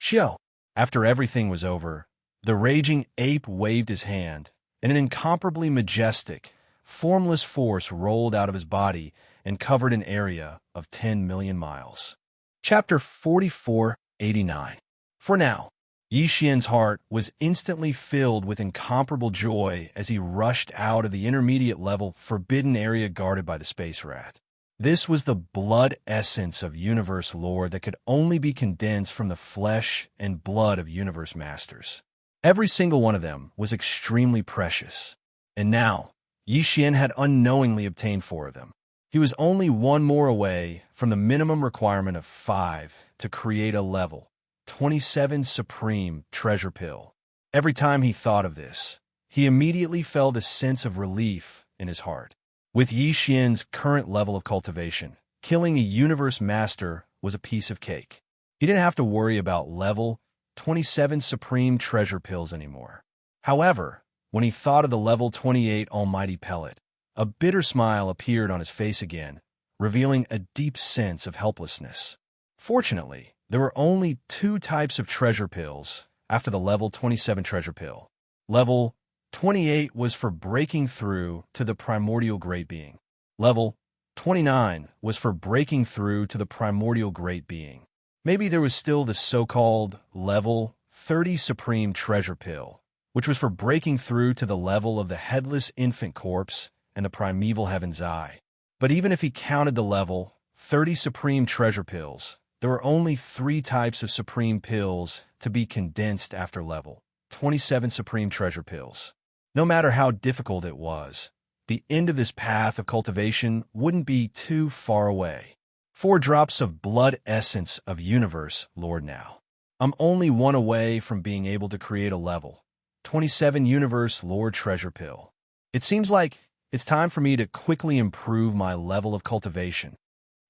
Xiao! After everything was over, the raging ape waved his hand, and an incomparably majestic, formless force rolled out of his body and covered an area of 10 million miles. Chapter 4489. For now, Yixian's heart was instantly filled with incomparable joy as he rushed out of the intermediate level forbidden area guarded by the space rat. This was the blood essence of universe lore that could only be condensed from the flesh and blood of universe masters. Every single one of them was extremely precious, and now Yixian had unknowingly obtained 4 of them. He was only 1 more away from the minimum requirement of 5 to create a level 27 Supreme Treasure Pill. Every time he thought of this, he immediately felt a sense of relief in his heart. With Yixian's current level of cultivation, killing a universe master was a piece of cake. He didn't have to worry about level 27 Supreme Treasure Pills anymore. However, when he thought of the level 28 Almighty Pellet, a bitter smile appeared on his face again, revealing a deep sense of helplessness. Fortunately, there were only 2 types of treasure pills after the level 27 treasure pill. Level 28 was for breaking through to the primordial great being. Level 29 was for breaking through to the primordial great being. Maybe there was still the so-called level 30 Supreme Treasure Pill, which was for breaking through to the level of the headless infant corpse and the primeval heaven's eye. But even if he counted the level 30 Supreme Treasure Pills, there were only 3 types of Supreme Pills to be condensed after level 27 Supreme Treasure Pills. No matter how difficult it was, the end of this path of cultivation wouldn't be too far away. 4 drops of blood essence of universe lord now. I'm only 1 away from being able to create a level 27 universe lord treasure pill. It seems like it's time for me to quickly improve my level of cultivation.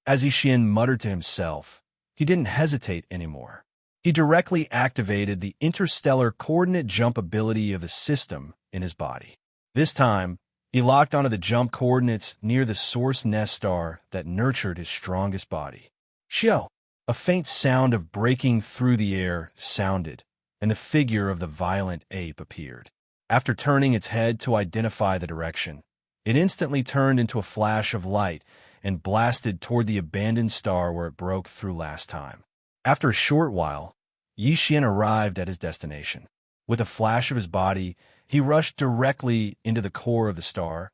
As Yixian muttered to himself, he didn't hesitate anymore. He directly activated the interstellar coordinate jump ability of the system in his body. This time, he locked onto the jump coordinates near the source nest star that nurtured his strongest body. Xiao! A faint sound of breaking through the air sounded, and the figure of the violent ape appeared. After turning its head to identify the direction, it instantly turned into a flash of light and blasted toward the abandoned star where it broke through last time. After a short while, Yixian arrived at his destination. With a flash of his body, he rushed directly into the core of the star.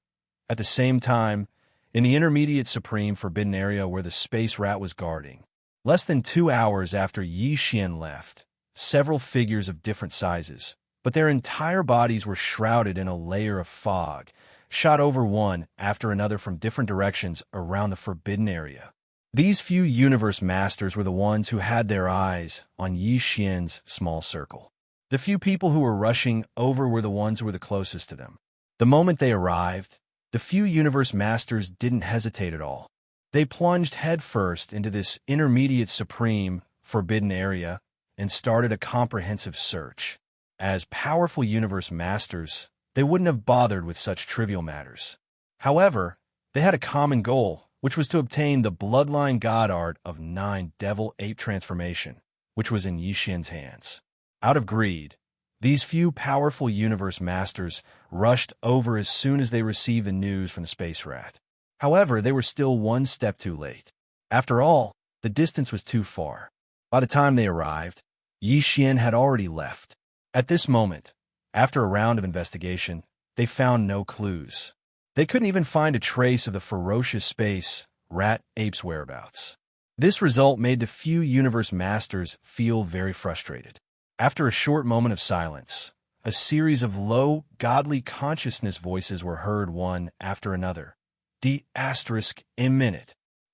At the same time, in the intermediate supreme forbidden area where the space rat was guarding. Less than 2 hours after Yixian left, several figures of different sizes, but their entire bodies were shrouded in a layer of fog, shot over one after another from different directions around the forbidden area. These few universe masters were the ones who had their eyes on Yi Xian's small circle. The few people who were rushing over were the ones who were the closest to them. The moment they arrived, the few universe masters didn't hesitate at all. They plunged headfirst into this intermediate supreme forbidden area and started a comprehensive search. As powerful universe masters, they wouldn't have bothered with such trivial matters. However, they had a common goal, which was to obtain the bloodline god art of 9 devil-ape transformation, which was in Yi Xian's hands. Out of greed, these few powerful universe masters rushed over as soon as they received the news from the space rat. However, they were still one step too late. After all, the distance was too far. By the time they arrived, Yi Xian had already left. At this moment, after a round of investigation, they found no clues. They couldn't even find a trace of the ferocious space rat ape's whereabouts. This result made the few universe masters feel very frustrated. After a short moment of silence, a series of low, godly consciousness voices were heard one after another. D****.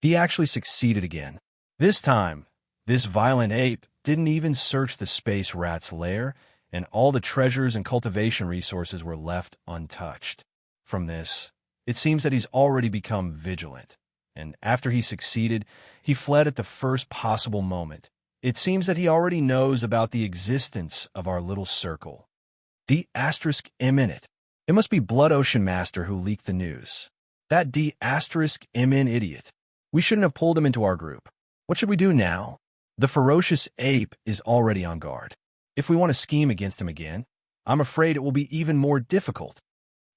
He actually succeeded again. This time, this violent ape didn't even search the space rat's lair, and all the treasures and cultivation resources were left untouched. From this, it seems that he's already become vigilant, and after he succeeded, he fled at the first possible moment. It seems that he already knows about the existence of our little circle. D****. It must be Blood Ocean Master who leaked the news. That D****, idiot. We shouldn't have pulled him into our group. What should we do now? The ferocious ape is already on guard. If we want to scheme against him again, I'm afraid it will be even more difficult.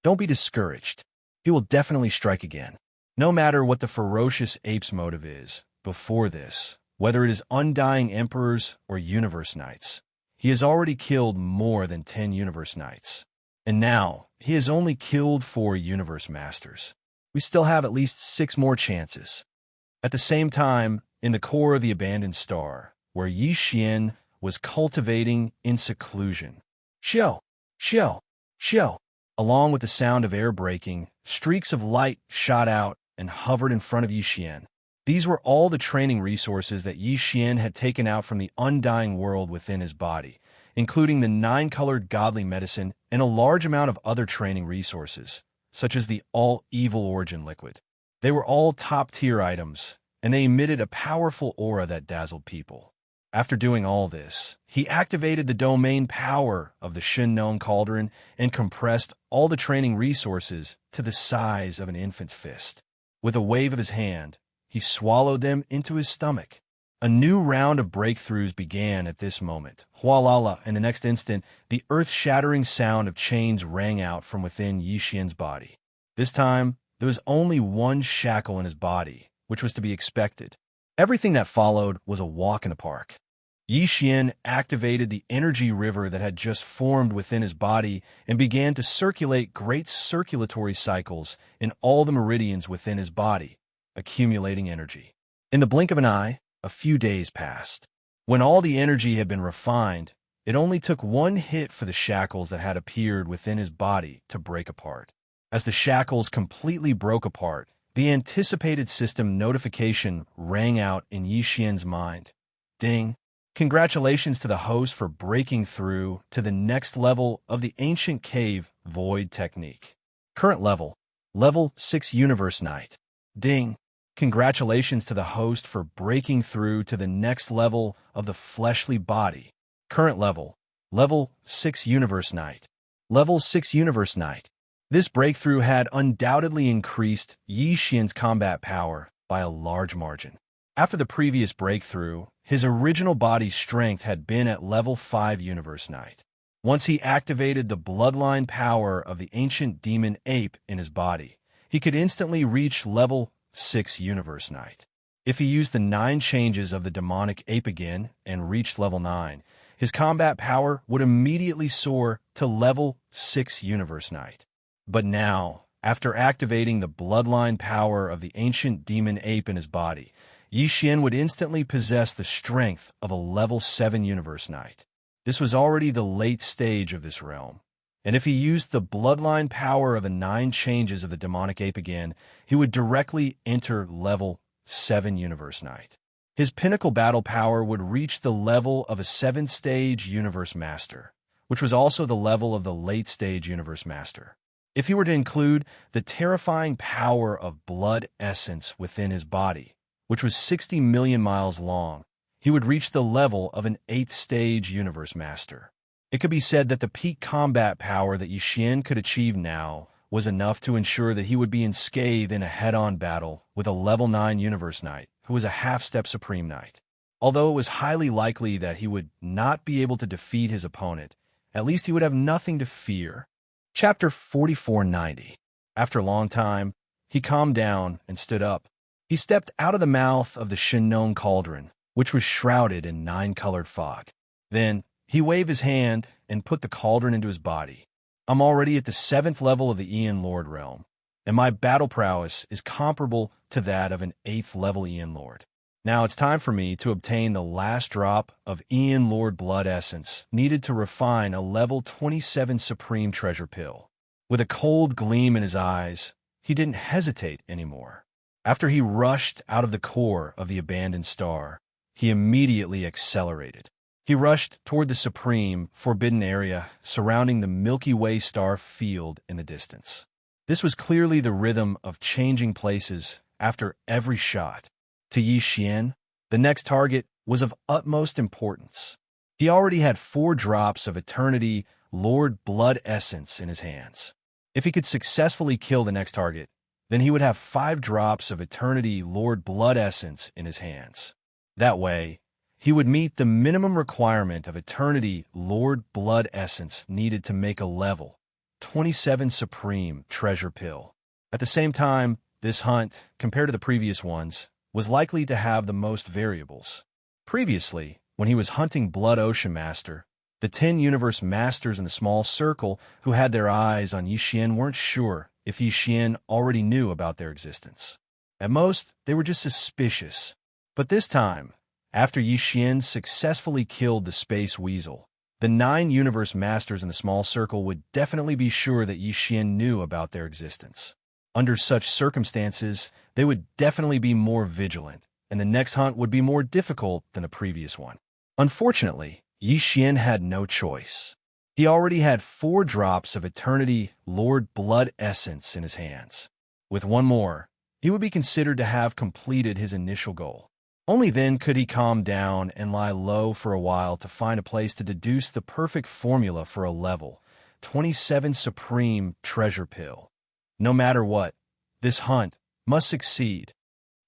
Don't be discouraged. He will definitely strike again. No matter what the ferocious ape's motive is, before this, whether it is undying emperors or universe knights, he has already killed more than 10 universe knights. And now, he has only killed 4 universe masters. We still have at least 6 more chances. At the same time, in the core of the abandoned star, where Yi Xian was cultivating in seclusion. Xiao, xiao, xiao. Along with the sound of air breaking, streaks of light shot out and hovered in front of Yi Xian. These were all the training resources that Yi Xian had taken out from the undying world within his body, including the 9-colored godly medicine and a large amount of other training resources, such as the all-evil origin liquid. They were all top-tier items, and they emitted a powerful aura that dazzled people. After doing all this, he activated the domain power of the Shin-Gnome Cauldron and compressed all the training resources to the size of an infant's fist. With a wave of his hand, he swallowed them into his stomach. A new round of breakthroughs began at this moment. Hualala, and the next instant, the earth-shattering sound of chains rang out from within Yi Xian's body. This time, there was only one shackle in his body, which was to be expected. Everything that followed was a walk in the park. Yi Xian activated the energy river that had just formed within his body and began to circulate great circulatory cycles in all the meridians within his body, accumulating energy. In the blink of an eye, a few days passed. When all the energy had been refined, it only took one hit for the shackles that had appeared within his body to break apart. As the shackles completely broke apart, the anticipated system notification rang out in Yi Xian's mind. Ding! Congratulations to the host for breaking through to the next level of the ancient cave void technique. Current level, level 6 Universe Knight. Ding! Congratulations to the host for breaking through to the next level of the fleshly body. Current level, level 6 Universe Knight. Level 6 Universe Knight. This breakthrough had undoubtedly increased Yi Xian's combat power by a large margin. After the previous breakthrough, his original body's strength had been at level 5 Universe Knight. Once he activated the bloodline power of the ancient demon ape in his body, he could instantly reach level 6 Universe Knight. If he used the 9 changes of the demonic ape again and reached level 9, his combat power would immediately soar to level 6 Universe Knight. But now, after activating the bloodline power of the ancient demon ape in his body, Yi Xian would instantly possess the strength of a level 7 Universe Knight. This was already the late stage of this realm, and if he used the bloodline power of the 9 changes of the demonic ape again, he would directly enter level 7 Universe Knight. His pinnacle battle power would reach the level of a 7th-stage Universe Master, which was also the level of the late-stage Universe Master. If he were to include the terrifying power of blood essence within his body, which was 60 million miles long, he would reach the level of an 8th-stage Universe Master. It could be said that the peak combat power that Xianxia could achieve now was enough to ensure that he would be unscathed in a head-on battle with a level 9 Universe Knight, who was a half-step Supreme Knight. Although it was highly likely that he would not be able to defeat his opponent, at least he would have nothing to fear. Chapter 4490. After a long time, he calmed down and stood up. He stepped out of the mouth of the Shinnon cauldron, which was shrouded in 9-colored fog. Then, he waved his hand and put the cauldron into his body. I'm already at the 7th level of the Aeon Lord realm, and my battle prowess is comparable to that of an 8th level Aeon Lord. Now it's time for me to obtain the last drop of Aeon Lord blood essence needed to refine a level 27 Supreme Treasure Pill. With a cold gleam in his eyes, he didn't hesitate anymore. After he rushed out of the core of the abandoned star, he immediately accelerated. He rushed toward the supreme, forbidden area surrounding the Milky Way star field in the distance. This was clearly the rhythm of changing places after every shot. To Xianxia, the next target was of utmost importance. He already had 4 drops of Eternity Lord blood essence in his hands. If he could successfully kill the next target, then he would have 5 drops of Eternity Lord blood essence in his hands. That way, he would meet the minimum requirement of Eternity Lord blood essence needed to make a level 27 Supreme Treasure Pill. At the same time, this hunt, compared to the previous ones, was likely to have the most variables. Previously, when he was hunting Blood Ocean Master, the 10 Universe Masters in the small circle who had their eyes on Xianxia weren't sure if Xianxia already knew about their existence. At most, they were just suspicious. But this time, after Xianxia successfully killed the Space Weasel, the 9 Universe Masters in the small circle would definitely be sure that Xianxia knew about their existence. Under such circumstances, they would definitely be more vigilant, and the next hunt would be more difficult than the previous one. Unfortunately, Xianxia had no choice. He already had 4 drops of Eternity Lord blood essence in his hands. With one more, he would be considered to have completed his initial goal. Only then could he calm down and lie low for a while to find a place to deduce the perfect formula for a level 27 Supreme Treasure Pill. No matter what, this hunt must succeed.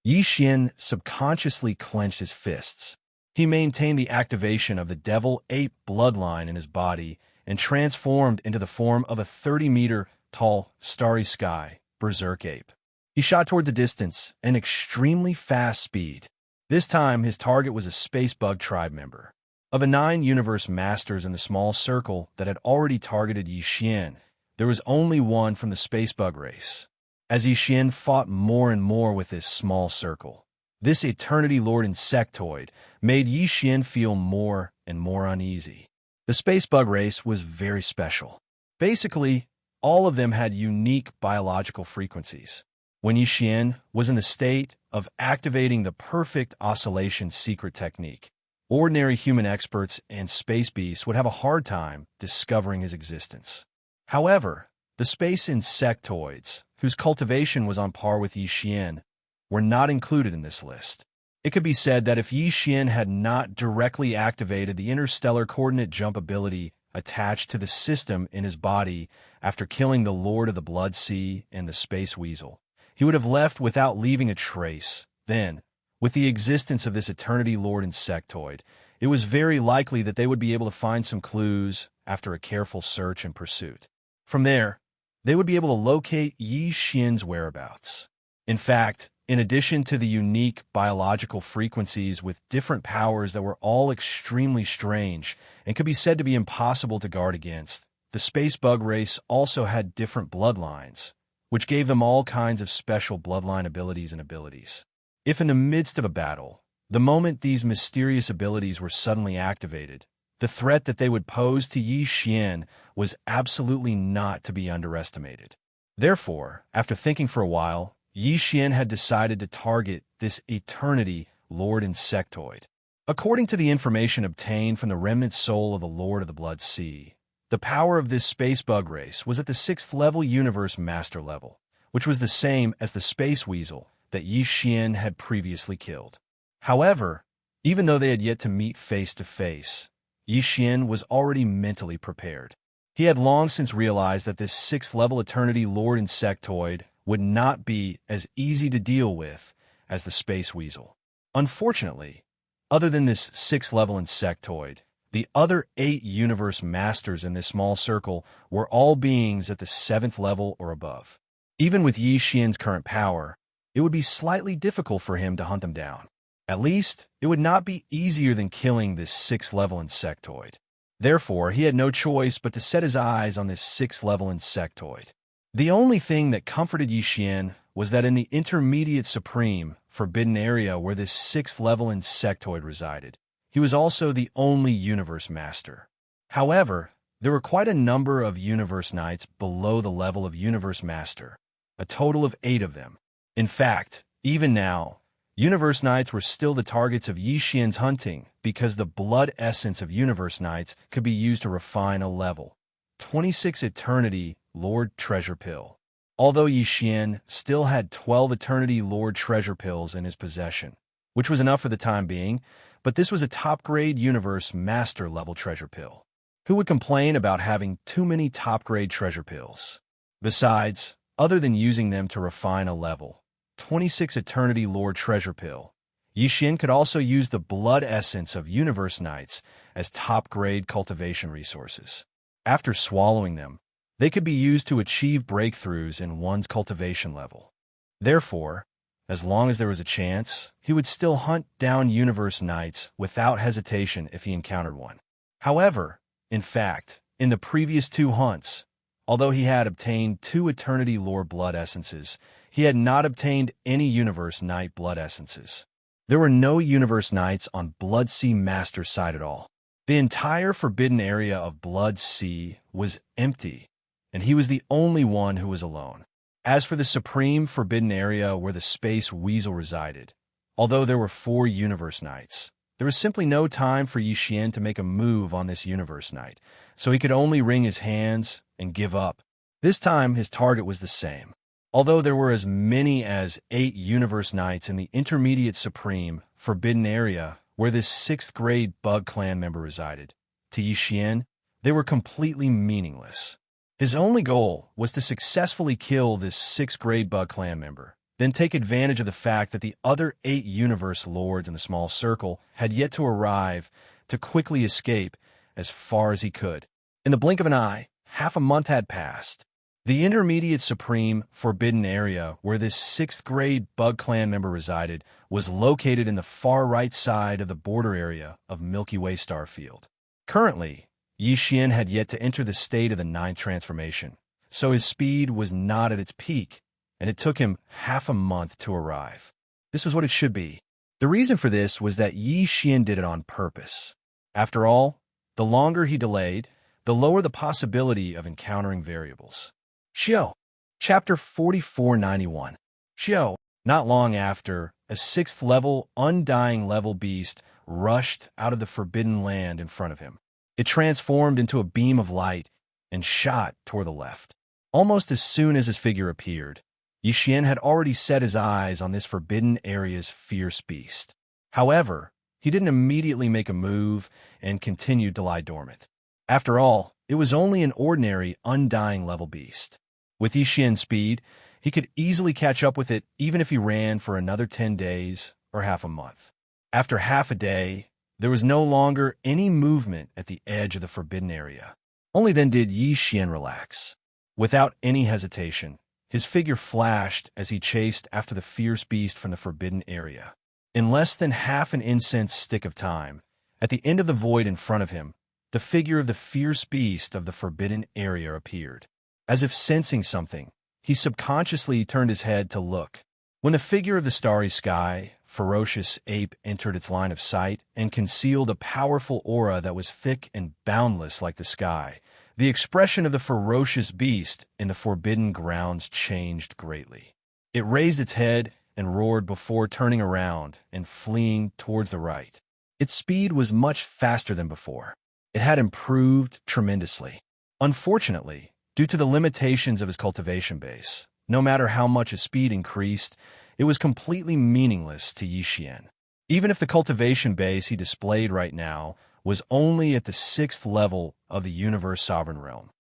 Xianxia subconsciously clenched his fists. He maintained the activation of the devil-ape bloodline in his body and transformed into the form of a 30-meter-tall, starry sky, berserk ape. He shot toward the distance at an extremely fast speed. This time, his target was a space bug tribe member. Of the 9 Universe Masters in the small circle that had already targeted Xianxia, there was only one from the space bug race. As Xianxia fought more and more with this small circle, this Eternity Lord insectoid made Xianxia feel more and more uneasy. The space bug race was very special. Basically, all of them had unique biological frequencies. When Xianxia was in the state of activating the perfect oscillation secret technique, ordinary human experts and space beasts would have a hard time discovering his existence. However, the space insectoids, whose cultivation was on par with Xianxia, were not included in this list. It could be said that if Xianxia had not directly activated the interstellar coordinate jump ability attached to the system in his body after killing the Lord of the Blood Sea and the Space Weasel, he would have left without leaving a trace. Then, with the existence of this Eternity Lord insectoid, it was very likely that they would be able to find some clues after a careful search and pursuit. From there, they would be able to locate Xianxia's whereabouts. In fact, in addition to the unique biological frequencies with different powers that were all extremely strange and could be said to be impossible to guard against, the space bug race also had different bloodlines, which gave them all kinds of special bloodline abilities and abilities. If in the midst of a battle, the moment these mysterious abilities were suddenly activated, The threat that they would pose to Xian was absolutely not to be underestimated. Therefore, after thinking for a while, Xian had decided to target this Eternity Lord Insectoid. According to the information obtained from the remnant soul of the Lord of the Blood Sea, the power of this space bug race was at the 6th level Universe Master level, which was the same as the Space Weasel that Xian had previously killed. However, even though they had yet to meet face to face, Xian was already mentally prepared. He had long since realized that this 6th level Eternity Lord Insectoid would not be as easy to deal with as the Space Weasel. Unfortunately, other than this 6th level Insectoid, the other 8 Universe Masters in this small circle were all beings at the 7th level or above. Even with Xian's current power, it would be slightly difficult for him to hunt them down. At least, it would not be easier than killing this 6th level Insectoid. Therefore, he had no choice but to set his eyes on this 6th level Insectoid. The only thing that comforted Xian was that in the intermediate supreme, forbidden area where this 6th level Insectoid resided, he was also the only Universe Master. However, there were quite a number of Universe Knights below the level of Universe Master, a total of 8 of them. In fact, even now, Universe Knights were still the targets of Xian's hunting because the blood essence of Universe Knights could be used to refine a level 26 Eternity Lord Treasure Pill. Although Xian still had 12 Eternity Lord Treasure Pills in his possession, which was enough for the time being, but this was a top-grade Universe Master level treasure pill. Who would complain about having too many top-grade treasure pills? Besides, other than using them to refine a level 26 Eternity Lord Treasure Pill, Xian could also use the blood essence of Universe Knights as top-grade cultivation resources. After swallowing them, they could be used to achieve breakthroughs in one's cultivation level. Therefore, as long as there was a chance, he would still hunt down Universe Knights without hesitation if he encountered one. However, in fact, in the previous 2 hunts, although he had obtained 2 Eternity Lore blood essences, he had not obtained any Universe Knight blood essences. There were no Universe Knights on Blood Sea Master side at all. The entire forbidden area of Blood Sea was empty, and he was the only one who was alone. As for the supreme forbidden area where the Space Weasel resided, although there were 4 Universe Knights, there was simply no time for Xian to make a move on this Universe Knight, so he could only wring his hands and give up. This time, his target was the same. Although there were as many as 8 Universe Knights in the intermediate supreme forbidden area where this 6th grade Bug Clan member resided, to Xian, they were completely meaningless. His only goal was to successfully kill this 6th grade Bug Clan member, then take advantage of the fact that the other 8 Universe Lords in the small circle had yet to arrive to quickly escape as far as he could. In the blink of an eye, half a month had passed. The intermediate supreme forbidden area where this 6th grade Bug Clan member resided was located in the far right side of the border area of Milky Way Starfield. Currently, Xian had yet to enter the state of the 9th transformation, so his speed was not at its peak, and it took him half a month to arrive. This was what it should be. The reason for this was that Xian did it on purpose. After all, the longer he delayed, the lower the possibility of encountering variables. Xiao. Chapter 4491. Xiao. Not long after, a 6th level, undying level beast rushed out of the forbidden land in front of him. It transformed into a beam of light and shot toward the left. Almost as soon as his figure appeared, Xian had already set his eyes on this forbidden area's fierce beast. However, he didn't immediately make a move and continued to lie dormant. After all, it was only an ordinary, undying level beast. With Xian's speed, he could easily catch up with it even if he ran for another 10 days or half a month. After half a day, there was no longer any movement at the edge of the forbidden area. Only then did Xian relax. Without any hesitation, his figure flashed as he chased after the fierce beast from the forbidden area. In less than half an incense stick of time, at the end of the void in front of him, the figure of the fierce beast of the forbidden area appeared. As if sensing something, he subconsciously turned his head to look. When the figure of the starry sky ferocious ape entered its line of sight and concealed a powerful aura that was thick and boundless like the sky. The expression of the ferocious beast in the forbidden grounds changed greatly. It raised its head and roared before turning around and fleeing towards the right. Its speed was much faster than before. It had improved tremendously. Unfortunately, due to the limitations of his cultivation base, no matter how much his speed increased, it was completely meaningless to Xianxia. Even if the cultivation base he displayed right now was only at the 6th level of the universe sovereign realm.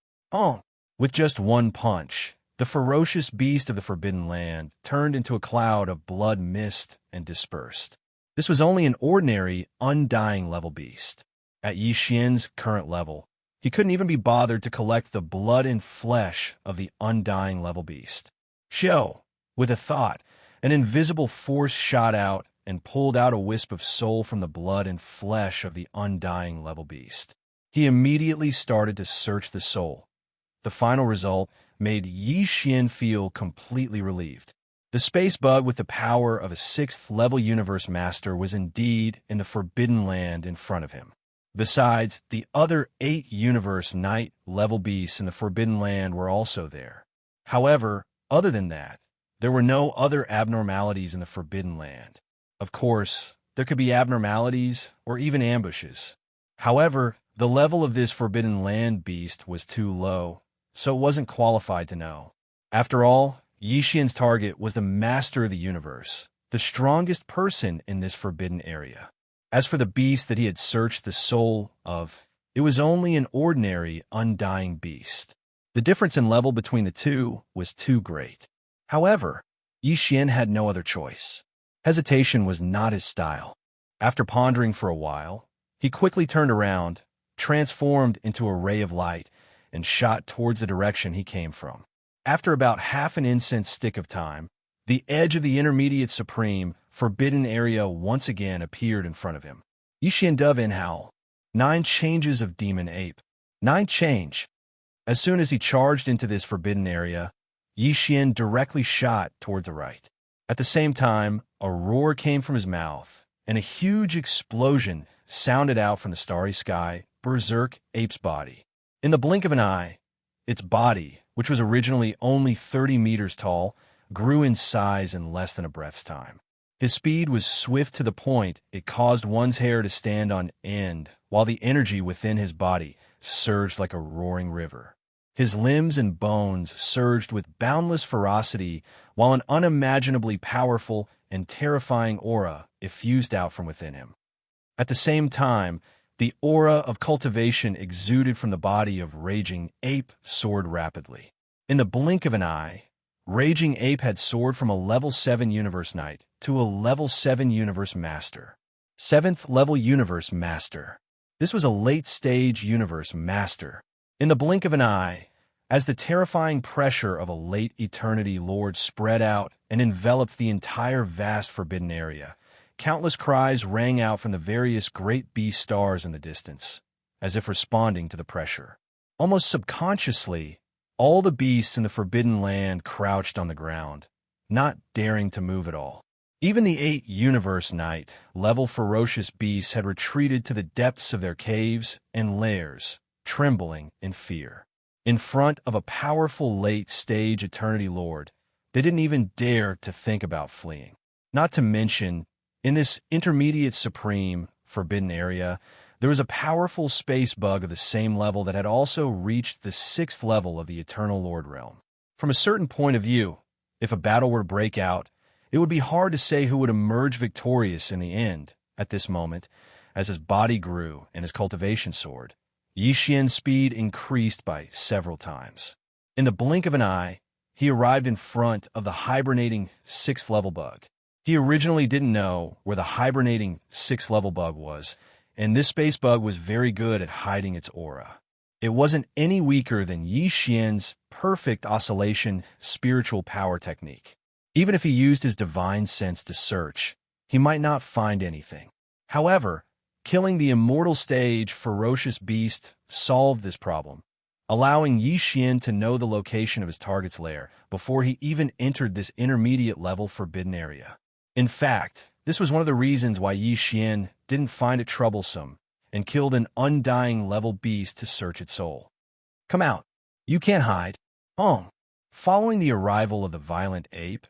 With just one punch, the ferocious beast of the Forbidden Land turned into a cloud of blood mist and dispersed. This was only an ordinary, undying level beast. At Xianxia's current level, he couldn't even be bothered to collect the blood and flesh of the undying level beast. With a thought, an invisible force shot out and pulled out a wisp of soul from the blood and flesh of the undying level beast. He immediately started to search the soul. The final result made Xianxia feel completely relieved. The space bug with the power of a 6th level universe master was indeed in the Forbidden Land in front of him. Besides, the other 8 universe knight level beasts in the Forbidden Land were also there. However, other than that, there were no other abnormalities in the Forbidden Land. Of course, there could be abnormalities or even ambushes. However, the level of this Forbidden Land beast was too low, so it wasn't qualified to know. After all, Xianxia's target was the master of the universe, the strongest person in this forbidden area. As for the beast that he had searched the soul of, it was only an ordinary, undying beast. The difference in level between the two was too great. However, Xianxia had no other choice. Hesitation was not his style. After pondering for a while, he quickly turned around, transformed into a ray of light, and shot towards the direction he came from. After about half an incense stick of time, the edge of the intermediate supreme, forbidden area once again appeared in front of him. Xianxia dove in howl. 9 changes of demon ape. 9 change. As soon as he charged into this forbidden area, Xianxia directly shot toward the right. At the same time, a roar came from his mouth, and a huge explosion sounded out from the starry sky, berserk ape's body. In the blink of an eye, its body, which was originally only 30 meters tall, grew in size in less than a breath's time. His speed was swift to the point it caused one's hair to stand on end, while the energy within his body surged like a roaring river. His limbs and bones surged with boundless ferocity, while an unimaginably powerful and terrifying aura effused out from within him. At the same time, the aura of cultivation exuded from the body of Raging Ape soared rapidly. In the blink of an eye, Raging Ape had soared from a level 7 Universe Knight to a level 7 Universe Master. 7th level Universe Master. This was a late-stage Universe Master. In the blink of an eye, as the terrifying pressure of a late Eternity Lord spread out and enveloped the entire vast forbidden area, countless cries rang out from the various great beast stars in the distance, as if responding to the pressure. Almost subconsciously, all the beasts in the Forbidden Land crouched on the ground, not daring to move at all. Even the 8 Universe Knight level ferocious beasts had retreated to the depths of their caves and lairs, trembling in fear. In front of a powerful late-stage Eternity Lord, they didn't even dare to think about fleeing. Not to mention, in this intermediate supreme forbidden area, there was a powerful space bug of the same level that had also reached the 6th level of the Eternal Lord realm. From a certain point of view, if a battle were to break out, it would be hard to say who would emerge victorious in the end. At this moment, as his body grew and his cultivation soared, Xianxia's speed increased by several times. In the blink of an eye, he arrived in front of the hibernating 6th level bug. He originally didn't know where the hibernating 6th level bug was, and this space bug was very good at hiding its aura. It wasn't any weaker than Xianxia's perfect oscillation spiritual power technique. Even if he used his divine sense to search, he might not find anything. However, killing the immortal stage ferocious beast solved this problem, allowing Xianxia to know the location of his target's lair before he even entered this intermediate level forbidden area. In fact, This was one of the reasons why Yi Xian didn't find it troublesome and killed an undying level beast to search its soul. Come out. You can't hide. Following the arrival of the violent ape,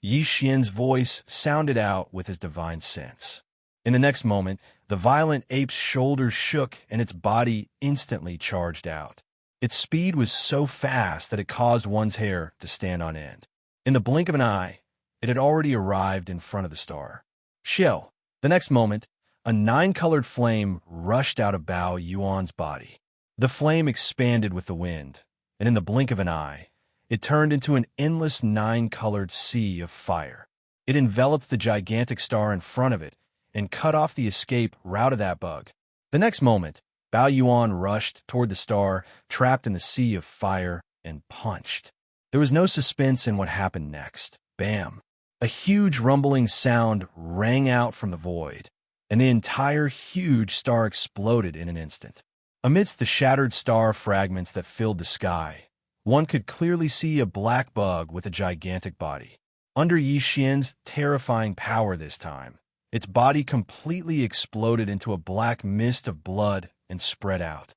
Yi Xian's voice sounded out with his divine sense. In the next moment, the violent ape's shoulders shook and its body instantly charged out. Its speed was so fast that it caused one's hair to stand on end. In the blink of an eye, it had already arrived in front of the star. Xiao. The next moment, a 9-colored flame rushed out of Bao Yuan's body. The flame expanded with the wind, and in the blink of an eye, it turned into an endless 9-colored sea of fire. It enveloped the gigantic star in front of it and cut off the escape route of that bug. The next moment, Bao Yuan rushed toward the star, trapped in the sea of fire, and punched. There was no suspense in what happened next. Bam! A huge rumbling sound rang out from the void, and the entire huge star exploded in an instant. Amidst the shattered star fragments that filled the sky, one could clearly see a black bug with a gigantic body. Under Yi Xian's terrifying power this time, its body completely exploded into a black mist of blood and spread out.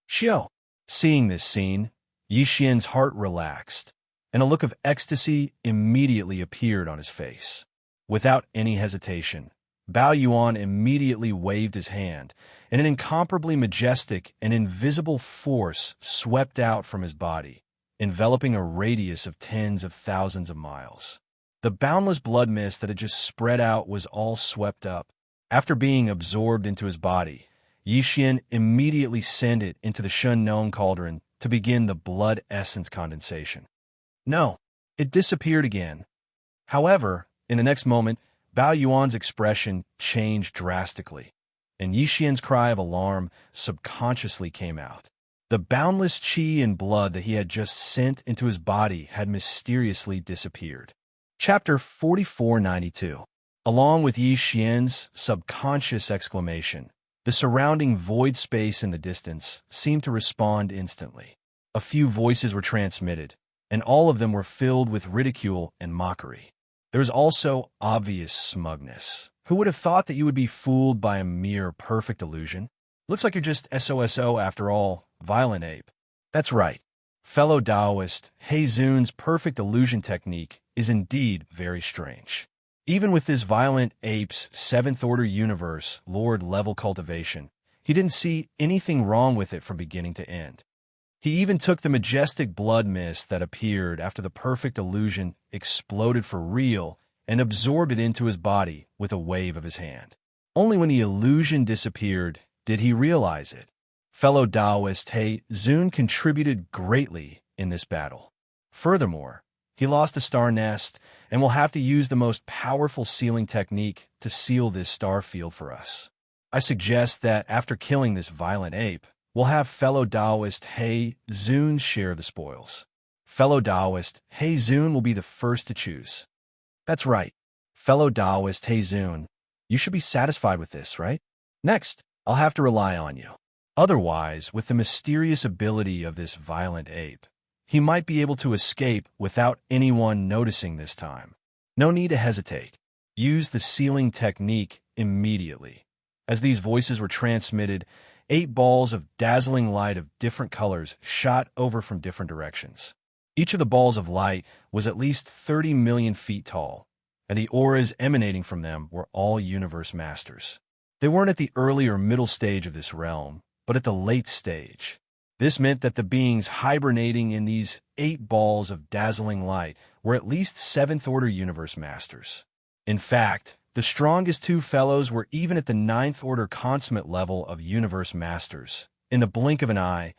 Xiao. Seeing this scene, Yi Xian's heart relaxed, and a look of ecstasy immediately appeared on his face. Without any hesitation, Bao Yuan immediately waved his hand, and an incomparably majestic and invisible force swept out from his body, enveloping a radius of tens of thousands of miles. The boundless blood mist that had just spread out was all swept up. After being absorbed into his body, Yi Xian immediately sent it into the Shen cauldron to begin the blood essence condensation. No, it disappeared again. However, in the next moment, Bao Yuan's expression changed drastically, and Yi Xian's cry of alarm subconsciously came out. The boundless qi and blood that he had just sent into his body had mysteriously disappeared. Chapter 4492. Along with Yi Xian's subconscious exclamation, the surrounding void space in the distance seemed to respond instantly. A few voices were transmitted, and all of them were filled with ridicule and mockery. There was also obvious smugness. Who would have thought that you would be fooled by a mere perfect illusion? Looks like you're just SOSO after all, violent ape. That's right. Fellow Taoist, He Zun's perfect illusion technique is indeed very strange. Even with this violent ape's 7th-order universe, Lord-level cultivation, he didn't see anything wrong with it from beginning to end. He even took the majestic blood mist that appeared after the perfect illusion exploded for real and absorbed it into his body with a wave of his hand. Only when the illusion disappeared did he realize it. Fellow Taoist He Zun contributed greatly in this battle. Furthermore, he lost a star nest and will have to use the most powerful sealing technique to seal this star field for us. I suggest that after killing this violent ape, we'll have fellow Taoist He Zun share the spoils. Fellow Taoist He Zun will be the first to choose. That's right. Fellow Taoist He Zun, you should be satisfied with this, right? Next, I'll have to rely on you. Otherwise, with the mysterious ability of this violent ape, he might be able to escape without anyone noticing this time. No need to hesitate. Use the sealing technique immediately. As these voices were transmitted, 8 balls of dazzling light of different colors shot over from different directions. Each of the balls of light was at least 30 million feet tall, and the auras emanating from them were all universe masters. They weren't at the early or middle stage of this realm, but at the late stage. This meant that the beings hibernating in these 8 balls of dazzling light were at least 7th-order universe masters. In fact, the strongest 2 fellows were even at the 9th-order consummate level of universe masters. In the blink of an eye,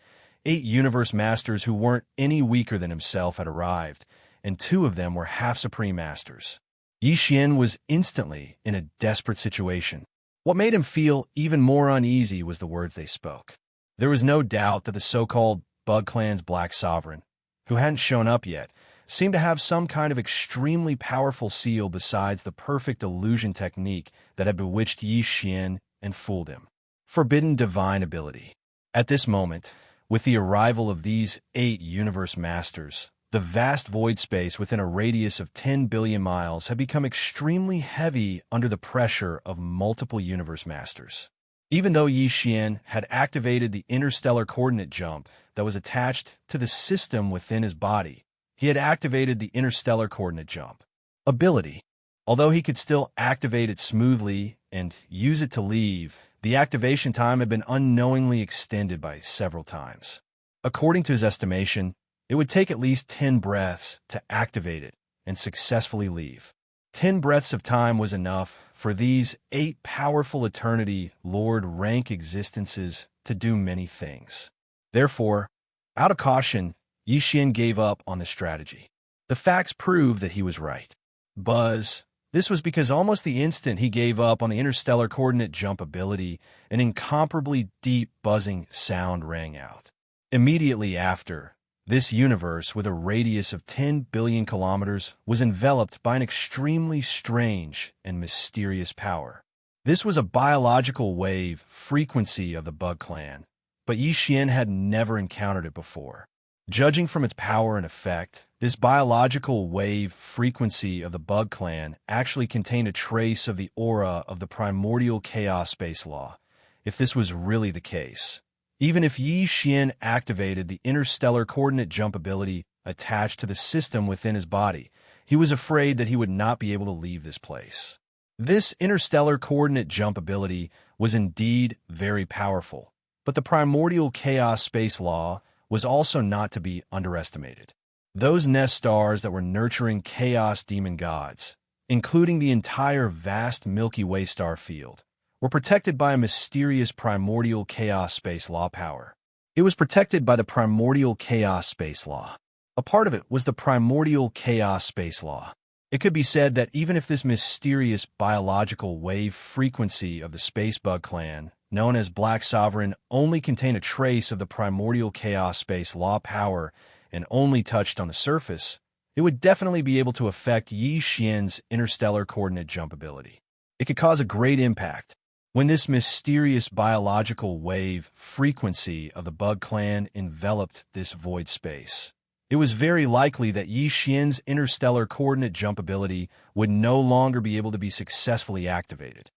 8 universe masters who weren't any weaker than himself had arrived, and 2 of them were half-supreme masters. Yi Xian was instantly in a desperate situation. What made him feel even more uneasy was the words they spoke. There was no doubt that the so-called Bug Clan's Black Sovereign, who hadn't shown up yet, seemed to have some kind of extremely powerful seal besides the perfect illusion technique that had bewitched Yi Xian and fooled him. Forbidden divine ability. At this moment, with the arrival of these 8 universe masters, The vast void space within a radius of 10 billion miles had become extremely heavy under the pressure of multiple universe masters. Even though Yi Xian had activated the interstellar coordinate jump that was attached to the system within his body, he had activated the interstellar coordinate jump ability. Although he could still activate it smoothly and use it to leave, the activation time had been unknowingly extended by several times. According to his estimation, it would take at least 10 breaths to activate it and successfully leave. 10 breaths of time was enough for these 8 powerful eternity Lord rank existences to do many things. Therefore, out of caution, Yi Xian gave up on the strategy. The facts prove that he was right. Buzz. This was because almost the instant he gave up on the interstellar coordinate jump ability, an incomparably deep buzzing sound rang out. Immediately after, this universe with a radius of 10 billion kilometers was enveloped by an extremely strange and mysterious power. This was a biological wave frequency of the Bug Clan, but Yi Xian had never encountered it before. Judging from its power and effect, this biological wave frequency of the Bug Clan actually contained a trace of the aura of the primordial chaos space law, if this was really the case. Even if Yi Xian activated the interstellar coordinate jump ability attached to the system within his body, he was afraid that he would not be able to leave this place. This interstellar coordinate jump ability was indeed very powerful, but the primordial chaos space law was also not to be underestimated. Those nest stars that were nurturing chaos demon gods, including the entire vast Milky Way star field, were protected by a mysterious primordial chaos space law power. It was protected by the primordial chaos space law. A part of it was the primordial chaos space law. It could be said that even if this mysterious biological wave frequency of the Space Bug Clan, known as Black Sovereign, only contained a trace of the primordial chaos space law power and only touched on the surface, it would definitely be able to affect Yi Xian's interstellar coordinate jump ability. It could cause a great impact. When this mysterious biological wave frequency of the Bug Clan enveloped this void space, it was very likely that Yi Xian's interstellar coordinate jump ability would no longer be able to be successfully activated.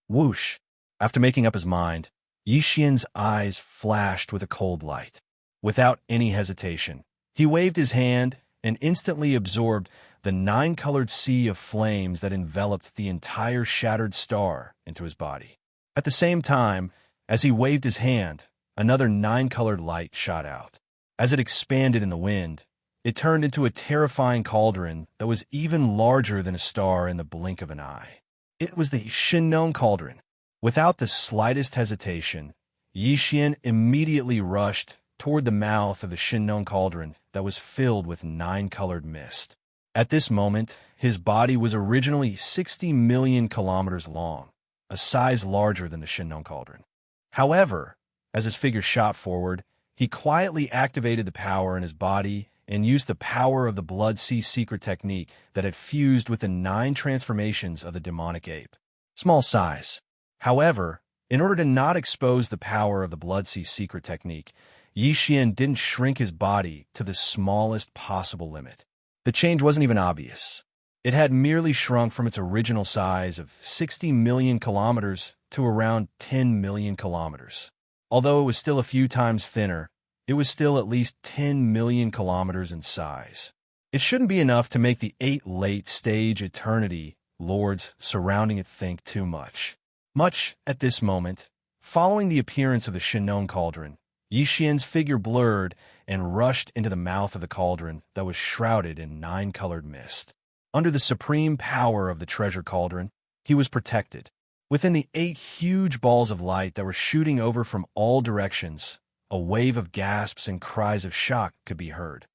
Whoosh! After making up his mind, Yi Xian's eyes flashed with a cold light. Without any hesitation, he waved his hand and instantly absorbed the 9-colored sea of flames that enveloped the entire shattered star into his body. At the same time, as he waved his hand, another 9-colored light shot out. As it expanded in the wind, it turned into a terrifying cauldron that was even larger than a star in the blink of an eye. It was the Shinnon Cauldron. Without the slightest hesitation, Yi Xian immediately rushed toward the mouth of the Shinnon Cauldron that was filled with 9-colored mist. At this moment, his body was originally 60 million kilometers long, a size larger than the Shinnon Cauldron. However, as his figure shot forward, he quietly activated the power in his body and used the power of the Blood Sea secret technique that had fused with the 9 transformations of the demonic ape. Small size. However, in order to not expose the power of the Blood Sea secret technique, Yi Xian didn't shrink his body to the smallest possible limit. The change wasn't even obvious. It had merely shrunk from its original size of 60 million kilometers to around 10 million kilometers. Although it was still a few times thinner, it was still at least 10 million kilometers in size. It shouldn't be enough to make the 8 late-stage eternity lords surrounding it think too much. Much at this moment, following the appearance of the Shinnon Cauldron, Yi Xian's figure blurred and rushed into the mouth of the cauldron that was shrouded in 9-colored mist. Under the supreme power of the treasure cauldron, he was protected. Within the 8 huge balls of light that were shooting over from all directions, a wave of gasps and cries of shock could be heard.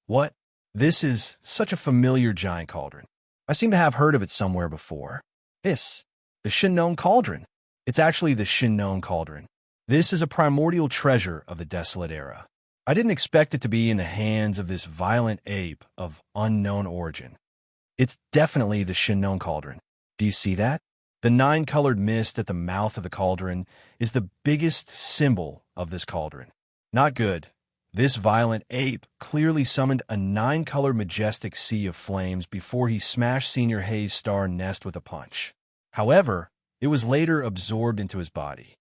What? This is such a familiar giant cauldron. I seem to have heard of it somewhere before. The Shinnon Cauldron. It's actually the Shinnon Cauldron. This is a primordial treasure of the Desolate Era. I didn't expect it to be in the hands of this violent ape of unknown origin. It's definitely the Shinnon Cauldron. Do you see that? The 9-colored mist at the mouth of the cauldron is the biggest symbol of this cauldron. Not good. This violent ape clearly summoned a 9-colored majestic sea of flames before he smashed Senior Hayes' star nest with a punch. However, it was later absorbed into his body.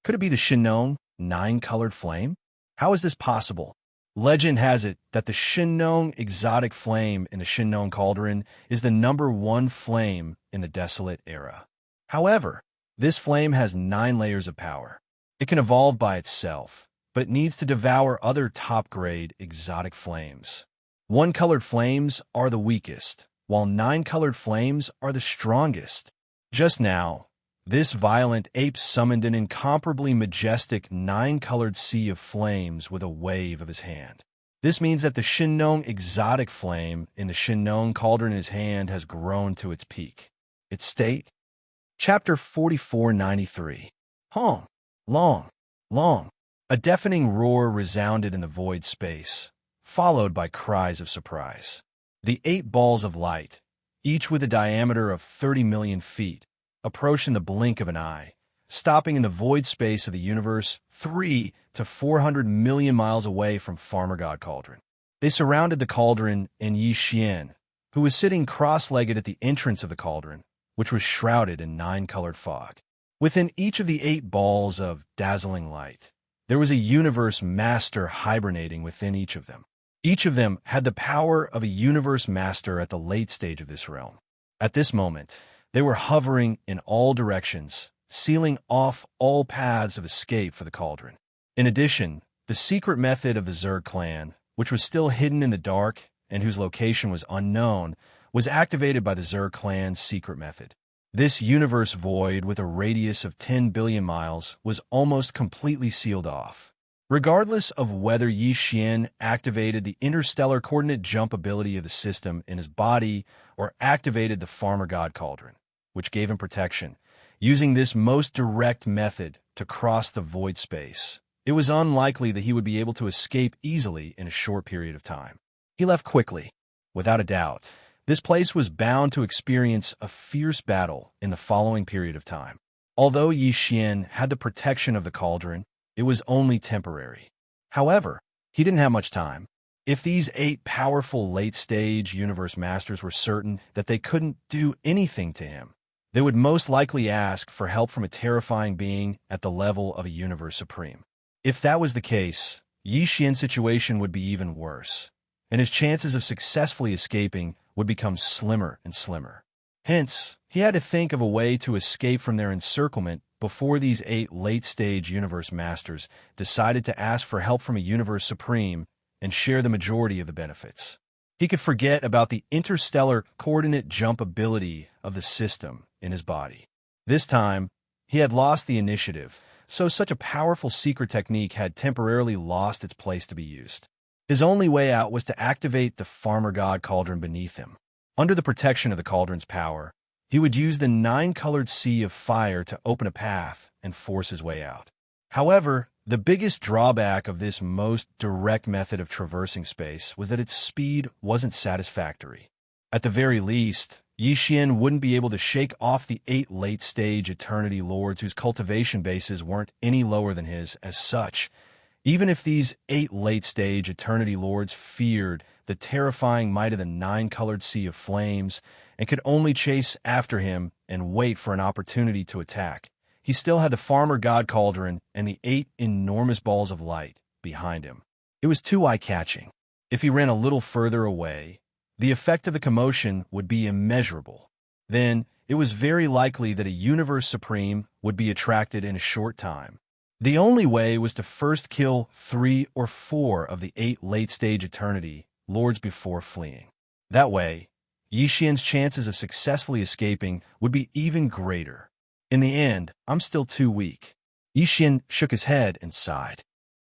Could it be the Shinong 9-colored flame? How is this possible? Legend has it that the Shinong exotic flame in the Shinong cauldron is the #1 flame in the Desolate era. However, this flame has 9 layers of power. It can evolve by itself, but it needs to devour other top-grade exotic flames. 1-colored flames are the weakest, while 9-colored flames are the strongest. Just now, this violent ape summoned an incomparably majestic 9-colored sea of flames with a wave of his hand. This means that the Shinong exotic flame in the Shinong cauldron in his hand has grown to its peak. Its state? Chapter 4493. Hong. Long. Long. A deafening roar resounded in the void space, followed by cries of surprise. The 8 balls of light, each with a diameter of 30 million feet, approached in the blink of an eye, stopping in the void space of the universe 3 to 400 million miles away from Farmer God Cauldron. They surrounded the cauldron and Xianxia, who was sitting cross-legged at the entrance of the cauldron, which was shrouded in 9-colored fog. Within each of the 8 balls of dazzling light, there was a universe master hibernating within each of them. Each of them had the power of a universe master at the late stage of this realm. At this moment, they were hovering in all directions, sealing off all paths of escape for the cauldron. In addition, the secret method of the Zerg clan, which was still hidden in the dark and whose location was unknown, was activated by the Zerg clan's secret method. This universe void with a radius of 10 billion miles was almost completely sealed off. Regardless of whether Xianxia activated the interstellar coordinate jump ability of the system in his body or activated the Farmer God Cauldron, which gave him protection, using this most direct method to cross the void space, it was unlikely that he would be able to escape easily in a short period of time. He left quickly. Without a doubt, this place was bound to experience a fierce battle in the following period of time. Although Xianxia had the protection of the cauldron, it was only temporary. However, he didn't have much time. If these 8 powerful late-stage universe masters were certain that they couldn't do anything to him, they would most likely ask for help from a terrifying being at the level of a universe supreme. If that was the case, Xianxia's situation would be even worse, and his chances of successfully escaping would become slimmer and slimmer. Hence, he had to think of a way to escape from their encirclement before these 8 late-stage universe masters decided to ask for help from a universe supreme and share the majority of the benefits. He could forget about the interstellar coordinate jump ability of the system in his body. This time, he had lost the initiative, so such a powerful secret technique had temporarily lost its place to be used. His only way out was to activate the Farmer God Cauldron beneath him. Under the protection of the cauldron's power, he would use the 9-colored sea of fire to open a path and force his way out. However, the biggest drawback of this most direct method of traversing space was that its speed wasn't satisfactory. At the very least, Xianxia wouldn't be able to shake off the 8 late-stage Eternity Lords whose cultivation bases weren't any lower than his as such. Even if these 8 late-stage Eternity Lords feared the terrifying might of the 9-colored sea of flames and could only chase after him and wait for an opportunity to attack, he still had the Farmer God Cauldron and the 8 enormous balls of light behind him. It was too eye-catching. If he ran a little further away, the effect of the commotion would be immeasurable. Then, it was very likely that a Universe Supreme would be attracted in a short time. The only way was to first kill 3 or 4 of the 8 late-stage Eternity Lords before fleeing. That way, Xianxia's chances of successfully escaping would be even greater. In the end, I'm still too weak. Xianxia shook his head and sighed.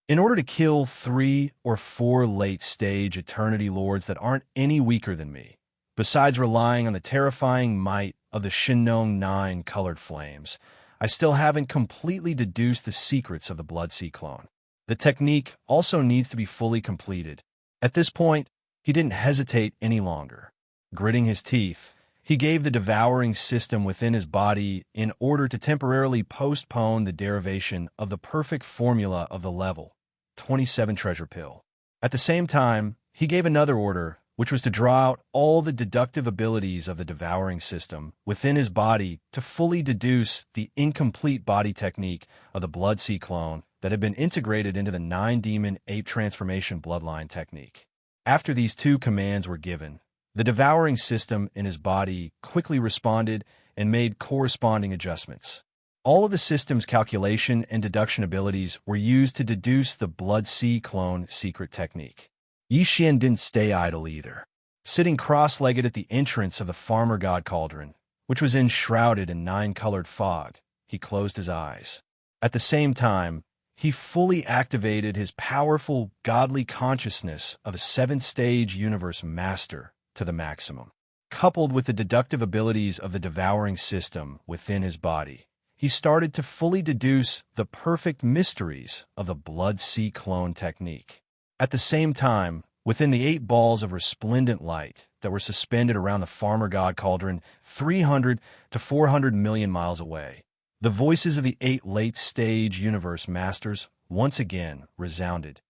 In order to kill 3 or 4 late-stage Eternity Lords that aren't any weaker than me, besides relying on the terrifying might of the Shinong 9-colored flames, I still haven't completely deduced the secrets of the Bloodsea clone. The technique also needs to be fully completed. At this point, he didn't hesitate any longer. Gritting his teeth, he gave the devouring system within his body in order to temporarily postpone the derivation of the perfect formula of the level, 27 treasure pill. At the same time, he gave another order, which was to draw out all the deductive abilities of the devouring system within his body to fully deduce the incomplete body technique of the Blood Sea clone that had been integrated into the 9-demon ape transformation bloodline technique. After these two commands were given, the devouring system in his body quickly responded and made corresponding adjustments. All of the system's calculation and deduction abilities were used to deduce the Blood Sea clone secret technique. Yixian didn't stay idle either. Sitting cross-legged at the entrance of the farmer god cauldron, which was enshrouded in 9-colored fog, he closed his eyes. At the same time, he fully activated his powerful godly consciousness of a 7th-stage universe master to the maximum. Coupled with the deductive abilities of the devouring system within his body, he started to fully deduce the perfect mysteries of the Blood Sea clone technique. At the same time, within the 8 balls of resplendent light that were suspended around the farmer god cauldron 300 to 400 million miles away, the voices of the 8 late-stage universe masters once again resounded.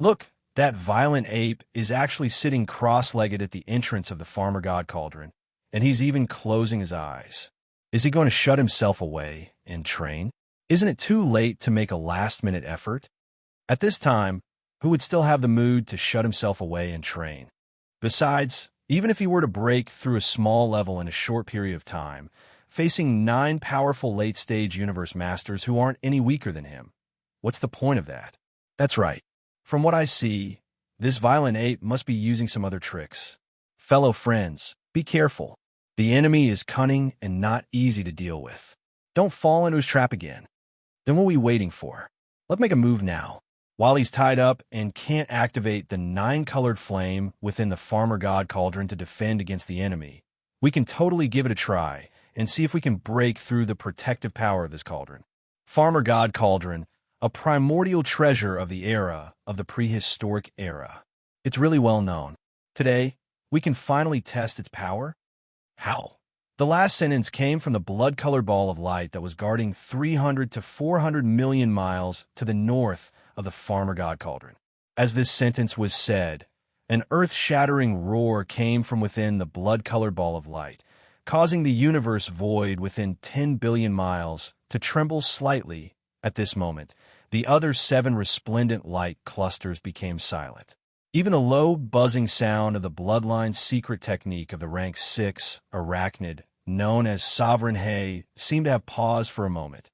Look, that violent ape is actually sitting cross-legged at the entrance of the farmer god cauldron, and he's even closing his eyes. Is he going to shut himself away and train? Isn't it too late to make a last-minute effort? At this time, who would still have the mood to shut himself away and train? Besides, even if he were to break through a small level in a short period of time, facing 9 powerful late-stage universe masters who aren't any weaker than him, what's the point of that? That's right. From what I see, this violent ape must be using some other tricks. Fellow friends, be careful. The enemy is cunning and not easy to deal with. Don't fall into his trap again. Then what are we waiting for? Let's make a move now. While he's tied up and can't activate the 9-colored flame within the farmer god cauldron to defend against the enemy, we can totally give it a try and see if we can break through the protective power of this cauldron. Farmer god cauldron, a primordial treasure of the era of the prehistoric era. It's really well known. Today, we can finally test its power. How? The last sentence came from the blood-colored ball of light that was guarding 300 to 400 million miles to the north of the farmer god cauldron. As this sentence was said, an earth-shattering roar came from within the blood-colored ball of light, causing the universe void within 10 billion miles to tremble slightly. At this moment, the other 7 resplendent light clusters became silent. Even the low, buzzing sound of the bloodline's secret technique of the rank 6 arachnid, known as Sovereign Hay, seemed to have paused for a moment.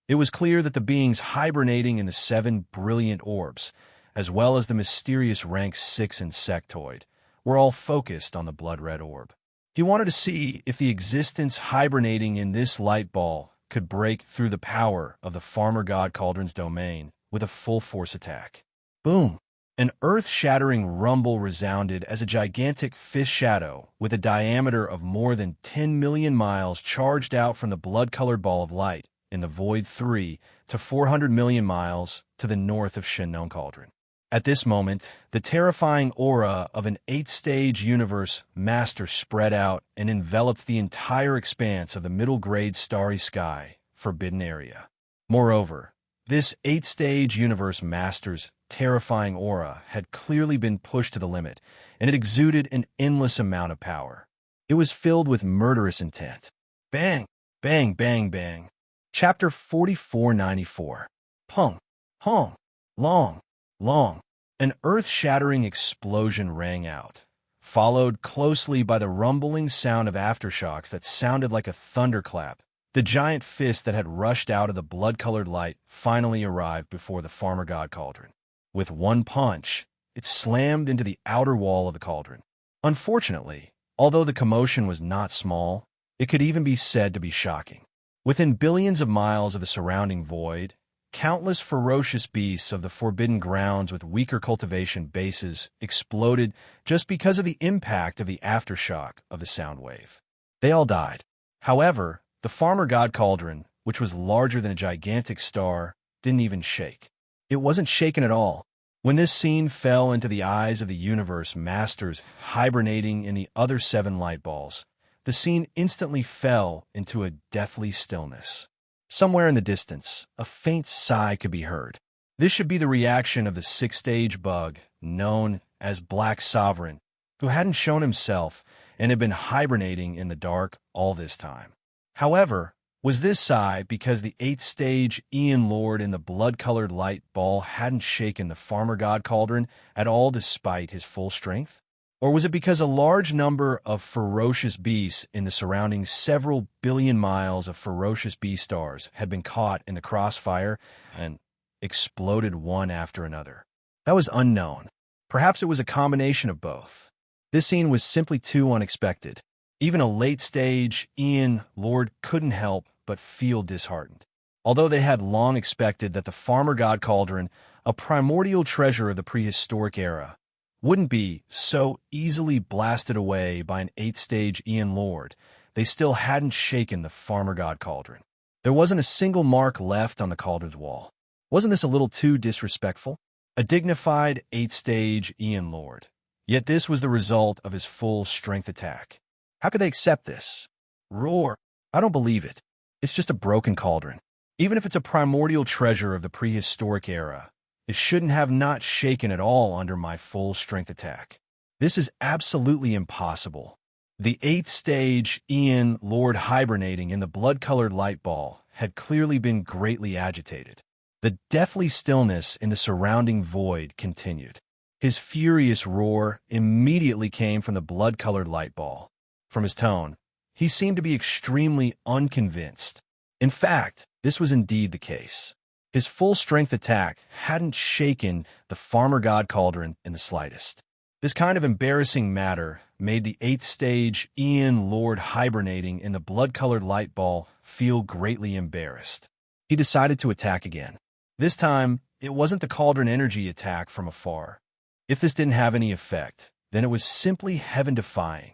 It was clear that the beings hibernating in the 7 brilliant orbs, as well as the mysterious rank 6 insectoid, were all focused on the blood-red orb. He wanted to see if the existence hibernating in this light ball could break through the power of the farmer god cauldron's domain with a full-force attack. Boom! An earth-shattering rumble resounded as a gigantic fish shadow with a diameter of more than 10 million miles charged out from the blood-colored ball of light in the void 3 to 400 million miles to the north of Shennon Cauldron. At this moment, the terrifying aura of an 8th-stage universe master spread out and enveloped the entire expanse of the middle-grade starry sky, forbidden area. Moreover, this 8th-stage universe master's terrifying aura had clearly been pushed to the limit, and it exuded an endless amount of power. It was filled with murderous intent. Bang! Bang, bang, bang. Chapter 4494. Pung, hong, long, long. An earth-shattering explosion rang out, followed closely by the rumbling sound of aftershocks that sounded like a thunderclap. The giant fist that had rushed out of the blood-colored light finally arrived before the farmer god cauldron. With one punch, it slammed into the outer wall of the cauldron. Unfortunately, although the commotion was not small, it could even be said to be shocking. Within billions of miles of the surrounding void, countless ferocious beasts of the forbidden grounds with weaker cultivation bases exploded just because of the impact of the aftershock of the sound wave. They all died. However, the farmer god cauldron, which was larger than a gigantic star, didn't even shake. It wasn't shaken at all. When this scene fell into the eyes of the universe masters hibernating in the other 7 light balls, the scene instantly fell into a deathly stillness. Somewhere in the distance, a faint sigh could be heard. This should be the reaction of the sixth-stage bug, known as Black Sovereign, who hadn't shown himself and had been hibernating in the dark all this time. However, was this sigh because the eighth-stage Ian Lord in the blood-colored light ball hadn't shaken the farmer god cauldron at all despite his full strength? Or was it because a large number of ferocious beasts in the surrounding several billion miles of ferocious beast stars had been caught in the crossfire and exploded one after another? That was unknown. Perhaps it was a combination of both. This scene was simply too unexpected. Even a late-stage Ian Lord couldn't help but feel disheartened. Although they had long expected that the farmer god cauldron, a primordial treasure of the prehistoric era, wouldn't be so easily blasted away by an eighth-stage Ian Lord, they still hadn't shaken the farmer god cauldron. There wasn't a single mark left on the cauldron's wall. Wasn't this a little too disrespectful? A dignified eighth-stage Ian Lord. Yet this was the result of his full strength attack. How could they accept this? Roar! I don't believe it. It's just a broken cauldron. Even if it's a primordial treasure of the prehistoric era, it shouldn't have not shaken at all under my full strength attack. This is absolutely impossible. The eighth-stage Ian Lord hibernating in the blood-colored light ball had clearly been greatly agitated. The deathly stillness in the surrounding void continued. His furious roar immediately came from the blood-colored light ball. From his tone, he seemed to be extremely unconvinced. In fact, this was indeed the case. His full-strength attack hadn't shaken the farmer god cauldron in the slightest. This kind of embarrassing matter made the eighth-stage Ian Lord hibernating in the blood-colored light ball feel greatly embarrassed. He decided to attack again. This time, it wasn't the cauldron energy attack from afar. If this didn't have any effect, then it was simply heaven-defying.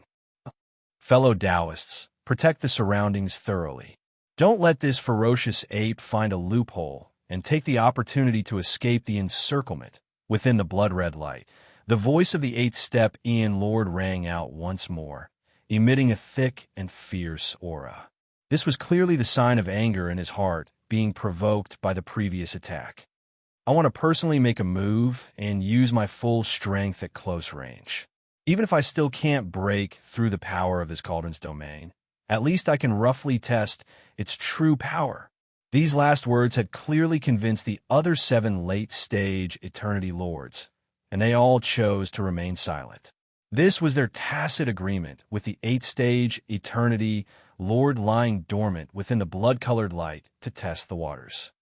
Fellow Taoists, protect the surroundings thoroughly. Don't let this ferocious ape find a loophole and take the opportunity to escape the encirclement within the blood-red light. The voice of the eighth step Ian Lord rang out once more, emitting a thick and fierce aura. This was clearly the sign of anger in his heart being provoked by the previous attack. I want to personally make a move and use my full strength at close range. Even if I still can't break through the power of this cauldron's domain, at least I can roughly test its true power. These last words had clearly convinced the other 7 late-stage Eternity Lords, and they all chose to remain silent. This was their tacit agreement with the 8th-stage Eternity Lord lying dormant within the blood-colored light to test the waters.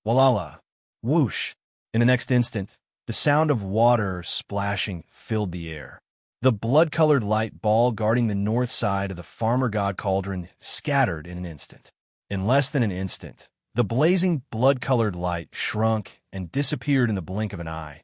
Walala! Whoosh! In the next instant, the sound of water splashing filled the air. The blood-colored light ball guarding the north side of the farmer god cauldron scattered in an instant. In less than an instant, the blazing blood-colored light shrunk and disappeared in the blink of an eye,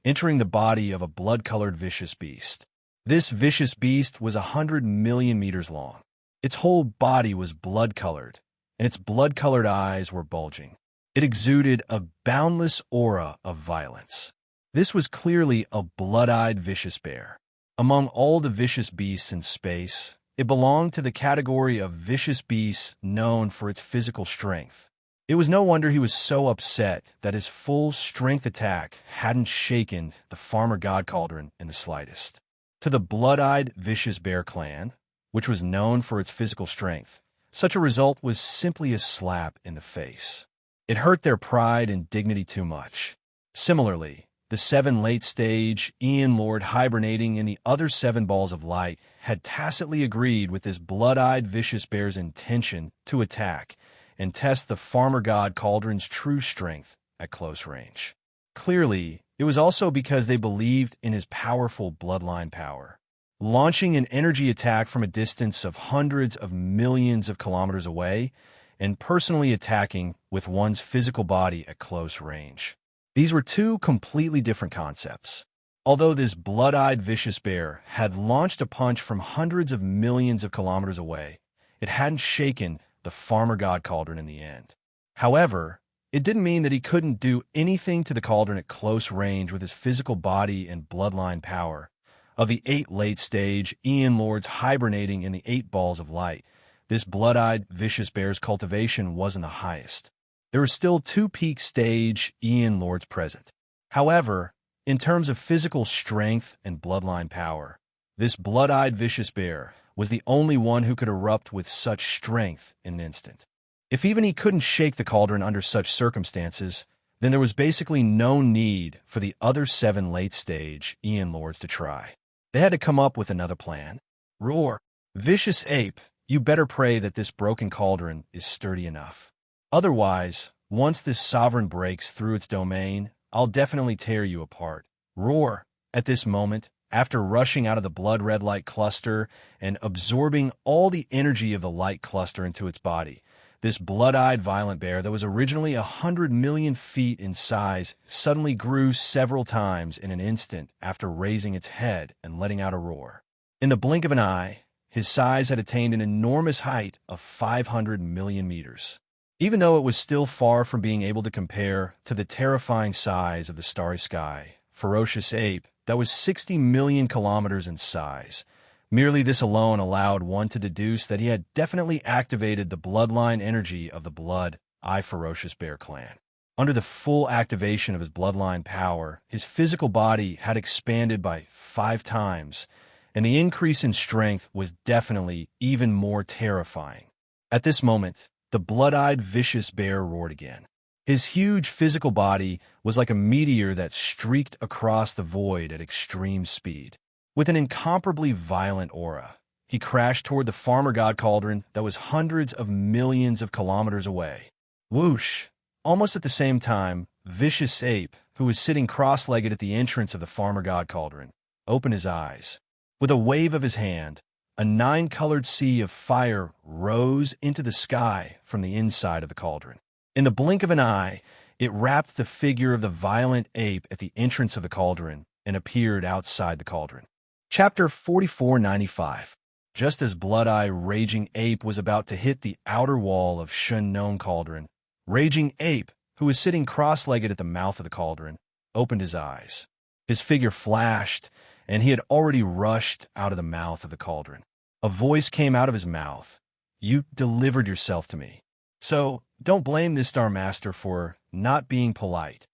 entering the body of a blood-colored vicious beast. This vicious beast was 100 million meters long. Its whole body was blood-colored, and its blood-colored eyes were bulging. It exuded a boundless aura of violence. This was clearly a blood-eyed vicious bear. Among all the vicious beasts in space, it belonged to the category of vicious beasts known for its physical strength. It was no wonder he was so upset that his full strength attack hadn't shaken the farmer god cauldron in the slightest. To the blood-eyed vicious bear clan, which was known for its physical strength, such a result was simply a slap in the face. It hurt their pride and dignity too much. Similarly, the 7 late-stage Ian Lord hibernating in the other 7 balls of light had tacitly agreed with this blood-eyed vicious bear's intention to attack and test the farmer god cauldron's true strength at close range. Clearly, it was also because they believed in his powerful bloodline power. Launching an energy attack from a distance of hundreds of millions of kilometers away and personally attacking with one's physical body at close range. These were 2 completely different concepts. Although this blood-eyed vicious bear had launched a punch from hundreds of millions of kilometers away, it hadn't shaken the farmer god cauldron in the end. However, it didn't mean that he couldn't do anything to the cauldron at close range with his physical body and bloodline power. Of the 8 late-stage Ian Lords hibernating in the 8 balls of light, this blood-eyed vicious bear's cultivation wasn't the highest. There were still two peak stage Ian Lords present. However, in terms of physical strength and bloodline power, this blood-eyed vicious bear was the only one who could erupt with such strength in an instant. If even he couldn't shake the cauldron under such circumstances, then there was basically no need for the other 7 late-stage Ian Lords to try. They had to come up with another plan. Roar! Vicious ape, you better pray that this broken cauldron is sturdy enough. Otherwise, once this sovereign breaks through its domain, I'll definitely tear you apart. Roar! At this moment, after rushing out of the blood-red light cluster and absorbing all the energy of the light cluster into its body, this blood-eyed violent bear that was originally 100 million feet in size suddenly grew several times in an instant after raising its head and letting out a roar. In the blink of an eye, his size had attained an enormous height of 500 million meters. Even though it was still far from being able to compare to the terrifying size of the starry sky, ferocious ape that was 60 million kilometers in size, merely this alone allowed one to deduce that he had definitely activated the bloodline energy of the Blood-Eye Ferocious Bear clan. Under the full activation of his bloodline power, his physical body had expanded by 5 times, and the increase in strength was definitely even more terrifying. At this moment, the blood-eyed vicious bear roared again. His huge physical body was like a meteor that streaked across the void at extreme speed. With an incomparably violent aura, he crashed toward the farmer god cauldron that was hundreds of millions of kilometers away. Whoosh! Almost at the same time, Vicious Ape, who was sitting cross-legged at the entrance of the farmer god cauldron, opened his eyes. With a wave of his hand, a 9-colored sea of fire rose into the sky from the inside of the cauldron. In the blink of an eye, it wrapped the figure of the violent ape at the entrance of the cauldron and appeared outside the cauldron. Chapter 4495. Just as Blood-Eye Raging Ape was about to hit the outer wall of Shun Gnome Cauldron, Raging Ape, who was sitting cross-legged at the mouth of the cauldron, opened his eyes. His figure flashed, and he had already rushed out of the mouth of the cauldron. A voice came out of his mouth. You delivered yourself to me. So, don't blame this Star Master for not being polite.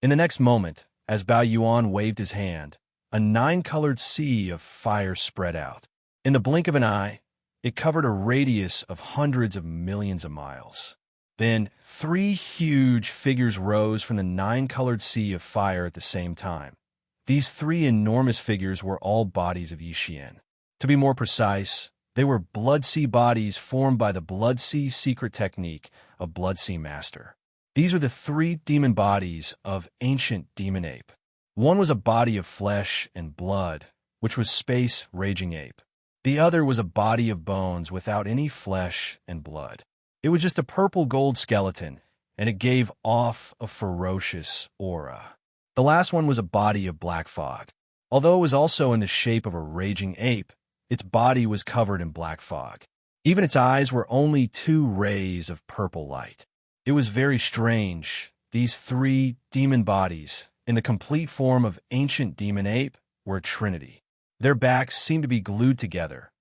In the next moment, as Bao Yuan waved his hand, a 9-colored sea of fire spread out. In the blink of an eye, it covered a radius of hundreds of millions of miles. Then, 3 huge figures rose from the 9-colored sea of fire at the same time. These 3 enormous figures were all bodies of Yixian. To be more precise, they were Blood Sea bodies formed by the Blood Sea secret technique of Blood Sea Master. These were the 3 demon bodies of ancient demon ape. One was a body of flesh and blood, which was Space Raging Ape. The other was a body of bones without any flesh and blood. It was just a purple-gold skeleton, and it gave off a ferocious aura. The last one was a body of black fog. Although it was also in the shape of a raging ape, its body was covered in black fog. Even its eyes were only 2 rays of purple light. It was very strange. These 3 demon bodies, in the complete form of ancient demon ape, were a trinity. Their backs seemed to be glued together.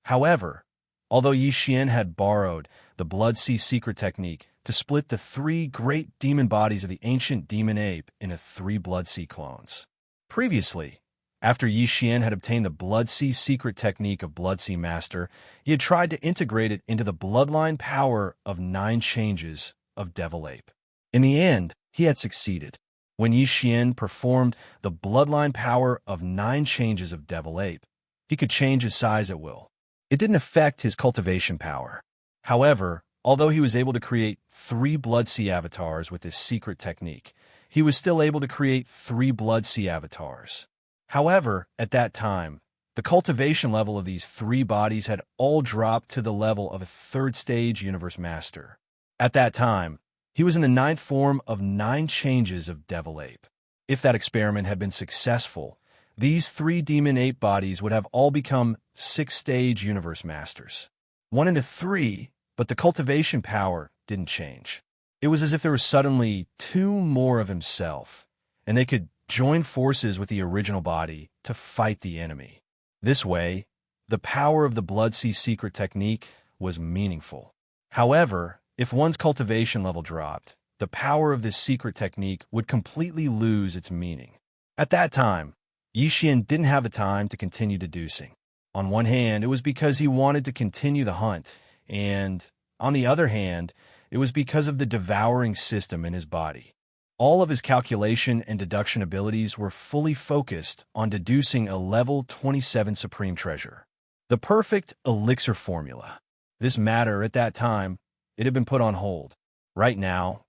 However, although Yixian had borrowed the Blood Sea secret technique to split the 3 great demon bodies of the ancient demon ape into 3 Blood Sea clones. Previously, after Yixian had obtained the Blood Sea secret technique of Blood Sea Master, he had tried to integrate it into the bloodline power of 9 changes of Devil Ape. In the end, he had succeeded. When Yixian performed the bloodline power of 9 changes of Devil Ape, he could change his size at will. It didn't affect his cultivation power. However, although he was able to create 3 Blood Sea avatars with this secret technique, he was still able to create 3 Blood Sea avatars. However, at that time, the cultivation level of these 3 bodies had all dropped to the level of a 3rd stage Universe Master. At that time, he was in the 9th form of 9 changes of Devil Ape. If that experiment had been successful, these 3 demon ape bodies would have all become 6th stage Universe Masters. 1 into 3, but the cultivation power didn't change. It was as if there were suddenly 2 more of himself, and they could join forces with the original body to fight the enemy. This way, the power of the Blood Sea secret technique was meaningful. However, If one's cultivation level dropped, the power of this secret technique would completely lose its meaning. At that time, Yixian didn't have the time to continue deducing. On one hand, it was because he wanted to continue the hunt, and on the other hand, it was because of the devouring system in his body. All of his calculation and deduction abilities were fully focused on deducing a level 27 supreme treasure. The perfect elixir formula. This matter at that time, it had been put on hold. Right now,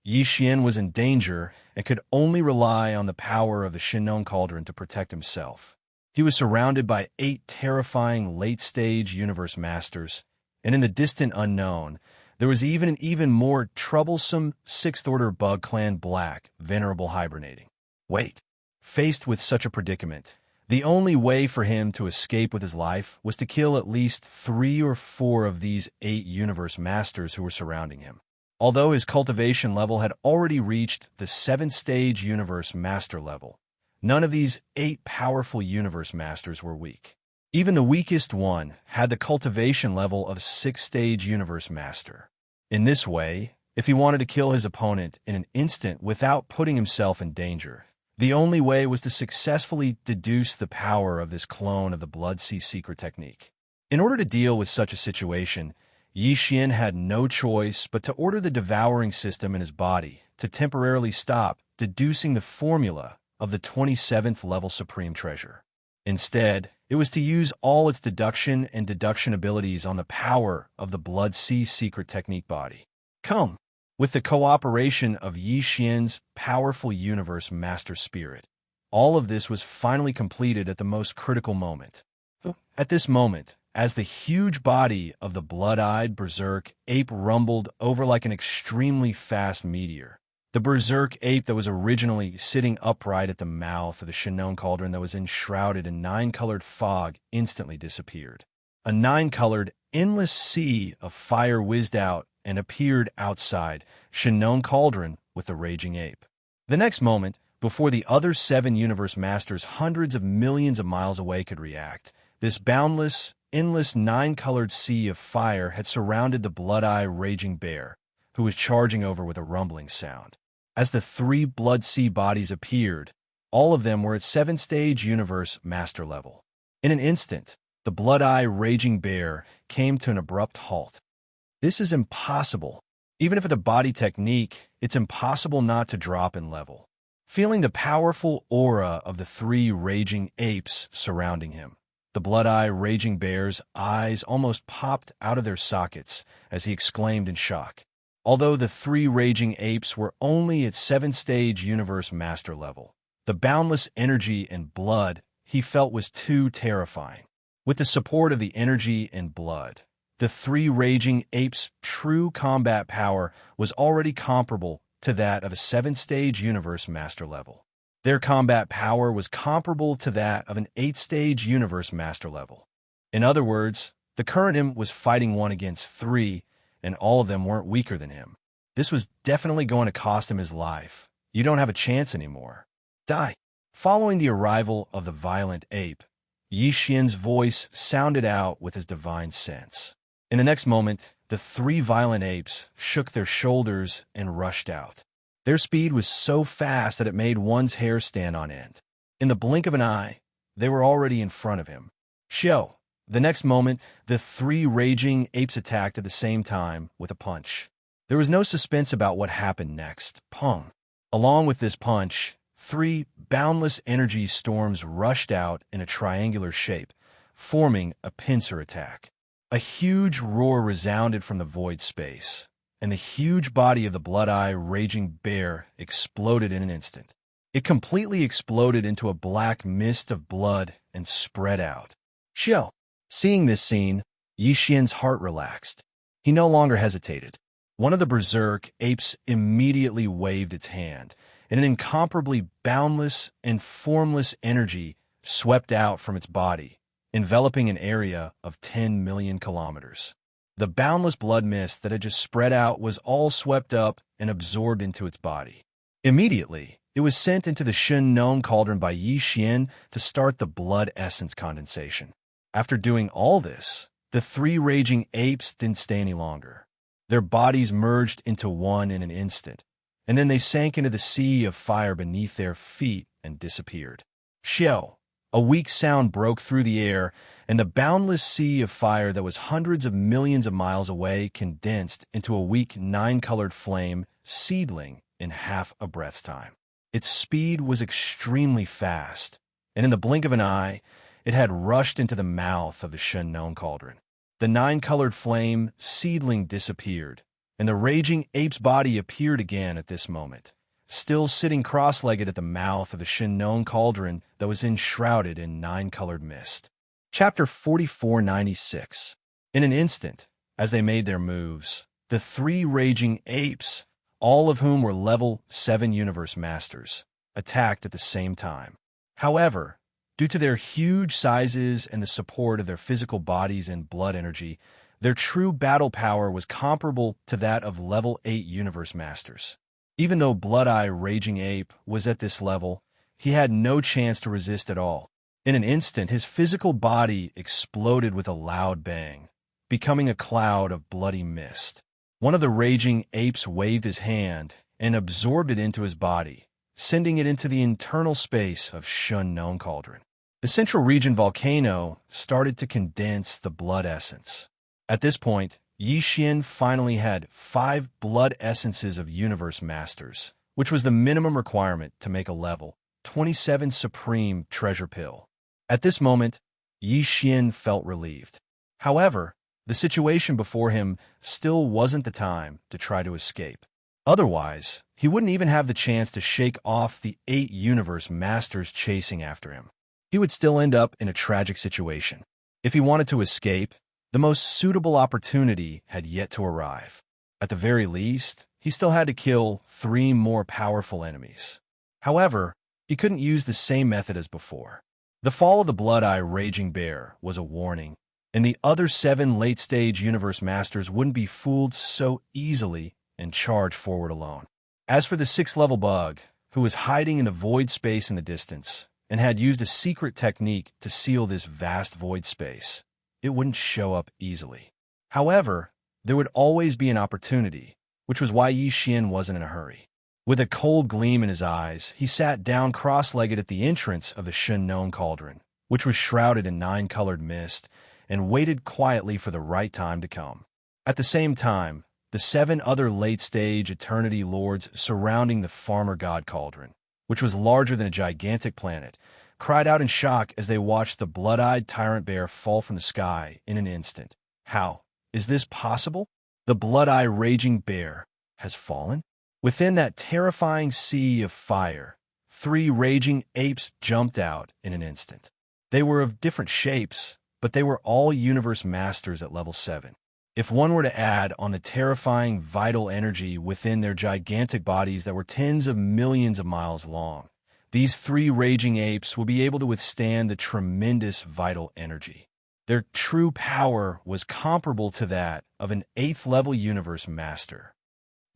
Yixian was in danger and could only rely on the power of the Shinnong Cauldron to protect himself. He was surrounded by 8 terrifying late-stage universe masters, and in the distant unknown, there was even an even more troublesome 6th-order bug clan Black, venerable hibernating. Wait. Faced with such a predicament, the only way for him to escape with his life was to kill at least 3 or 4 of these 8 universe masters who were surrounding him. Although his cultivation level had already reached the 7th-stage universe master level, none of these 8 powerful universe masters were weak. Even the weakest one had the cultivation level of 6th-stage universe master. In this way, if he wanted to kill his opponent in an instant without putting himself in danger, the only way was to successfully deduce the power of this clone of the Blood Sea secret technique. In order to deal with such a situation, Yixian had no choice but to order the devouring system in his body to temporarily stop deducing the formula of the 27th level supreme treasure. Instead, it was to use all its deduction and deduction abilities on the power of the Blood Sea secret technique body. Come, with the cooperation of Yixian's powerful universe master spirit, all of this was finally completed at the most critical moment. At this moment, as the huge body of the blood-eyed berserk ape rumbled over like an extremely fast meteor, the berserk ape that was originally sitting upright at the mouth of the Shinnong Cauldron that was enshrouded in 9-colored fog instantly disappeared. A 9-colored, endless sea of fire whizzed out and appeared outside Shinnong Cauldron with the raging ape. The next moment, before the other 7 universe masters hundreds of millions of miles away could react, this boundless, endless 9-colored sea of fire had surrounded the blood-eye raging bear, who was charging over with a rumbling sound. As the 3 Blood Sea bodies appeared, all of them were at 7th-stage universe master level. In an instant, the blood-eye raging bear came to an abrupt halt. This is impossible. Even if it's a body technique, it's impossible not to drop in level. Feeling the powerful aura of the 3 raging apes surrounding him, the blood-eye raging bear's eyes almost popped out of their sockets as he exclaimed in shock. Although the 3 raging apes were only at 7th-stage universe master level, the boundless energy and blood he felt was too terrifying. With the support of the energy and blood, the 3 raging apes' true combat power was already comparable to that of a 7th-stage universe master level. Their combat power was comparable to that of an 8th-stage universe master level. In other words, the current him was fighting 1 against 3, and all of them weren't weaker than him. This was definitely going to cost him his life. You don't have a chance anymore. Die. Following the arrival of the violent ape, Yixian's voice sounded out with his divine sense. In the next moment, the 3 violent apes shook their shoulders and rushed out. Their speed was so fast that it made one's hair stand on end. In the blink of an eye, they were already in front of him. Show. The next moment, the 3 raging apes attacked at the same time with a punch. There was no suspense about what happened next. Pong. Along with this punch, 3 boundless energy storms rushed out in a triangular shape, forming a pincer attack. A huge roar resounded from the void space, and the huge body of the blood-eye raging bear exploded in an instant. It completely exploded into a black mist of blood and spread out. Xiao. Seeing this scene, Yixian's heart relaxed. He no longer hesitated. One of the berserk apes immediately waved its hand, and an incomparably boundless and formless energy swept out from its body, enveloping an area of 10 million kilometers. The boundless blood mist that had just spread out was all swept up and absorbed into its body. Immediately, it was sent into the Shinnong Cauldron by Yixian to start the blood essence condensation. After doing all this, the 3 raging apes didn't stay any longer. Their bodies merged into one in an instant, and then they sank into the sea of fire beneath their feet and disappeared. Xiao! A weak sound broke through the air, and the boundless sea of fire that was hundreds of millions of miles away condensed into a weak nine-colored flame seedling in half a breath's time. Its speed was extremely fast, and in the blink of an eye, it had rushed into the mouth of the Xianxia cauldron. The nine-colored flame seedling disappeared, and the raging ape's body appeared again at this moment, still sitting cross-legged at the mouth of the Xianxia cauldron that was enshrouded in nine-colored mist. Chapter 4496. In an instant, as they made their moves, the three raging apes, all of whom were level 7 universe masters, attacked at the same time. However, due to their huge sizes and the support of their physical bodies and blood energy, their true battle power was comparable to that of level 8 universe masters. Even though Blood-Eye Raging Ape was at this level, he had no chance to resist at all. In an instant, his physical body exploded with a loud bang, becoming a cloud of bloody mist. One of the raging apes waved his hand and absorbed it into his body, sending it into the internal space of Xianxia Cauldron. The central region volcano started to condense the blood essence. At this point, Yi Xian finally had 5 blood essences of universe masters, which was the minimum requirement to make a level 27 supreme treasure pill. At this moment, Yi Xian felt relieved. However, the situation before him still wasn't the time to try to escape. Otherwise, he wouldn't even have the chance to shake off the 8 universe masters chasing after him. He would still end up in a tragic situation. If he wanted to escape, the most suitable opportunity had yet to arrive. At the very least, he still had to kill 3 more powerful enemies. However, he couldn't use the same method as before. The fall of the Blood-Eye Raging Bear was a warning, and the other 7 late-stage universe masters wouldn't be fooled so easily and charge forward alone. As for the 6th-level bug, who was hiding in the void space in the distance and had used a secret technique to seal this vast void space, it wouldn't show up easily. However, there would always be an opportunity, which was why Yi Xian wasn't in a hurry. With a cold gleam in his eyes, he sat down cross-legged at the entrance of the Xianxia cauldron, which was shrouded in 9-colored mist, and waited quietly for the right time to come. At the same time, the 7 other late-stage Eternity Lords surrounding the Farmer God Cauldron, which was larger than a gigantic planet, cried out in shock as they watched the blood-eyed tyrant bear fall from the sky in an instant. How is this possible? The blood-eye raging bear has fallen? Within that terrifying sea of fire, 3 raging apes jumped out in an instant. They were of different shapes, but they were all universe masters at level 7. If one were to add on the terrifying vital energy within their gigantic bodies that were tens of millions of miles long, these 3 raging apes would be able to withstand the tremendous vital energy. Their true power was comparable to that of an 8th-level universe master.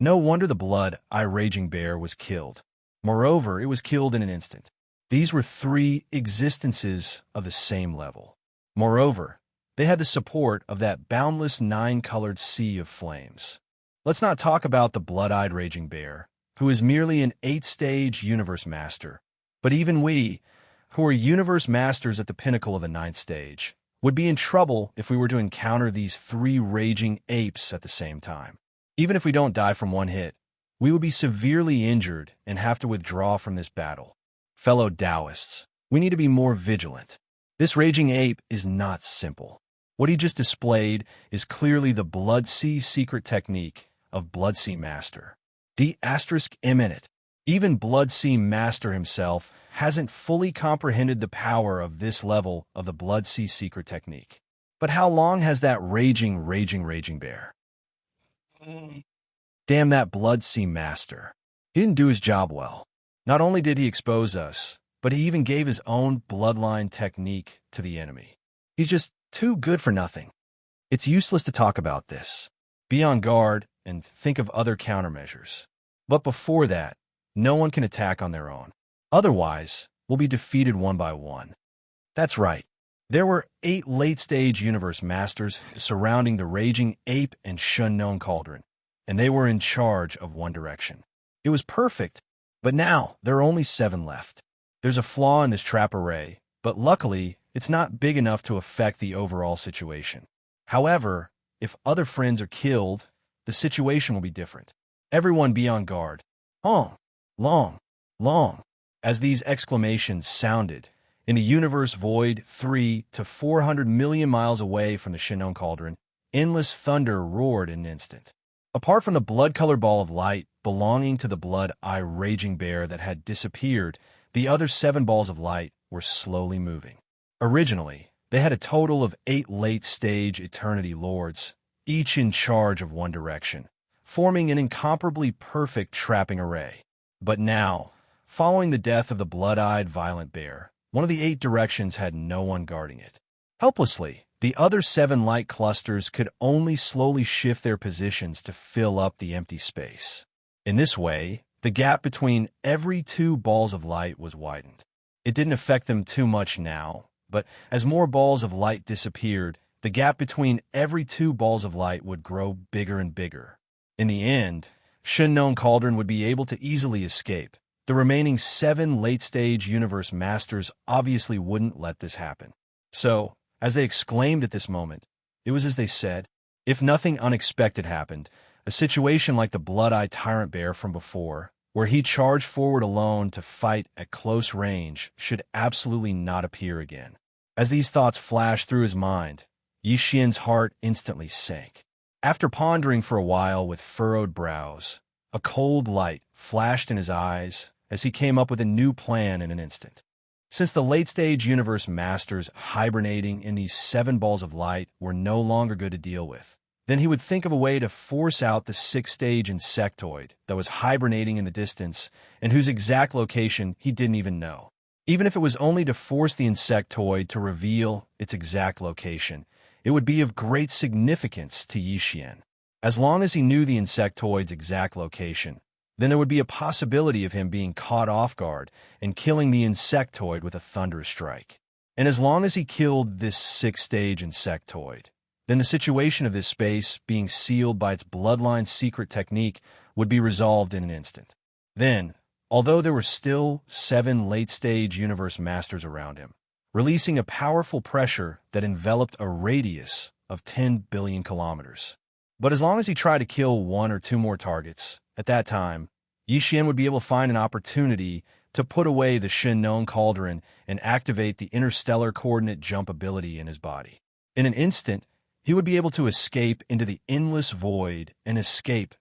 No wonder the Blood-Eye Raging Bear was killed. Moreover, it was killed in an instant. These were 3 existences of the same level. Moreover, they had the support of that boundless 9-colored sea of flames. Let's not talk about the Blood-Eyed Raging Bear, who is merely an 8th-stage universe master. But even we, who are universe masters at the pinnacle of the 9th stage, would be in trouble if we were to encounter these 3 raging apes at the same time. Even if we don't die from one hit, we would be severely injured and have to withdraw from this battle. Fellow Taoists, we need to be more vigilant. This raging ape is not simple. What he just displayed is clearly the Blood Sea secret technique of Blood Sea Master. *M. Even Blood Sea Master himself hasn't fully comprehended the power of this level of the Blood Sea secret technique. But how long has that raging bear? Damn that Blood Sea Master. He didn't do his job well. Not only did he expose us, but he even gave his own bloodline technique to the enemy. He's just too good for nothing. It's useless to talk about this. Be on guard and think of other countermeasures. But before that, no one can attack on their own. Otherwise, we'll be defeated one by one. That's right. There were 8 late-stage universe masters surrounding the raging ape and Shunnong cauldron, and they were in charge of one direction. It was perfect, but now there are only 7 left. There's a flaw in this trap array, but luckily, it's not big enough to affect the overall situation. However, if other friends are killed, the situation will be different. Everyone be on guard. Long, long, long. As these exclamations sounded, in a universe void 3 to 400 million miles away from the Shunnong cauldron, endless thunder roared in an instant. Apart from the blood-colored ball of light belonging to the blood-eye raging bear that had disappeared, the other 7 balls of light were slowly moving. Originally, they had a total of 8 late-stage Eternity Lords, each in charge of one direction, forming an incomparably perfect trapping array. But now, following the death of the blood-eyed violent bear, one of the 8 directions had no one guarding it. Helplessly, the other 7 light clusters could only slowly shift their positions to fill up the empty space. In this way, the gap between every 2 balls of light was widened. It didn't affect them too much now, but as more balls of light disappeared, the gap between every 2 balls of light would grow bigger and bigger. In the end, Shunnong Cauldron would be able to easily escape. The remaining 7 late-stage universe masters obviously wouldn't let this happen. So, as they exclaimed at this moment, it was as they said. If nothing unexpected happened, a situation like the blood-eyed tyrant bear from before, where he charged forward alone to fight at close range, should absolutely not appear again. As these thoughts flashed through his mind, Yixian's heart instantly sank. After pondering for a while with furrowed brows, a cold light flashed in his eyes as he came up with a new plan in an instant. Since the late-stage universe masters hibernating in these 7 balls of light were no longer good to deal with, then he would think of a way to force out the 6th-stage insectoid that was hibernating in the distance and whose exact location he didn't even know. Even if it was only to force the insectoid to reveal its exact location, it would be of great significance to Yixian. As long as he knew the insectoid's exact location, then there would be a possibility of him being caught off guard and killing the insectoid with a thunderous strike. And as long as he killed this 6th-stage insectoid, then the situation of this space being sealed by its bloodline secret technique would be resolved in an instant. Then, although there were still 7 late-stage universe masters around him, releasing a powerful pressure that enveloped a radius of 10 billion kilometers. But as long as he tried to kill 1 or 2 more targets, at that time, Yixian would be able to find an opportunity to put away the Shunnong Cauldron and activate the interstellar coordinate jump ability in his body. In an instant, he would be able to escape into the endless void and escape.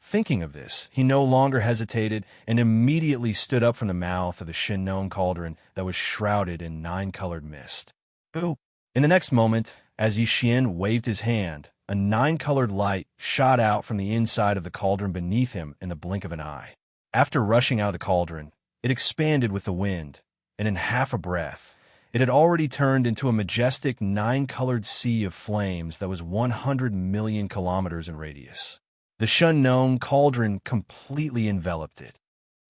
Thinking of this, he no longer hesitated and immediately stood up from the mouth of the Shunnong Cauldron that was shrouded in 9-colored mist. Boop! In the next moment, as Yixian waved his hand, a 9-colored light shot out from the inside of the cauldron beneath him in the blink of an eye. After rushing out of the cauldron, it expanded with the wind, and in half a breath, it had already turned into a majestic 9-colored sea of flames that was 100 million kilometers in radius. The Shunnong Cauldron completely enveloped it.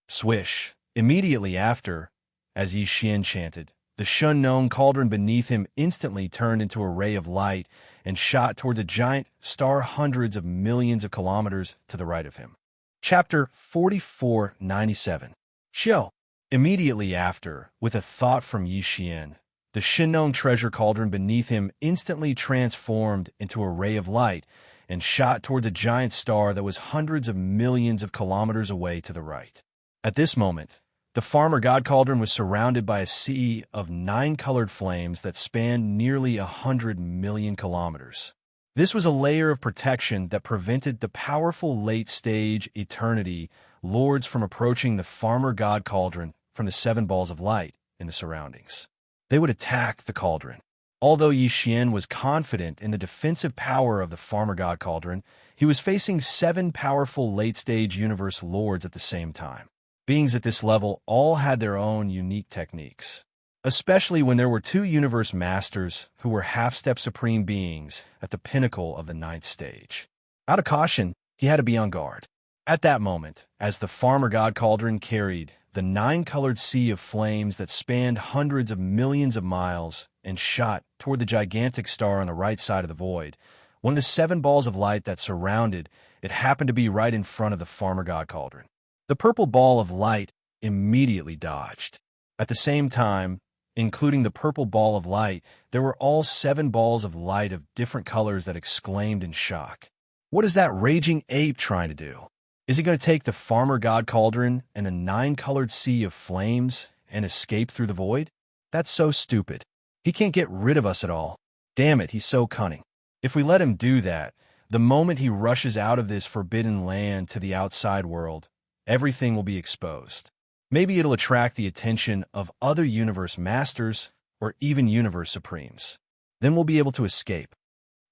Swish! Immediately after, as Yixian chanted, the Shunnong Cauldron beneath him instantly turned into a ray of light and shot toward a giant star hundreds of millions of kilometers to the right of him. Chapter 4497. Xiao. Immediately after, with a thought from Yixian, the Shunnong treasure cauldron beneath him instantly transformed into a ray of light and shot towards a giant star that was hundreds of millions of kilometers away to the right. At this moment, the Farmer God Cauldron was surrounded by a sea of 9-colored flames that spanned nearly 100 million kilometers. This was a layer of protection that prevented the powerful late-stage Eternity Lords from approaching the Farmer God Cauldron from the 7 balls of light in the surroundings. They would attack the cauldron. Although Yixian was confident in the defensive power of the Farmer God Cauldron, he was facing 7 powerful late-stage universe lords at the same time. Beings at this level all had their own unique techniques, especially when there were 2 universe masters who were half-step supreme beings at the pinnacle of the 9th stage. Out of caution, he had to be on guard. At that moment, as the Farmer God Cauldron carried the nine-colored sea of flames that spanned hundreds of millions of miles and shot toward the gigantic star on the right side of the void. One of the 7 balls of light that surrounded it happened to be right in front of the farmer god cauldron. The purple ball of light immediately dodged. At the same time, including the purple ball of light, there were all 7 balls of light of different colors that exclaimed in shock. What is that raging ape trying to do? Is he going to take the farmer god cauldron and a 9-colored sea of flames and escape through the void? That's so stupid. He can't get rid of us at all. Damn it, he's so cunning. If we let him do that, the moment he rushes out of this forbidden land to the outside world, everything will be exposed. Maybe it'll attract the attention of other universe masters or even universe supremes. Then we'll be able to escape.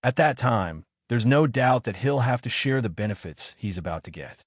At that time, there's no doubt that he'll have to share the benefits he's about to get.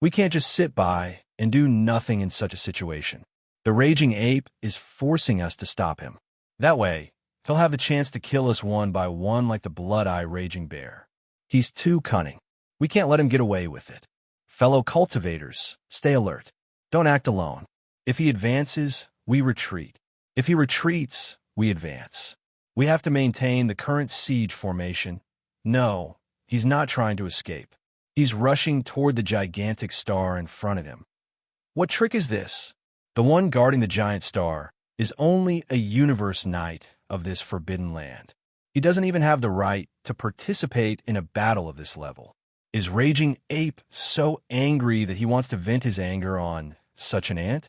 We can't just sit by and do nothing in such a situation. The raging ape is forcing us to stop him. That way, he'll have the chance to kill us one by one like the blood-eye raging bear. He's too cunning. We can't let him get away with it. Fellow cultivators, stay alert. Don't act alone. If he advances, we retreat. If he retreats, we advance. We have to maintain the current siege formation. No, he's not trying to escape. He's rushing toward the gigantic star in front of him. What trick is this? The one guarding the giant star is only a universe knight of this forbidden land. He doesn't even have the right to participate in a battle of this level. Is Raging Ape so angry that he wants to vent his anger on such an ant?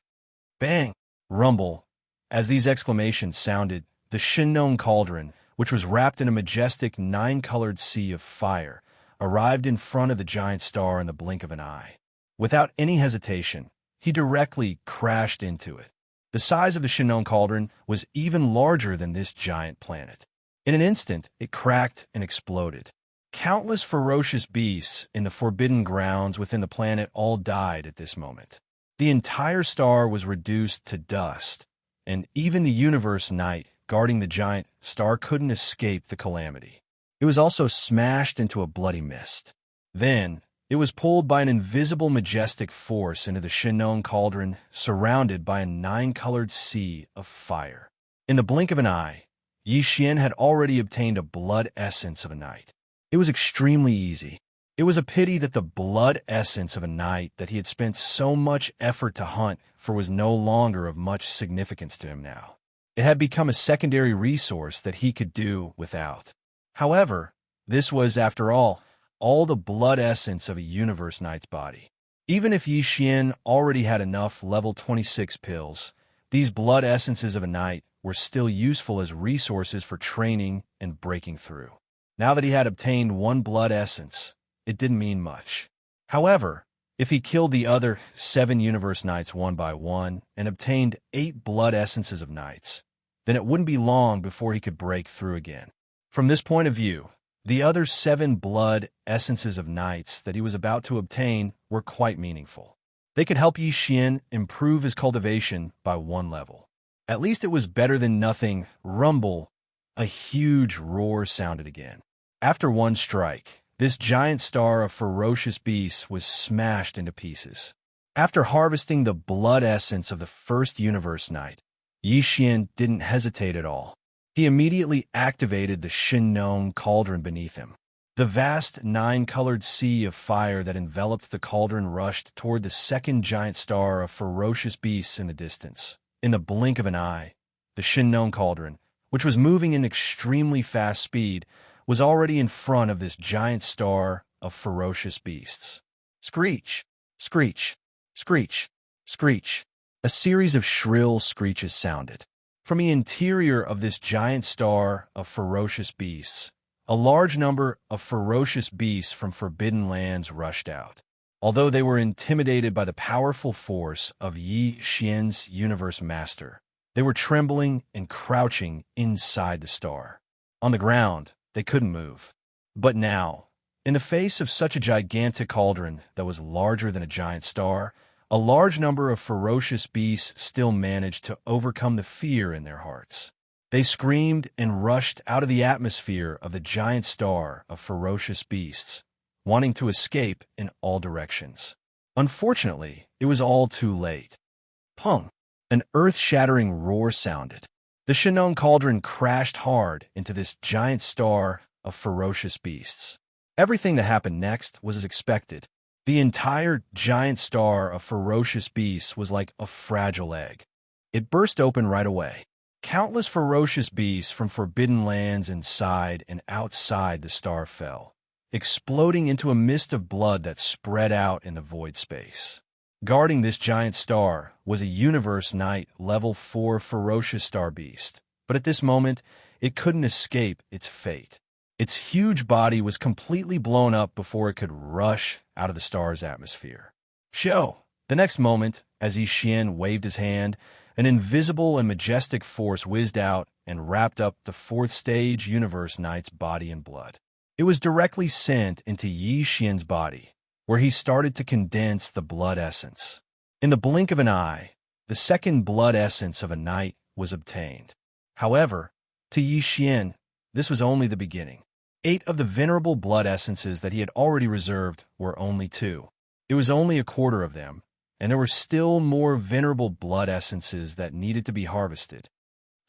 Bang! Rumble. As these exclamations sounded, the Xianxia cauldron, which was wrapped in a majestic 9-colored sea of fire, arrived in front of the giant star in the blink of an eye. Without any hesitation, he directly crashed into it. The size of the Xianxia cauldron was even larger than this giant planet. In an instant, it cracked and exploded. Countless ferocious beasts in the forbidden grounds within the planet all died at this moment. The entire star was reduced to dust, and even the universe knight guarding the giant star couldn't escape the calamity. It was also smashed into a bloody mist. Then, it was pulled by an invisible majestic force into the Xianxia cauldron, surrounded by a 9-colored sea of fire. In the blink of an eye, Yi Xian had already obtained a blood essence of a knight. It was extremely easy. It was a pity that the blood essence of a knight that he had spent so much effort to hunt for was no longer of much significance to him now. It had become a secondary resource that he could do without. However, this was, after all the blood essence of a universe knight's body. Even if Yi Xian already had enough level 26 pills, these blood essences of a knight were still useful as resources for training and breaking through. Now that he had obtained 1 blood essence, it didn't mean much. However, if he killed the other 7 universe knights one by one and obtained 8 blood essences of knights, then it wouldn't be long before he could break through again. From this point of view, the other 7 blood essences of knights that he was about to obtain were quite meaningful. They could help Yi Xian improve his cultivation by 1 level. At least it was better than nothing. Rumble. A huge roar sounded again. After 1 strike, this giant star of ferocious beasts was smashed into pieces. After harvesting the blood essence of the first universe knight, Yi Xian didn't hesitate at all. He immediately activated the Xianxia cauldron beneath him. The vast 9-colored sea of fire that enveloped the cauldron rushed toward the second giant star of ferocious beasts in the distance. In the blink of an eye, the Xianxia cauldron, which was moving in extremely fast speed, was already in front of this giant star of ferocious beasts. Screech! Screech! Screech! Screech! A series of shrill screeches sounded. From the interior of this giant star of ferocious beasts, a large number of ferocious beasts from forbidden lands rushed out. Although they were intimidated by the powerful force of Yi Xian's universe master, they were trembling and crouching inside the star. On the ground, they couldn't move. But now, in the face of such a gigantic cauldron that was larger than a giant star, a large number of ferocious beasts still managed to overcome the fear in their hearts. They screamed and rushed out of the atmosphere of the giant star of ferocious beasts, wanting to escape in all directions. Unfortunately, it was all too late. Pung! An earth-shattering roar sounded. The Shinon cauldron crashed hard into this giant star of ferocious beasts. Everything that happened next was as expected. The entire giant star of ferocious beasts was like a fragile egg. It burst open right away. Countless ferocious beasts from forbidden lands inside and outside the star fell, exploding into a mist of blood that spread out in the void space. Guarding this giant star was a Universe Knight level 4 ferocious star beast, but at this moment, it couldn't escape its fate. Its huge body was completely blown up before it could rush out of the star's atmosphere. Show! The next moment, as Xian waved his hand, an invisible and majestic force whizzed out and wrapped up the 4th stage Universe Knight's body in blood. It was directly sent into Yi Xian's body, where he started to condense the blood essence. In the blink of an eye, the second blood essence of a knight was obtained. However, to Yi Xian, this was only the beginning. 8 of the venerable blood essences that he had already reserved were only 2. It was only a quarter of them, and there were still more venerable blood essences that needed to be harvested.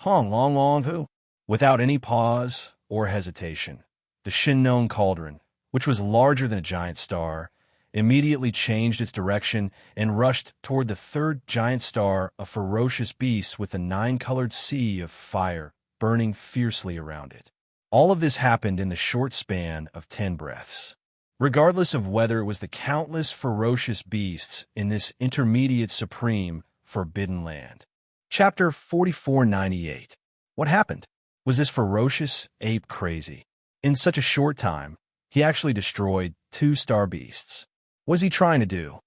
Hong Long Long Hu. Without any pause or hesitation, the Shinon cauldron, which was larger than a giant star, immediately changed its direction and rushed toward the 3rd giant star of ferocious beasts with a 9-colored sea of fire burning fiercely around it. All of this happened in the short span of 10 breaths. Regardless of whether it was the countless ferocious beasts in this intermediate supreme forbidden land. Chapter 4498. What happened? Was this ferocious ape crazy? In such a short time, he actually destroyed 2 star beasts. What is he trying to do?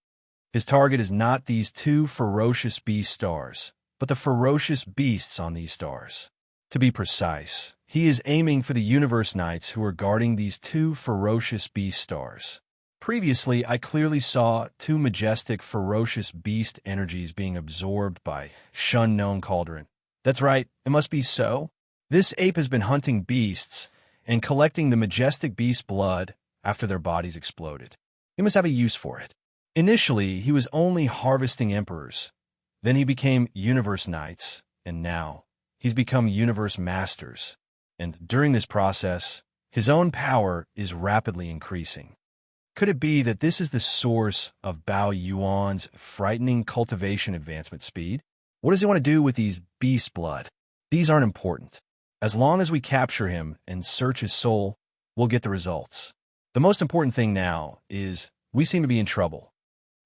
His target is not these 2 ferocious beast stars, but the ferocious beasts on these stars. To be precise, he is aiming for the Universe Knights who are guarding these 2 ferocious beast stars. Previously, I clearly saw 2 majestic, ferocious beast energies being absorbed by Shinon Cauldron. That's right, it must be so. This ape has been hunting beasts and collecting the majestic beast blood after their bodies exploded. He must have a use for it. Initially, he was only harvesting emperors. Then he became Universe Knights, and now he's become Universe Masters. And during this process, his own power is rapidly increasing. Could it be that this is the source of Bao Yuan's frightening cultivation advancement speed? What does he want to do with these beast blood? These aren't important. As long as we capture him and search his soul, we'll get the results. The most important thing now is we seem to be in trouble.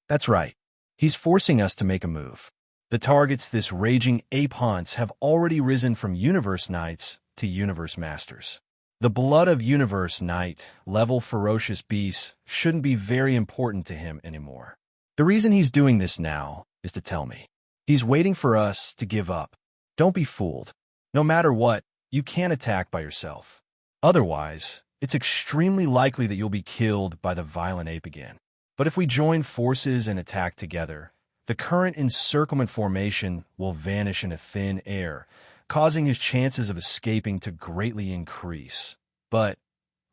That's right. He's forcing us to make a move. The targets this raging ape hunts have already risen from Universe Knights to Universe Masters. The blood of Universe Knight, level ferocious beasts, shouldn't be very important to him anymore. The reason he's doing this now is to tell me. He's waiting for us to give up. Don't be fooled. No matter what, you can't attack by yourself. Otherwise, it's extremely likely that you'll be killed by the violent ape again. But if we join forces and attack together, the current encirclement formation will vanish into thin air, causing his chances of escaping to greatly increase. But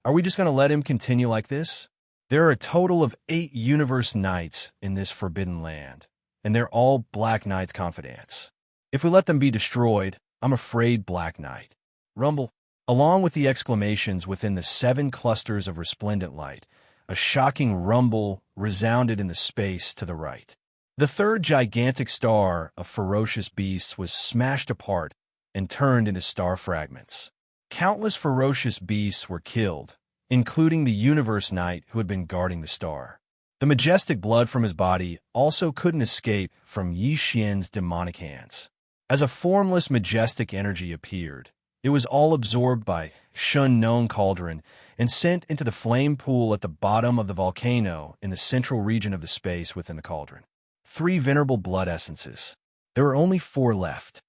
are we just going to let him continue like this? There are a total of 8 Universe Knights in this forbidden land, and they're all Black Knight's confidants. If we let them be destroyed, I'm afraid Black Knight. Rumble. Along with the exclamations within the 7 clusters of resplendent light, a shocking rumble resounded in the space to the right. The 3rd gigantic star of ferocious beasts was smashed apart and turned into star fragments. Countless ferocious beasts were killed, including the Universe Knight who had been guarding the star. The majestic blood from his body also couldn't escape from Yi Xian's demonic hands. As a formless majestic energy appeared, it was all absorbed by Shinon Cauldron and sent into the flame pool at the bottom of the volcano in the central region of the space within the cauldron. 3 venerable blood essences. There were only 4 left.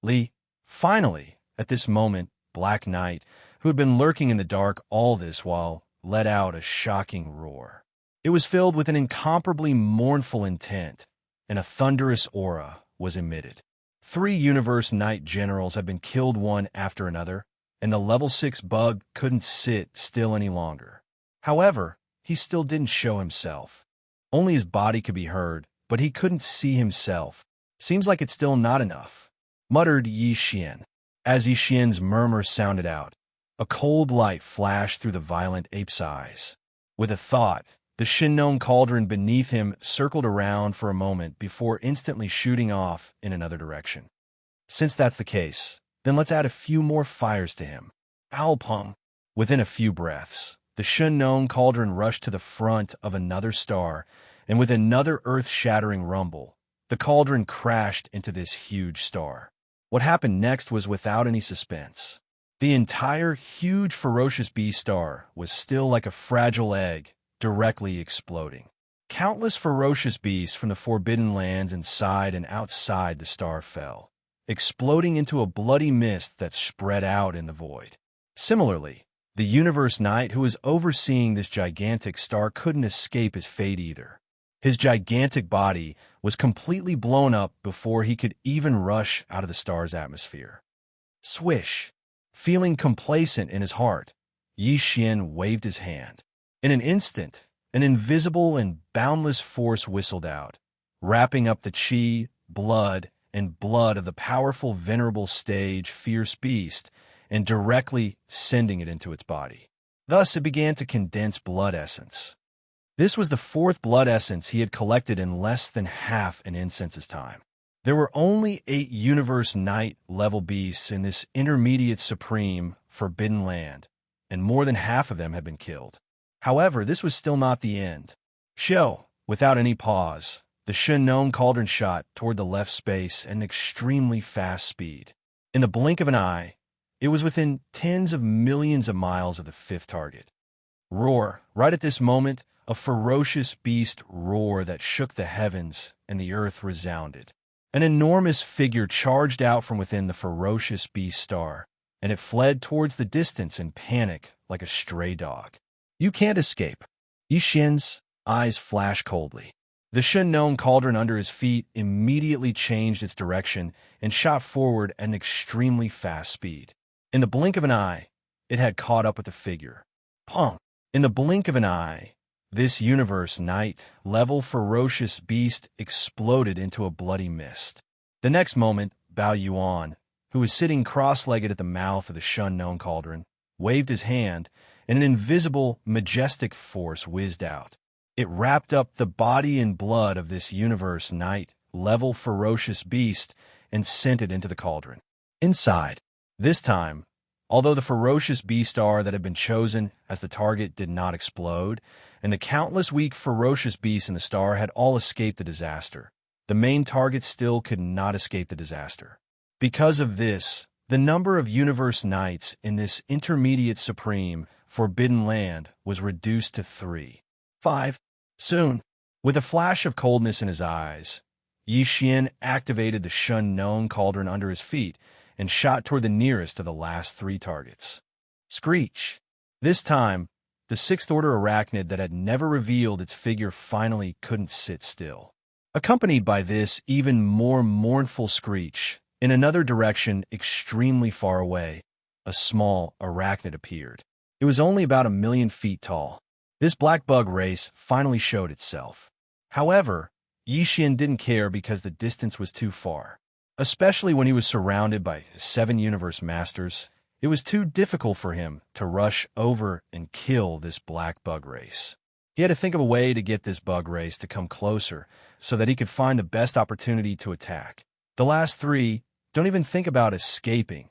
Li. Finally, at this moment, Black Knight, who had been lurking in the dark all this while, let out a shocking roar. It was filled with an incomparably mournful intent, and a thunderous aura was emitted. 3 Universe Knight generals had been killed one after another, and the level 6 bug couldn't sit still any longer. However, he still didn't show himself. Only his body could be heard, but he couldn't see himself. Seems like it's still not enough, muttered Xian. As Xian's murmur sounded out, a cold light flashed through the violent ape's eyes. With a thought, the Shinnong cauldron beneath him circled around for a moment before instantly shooting off in another direction. Since that's the case, then let's add a few more fires to him. Alpung. Within a few breaths, the Shinnong cauldron rushed to the front of another star, and with another earth-shattering rumble, the cauldron crashed into this huge star. What happened next was without any suspense. The entire huge ferocious bee star was still like a fragile egg, directly exploding. Countless ferocious beasts from the forbidden lands inside and outside the star fell, exploding into a bloody mist that spread out in the void. Similarly, the Universe Knight who was overseeing this gigantic star couldn't escape his fate either. His gigantic body was completely blown up before he could even rush out of the star's atmosphere. Swish! Feeling complacent in his heart, Xian waved his hand. In an instant, an invisible and boundless force whistled out, wrapping up the chi, blood of the powerful venerable stage fierce beast and directly sending it into its body. Thus it began to condense blood essence. This was the fourth blood essence he had collected in less than half an incense's time. There were only 8 Universe Knight level beasts in this intermediate supreme forbidden land, and more than half of them had been killed. However, this was still not the end. Without any pause, the Shinnong cauldron shot toward the left space at an extremely fast speed. In the blink of an eye, it was within tens of millions of miles of the fifth target. Roar! Right at this moment, a ferocious beast roar that shook the heavens and the earth resounded. An enormous figure charged out from within the ferocious beast star, and it fled towards the distance in panic like a stray dog. You can't escape. Xian's eyes flashed coldly. The Shinnong cauldron under his feet immediately changed its direction and shot forward at an extremely fast speed. In the blink of an eye, it had caught up with the figure. Pong! In the blink of an eye, this Universe Knight level ferocious beast exploded into a bloody mist. The next moment, Bao Yuan, who was sitting cross-legged at the mouth of the Shinnong cauldron, waved his hand, and an invisible, majestic force whizzed out. It wrapped up the body and blood of this Universe Knight level ferocious beast and sent it into the cauldron. Inside, this time, although the ferocious beast star that had been chosen as the target did not explode, and the countless weak ferocious beasts in the star had all escaped the disaster, the main target still could not escape the disaster. Because of this, the number of Universe Knights in this intermediate supreme forbidden land was reduced to 3. 5. Soon, with a flash of coldness in his eyes, Xian activated the Shinnong cauldron under his feet and shot toward the nearest of the last 3 targets. Screech! This time, the 6th order arachnid that had never revealed its figure finally couldn't sit still. Accompanied by this even more mournful screech, in another direction extremely far away, a small arachnid appeared. It was only about 1,000,000 feet tall. This black bug race finally showed itself. However, Xian didn't care because the distance was too far. Especially when he was surrounded by 7 universe masters, it was too difficult for him to rush over and kill this black bug race. He had to think of a way to get this bug race to come closer so that he could find the best opportunity to attack. The last 3 don't even think about escaping.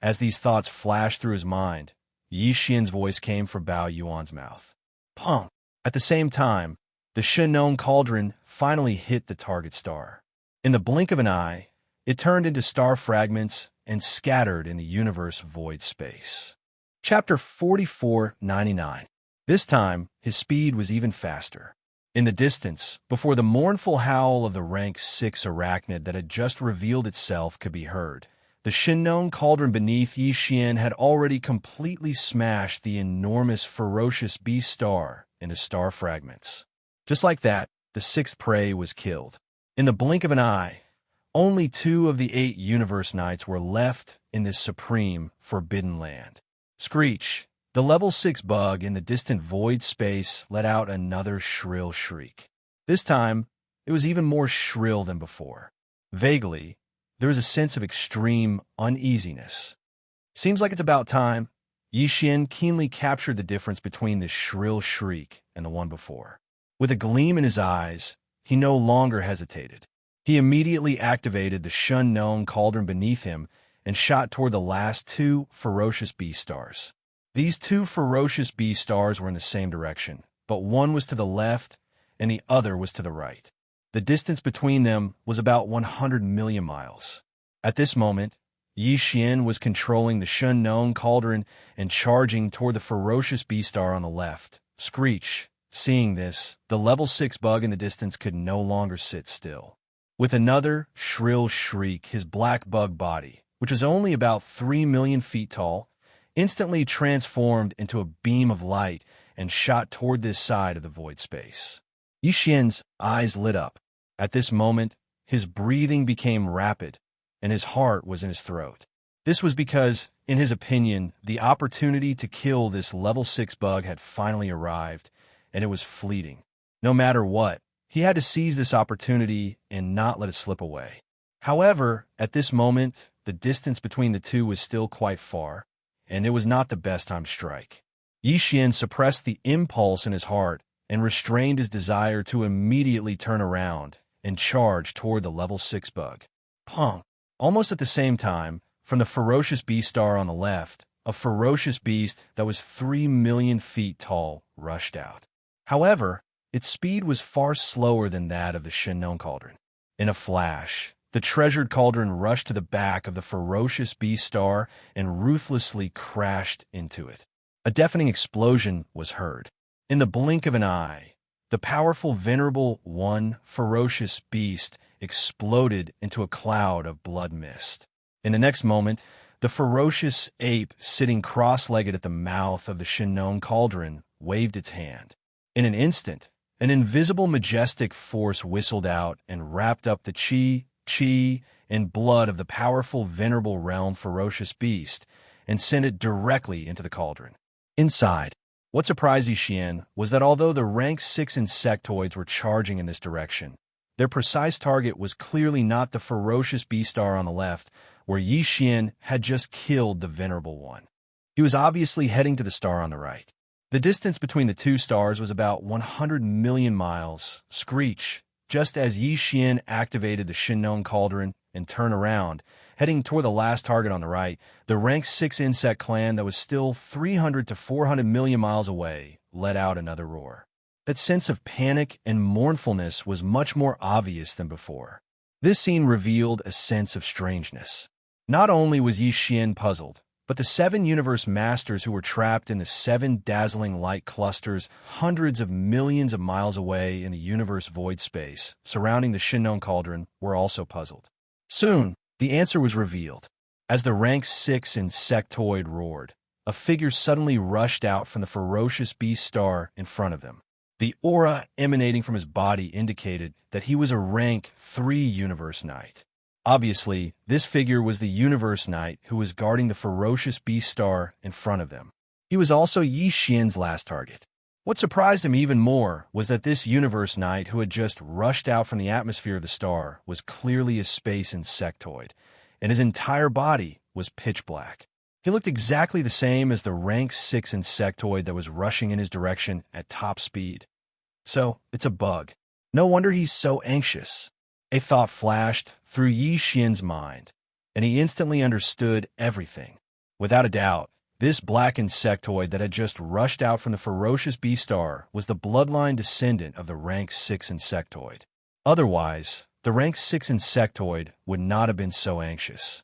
As these thoughts flashed through his mind, Xian's voice came from Bao Yuan's mouth. Pong! At the same time, the Shinnong cauldron finally hit the target star. In the blink of an eye, it turned into star fragments and scattered in the universe void space. Chapter 4499. This time, his speed was even faster. In the distance, before the mournful howl of the rank 6 arachnid that had just revealed itself could be heard, the Shinnong cauldron beneath Xian had already completely smashed the enormous ferocious beast star into star fragments. Just like that, the 6th prey was killed. In the blink of an eye, only 2 of the 8 Universe Knights were left in this supreme forbidden land. Screech! The level 6 bug in the distant void space let out another shrill shriek. This time, it was even more shrill than before. Vaguely, there was a sense of extreme uneasiness. Seems like it's about time. Yi Xian keenly captured the difference between this shrill shriek and the one before. With a gleam in his eyes, he no longer hesitated. He immediately activated the Shun-known cauldron beneath him and shot toward the last two ferocious beast stars. These two ferocious beast stars were in the same direction, but one was to the left and the other was to the right. The distance between them was about 100 million miles. At this moment, Yi Xian was controlling the Shun-known cauldron and charging toward the ferocious beast star on the left. Screech. Seeing this, the level 6 bug in the distance could no longer sit still. With another shrill shriek, his black bug body, which was only about 3 million feet tall, instantly transformed into a beam of light and shot toward this side of the void space. Yi Xian's eyes lit up. At this moment, his breathing became rapid, and his heart was in his throat. This was because, in his opinion, the opportunity to kill this level 6 bug had finally arrived, and it was fleeting. No matter what, he had to seize this opportunity and not let it slip away. However, at this moment, the distance between the two was still quite far, and it was not the best time to strike. Yi Xian suppressed the impulse in his heart and restrained his desire to immediately turn around and charge toward the level 6 bug. Pong! Almost at the same time, from the ferocious beast star on the left, a ferocious beast that was 3 million feet tall rushed out. However, its speed was far slower than that of the Shun-known cauldron. In a flash, the treasured cauldron rushed to the back of the ferocious beast star and ruthlessly crashed into it. A deafening explosion was heard. In the blink of an eye, the powerful venerable one ferocious beast exploded into a cloud of blood mist. In the next moment, the ferocious ape sitting cross-legged at the mouth of the Shun-known cauldron waved its hand. In an instant, an invisible majestic force whistled out and wrapped up the chi, and blood of the powerful venerable realm ferocious beast and sent it directly into the cauldron. Inside, what surprised Yi Xian was that although the rank 6 insectoids were charging in this direction, their precise target was clearly not the ferocious beast star on the left, where Yi Xian had just killed the venerable one. He was obviously heading to the star on the right. The distance between the two stars was about 100 million miles. Screech, just as Yi Xian activated the Shun-known cauldron and turned around, heading toward the last target on the right, the rank 6 insect clan that was still 300 to 400 million miles away let out another roar. That sense of panic and mournfulness was much more obvious than before. This scene revealed a sense of strangeness. Not only was Yi Xian puzzled, but the 7 universe masters who were trapped in the 7 dazzling light clusters hundreds of millions of miles away in the universe void space surrounding the Shun-known cauldron were also puzzled. Soon, the answer was revealed. As the rank 6 insectoid roared, a figure suddenly rushed out from the ferocious beast star in front of them. The aura emanating from his body indicated that he was a rank 3 universe knight. Obviously, this figure was the universe knight who was guarding the ferocious beast star in front of them. He was also Yi Xian's last target. What surprised him even more was that this universe knight who had just rushed out from the atmosphere of the star was clearly a space insectoid, and his entire body was pitch black. He looked exactly the same as the rank 6 insectoid that was rushing in his direction at top speed. So, it's a bug. No wonder he's so anxious. A thought flashed through Yi Xian's mind, and he instantly understood everything. Without a doubt, this black insectoid that had just rushed out from the ferocious beast star was the bloodline descendant of the rank 6 insectoid. Otherwise, the rank 6 insectoid would not have been so anxious.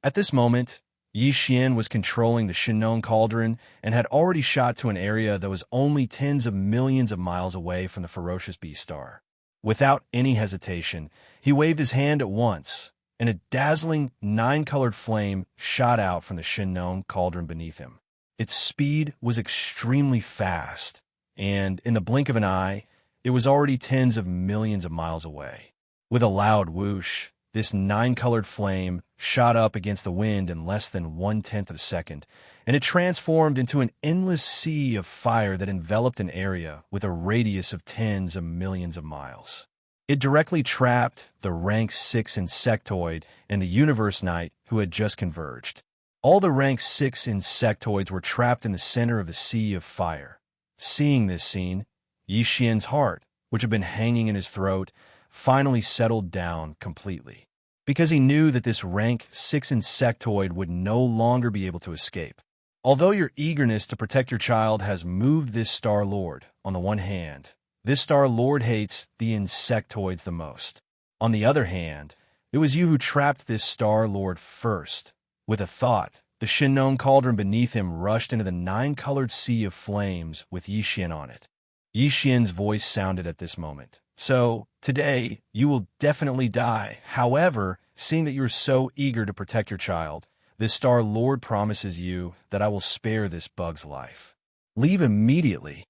At this moment, Yi Xian was controlling the Shun-known cauldron and had already shot to an area that was only tens of millions of miles away from the ferocious beast star. Without any hesitation, he waved his hand at once, and a dazzling 9-colored flame shot out from the Shun-known cauldron beneath him. Its speed was extremely fast, and in the blink of an eye, it was already tens of millions of miles away. With a loud whoosh, this 9-colored flame shot up against the wind in less than 1/10 of a second, and it transformed into an endless sea of fire that enveloped an area with a radius of tens of millions of miles. It directly trapped the rank 6 insectoid and the universe knight who had just converged. All the rank 6 insectoids were trapped in the center of the sea of fire. Seeing this scene, Yixian's heart, which had been hanging in his throat, finally settled down completely, because he knew that this rank 6 insectoid would no longer be able to escape. Although your eagerness to protect your child has moved this Star Lord, on the one hand, this Star Lord hates the insectoids the most. On the other hand, it was you who trapped this Star Lord first. With a thought, the Shinnon cauldron beneath him rushed into the 9-colored sea of flames with Yixian on it. Yixian's voice sounded at this moment. So, today, you will definitely die. However, seeing that you are so eager to protect your child, this Star Lord promises you that I will spare this bug's life. Leave immediately.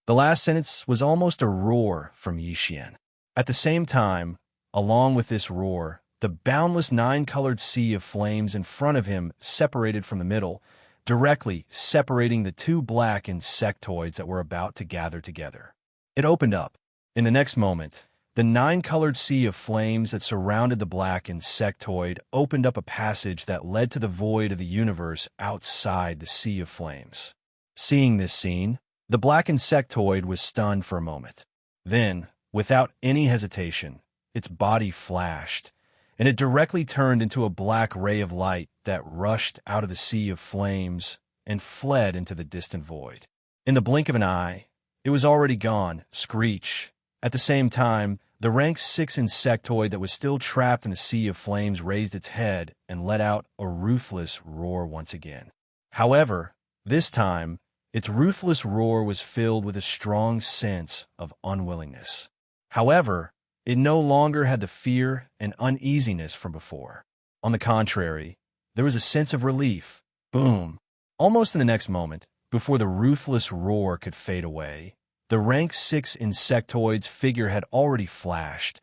The last sentence was almost a roar from Yixian. At the same time, along with this roar, the boundless 9-colored sea of flames in front of him separated from the middle, directly separating the two black insectoids that were about to gather together. It opened up. In the next moment, the 9-colored sea of flames that surrounded the black insectoid opened up a passage that led to the void of the universe outside the sea of flames. Seeing this scene, the black insectoid was stunned for a moment. Then, without any hesitation, its body flashed, and it directly turned into a black ray of light that rushed out of the sea of flames and fled into the distant void. In the blink of an eye, it was already gone, screech. At the same time, the rank 6 insectoid that was still trapped in the sea of flames raised its head and let out a ruthless roar once again. However, this time, its ruthless roar was filled with a strong sense of unwillingness. However, it no longer had the fear and uneasiness from before. On the contrary, there was a sense of relief. Boom! Almost in the next moment, before the ruthless roar could fade away, the rank 6 insectoid's figure had already flashed,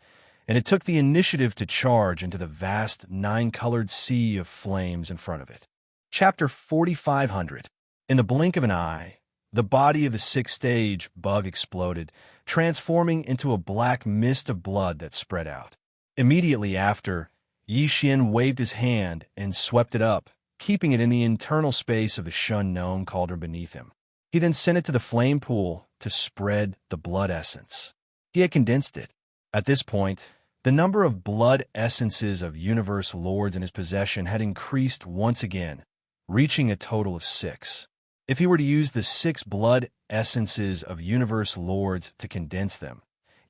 and it took the initiative to charge into the vast 9-colored sea of flames in front of it. Chapter 4500. In the blink of an eye, the body of the 6th stage bug exploded, transforming into a black mist of blood that spread out. Immediately after, Yixian waved his hand and swept it up, keeping it in the internal space of the Shinnon cauldron beneath him. He then sent it to the flame pool to spread the blood essence. He had condensed it. At this point, the number of blood essences of universe lords in his possession had increased once again, reaching a total of 6. If he were to use the 6 blood essences of universe lords to condense them,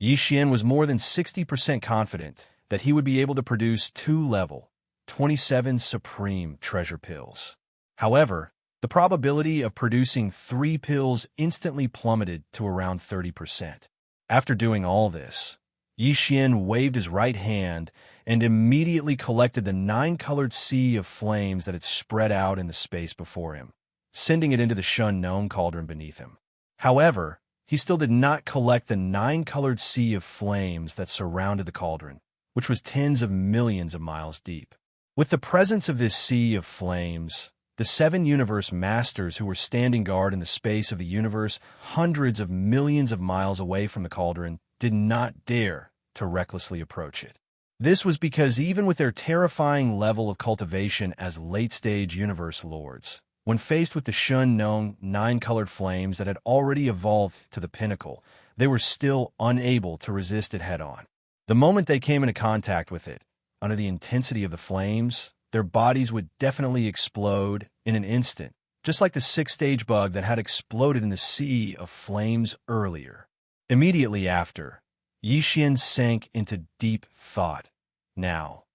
Yixian was more than 60% confident that he would be able to produce 2 level, 27 supreme treasure pills. However, the probability of producing 3 pills instantly plummeted to around 30%. After doing all this, Yixian waved his right hand and immediately collected the 9-colored sea of flames that had spread out in the space before him, sending it into the Shinnon cauldron beneath him. However, he still did not collect the 9-colored sea of flames that surrounded the cauldron, which was tens of millions of miles deep. With the presence of this sea of flames, the 7 universe masters who were standing guard in the space of the universe hundreds of millions of miles away from the cauldron did not dare to recklessly approach it. This was because even with their terrifying level of cultivation as late-stage universe lords, when faced with the Shinnon 9-colored flames that had already evolved to the pinnacle, they were still unable to resist it head-on. The moment they came into contact with it, under the intensity of the flames, their bodies would definitely explode in an instant, just like the 6th stage bug that had exploded in the sea of flames earlier. Immediately after, Yixian sank into deep thought. Now,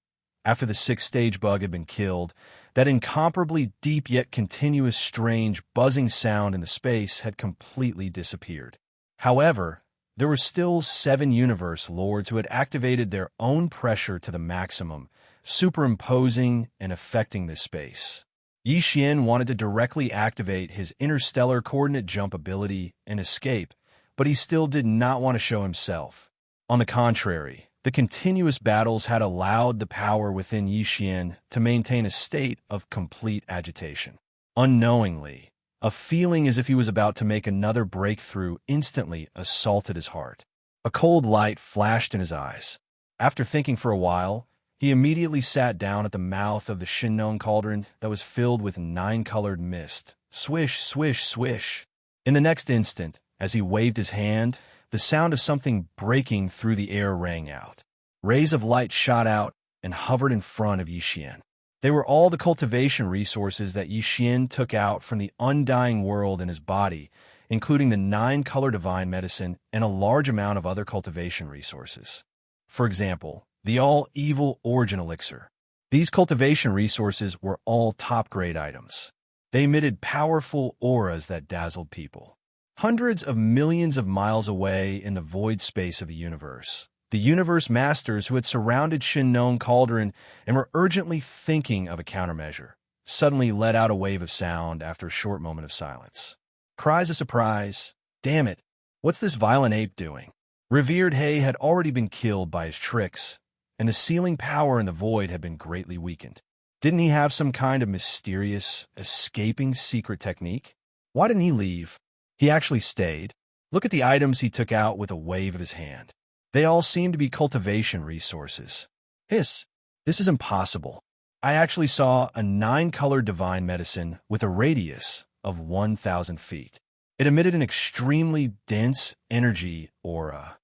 after the 6th stage bug had been killed, that incomparably deep yet continuous strange buzzing sound in the space had completely disappeared. However, there were still 7 universe lords who had activated their own pressure to the maximum, superimposing and affecting this space. Yixian wanted to directly activate his interstellar coordinate jump ability and escape, but he still did not want to show himself. On the contrary, the continuous battles had allowed the power within Yixian to maintain a state of complete agitation. Unknowingly, a feeling as if he was about to make another breakthrough instantly assaulted his heart. A cold light flashed in his eyes. After thinking for a while, he immediately sat down at the mouth of the Shinnong cauldron that was filled with 9-colored mist. Swish, swish, swish. In the next instant, as he waved his hand, the sound of something breaking through the air rang out. Rays of light shot out and hovered in front of Yixian. They were all the cultivation resources that Yixian took out from the undying world in his body, including the 9-color divine medicine and a large amount of other cultivation resources. For example, the all-evil origin elixir. These cultivation resources were all top-grade items. They emitted powerful auras that dazzled people. Hundreds of millions of miles away in the void space of the universe masters who had surrounded Shinnong Cauldron and were urgently thinking of a countermeasure, suddenly let out a wave of sound after a short moment of silence. Cries of surprise. Damn it, what's this violent ape doing? Revered Hay had already been killed by his tricks, and the sealing power in the void had been greatly weakened. Didn't he have some kind of mysterious, escaping secret technique? Why didn't he leave? He actually stayed. Look at the items he took out with a wave of his hand. They all seem to be cultivation resources. This is impossible. I actually saw a 9-colored divine medicine with a radius of 1,000 feet. It emitted an extremely dense energy aura.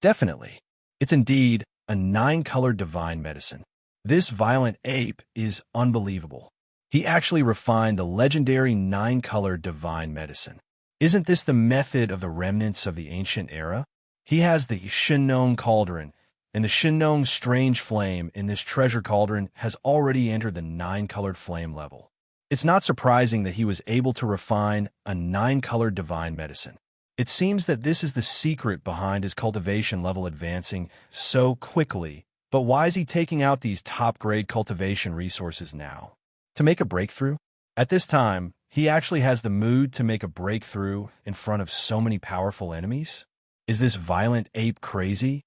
Definitely. It's indeed a 9-colored divine medicine. This violent ape is unbelievable. He actually refined the legendary 9-colored divine medicine. Isn't this the method of the remnants of the ancient era? He has the Shinnong Cauldron, and the Shinnong Strange Flame in this treasure cauldron has already entered the 9-colored flame level. It's not surprising that he was able to refine a 9-colored divine medicine. It seems that this is the secret behind his cultivation level advancing so quickly. But why is he taking out these top-grade cultivation resources now? To make a breakthrough? At this time, he actually has the mood to make a breakthrough in front of so many powerful enemies? Is this violent ape crazy?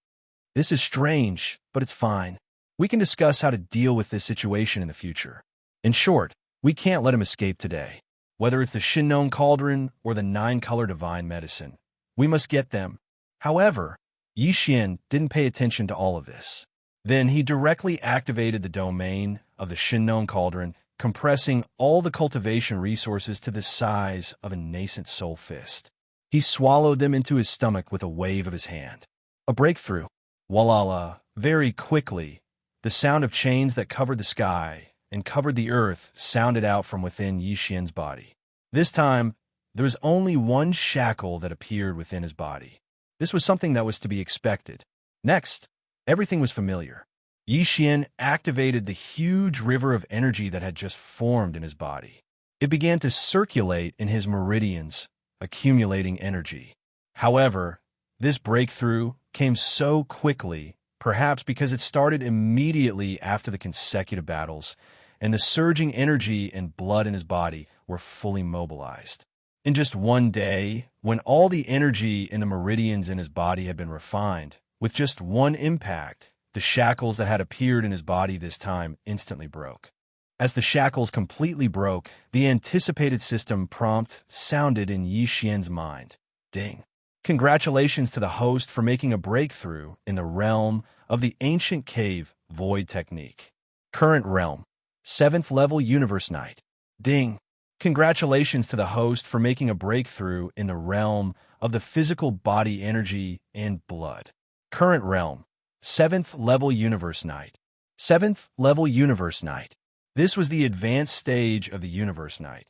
This is strange, but it's fine. We can discuss how to deal with this situation in the future. In short, we can't let him escape today. Whether it's the Shinnong Cauldron or the 9-color divine medicine, we must get them. However, Yixian didn't pay attention to all of this. Then he directly activated the domain of the Shinnong Cauldron, compressing all the cultivation resources to the size of a nascent soul fist. He swallowed them into his stomach with a wave of his hand. A breakthrough. Walala. Very quickly, the sound of chains that covered the sky and covered the earth sounded out from within Yixian's body. This time, there was only one shackle that appeared within his body. This was something that was to be expected. Next, everything was familiar. Yixian activated the huge river of energy that had just formed in his body. It began to circulate in his meridians, accumulating energy. However, this breakthrough came so quickly, perhaps because it started immediately after the consecutive battles, and the surging energy and blood in his body were fully mobilized. In just one day, when all the energy in the meridians in his body had been refined, with just one impact, the shackles that had appeared in his body this time instantly broke. As the shackles completely broke, the anticipated system prompt sounded in Yixian's mind. Ding. Congratulations to the host for making a breakthrough in the realm of the ancient cave void technique. Current realm, 7th level universe knight. Ding. Congratulations to the host for making a breakthrough in the realm of the physical body energy and blood. Current realm, 7th level universe knight. 7th level universe knight. This was the advanced stage of the universe knight.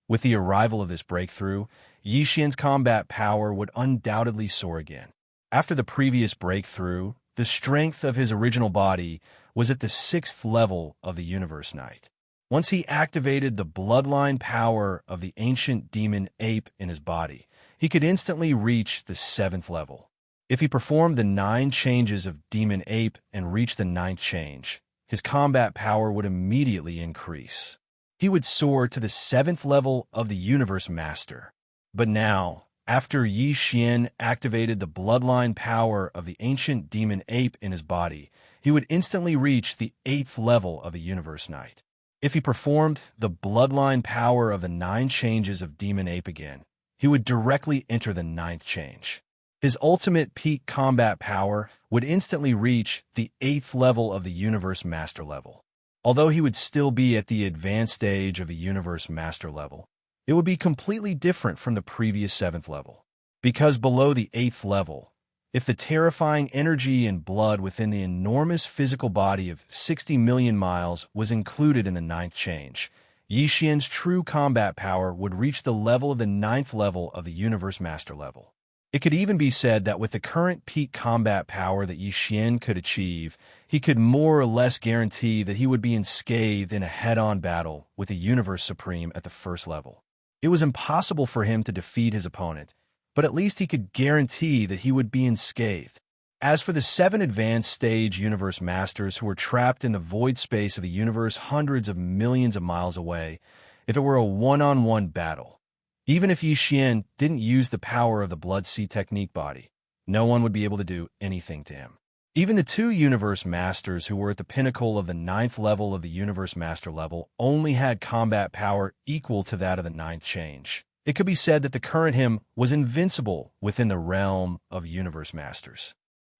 With the arrival of this breakthrough, Yixian's combat power would undoubtedly soar again. After the previous breakthrough, the strength of his original body was at the 6th level of the universe knight. Once he activated the bloodline power of the ancient demon ape in his body, he could instantly reach the 7th level. If he performed the 9 changes of demon ape and reached the 9th change, his combat power would immediately increase. He would soar to the 7th level of the Universe Master. But now, after Yixian activated the bloodline power of the ancient demon ape in his body, he would instantly reach the 8th level of the Universe Knight. If he performed the bloodline power of the 9 changes of demon ape again, he would directly enter the 9th change. His ultimate peak combat power would instantly reach the 8th level of the Universe Master level. Although he would still be at the advanced stage of the Universe Master level, it would be completely different from the previous 7th level. Because below the 8th level, if the terrifying energy and blood within the enormous physical body of 60 million miles was included in the 9th change, Xianxia's true combat power would reach the level of the 9th level of the Universe Master level. It could even be said that with the current peak combat power that Xian could achieve, he could more or less guarantee that he would be unscathed in a head-on battle with the Universe Supreme at the 1st level. It was impossible for him to defeat his opponent, but at least he could guarantee that he would be unscathed. As for the 7 advanced stage Universe Masters who were trapped in the void space of the universe hundreds of millions of miles away, if it were a one-on-one battle, even if Xian didn't use the power of the Blood Sea Technique body, no one would be able to do anything to him. Even the 2 Universe Masters who were at the pinnacle of the 9th level of the Universe Master level only had combat power equal to that of the 9th change. It could be said that the current him was invincible within the realm of Universe Masters.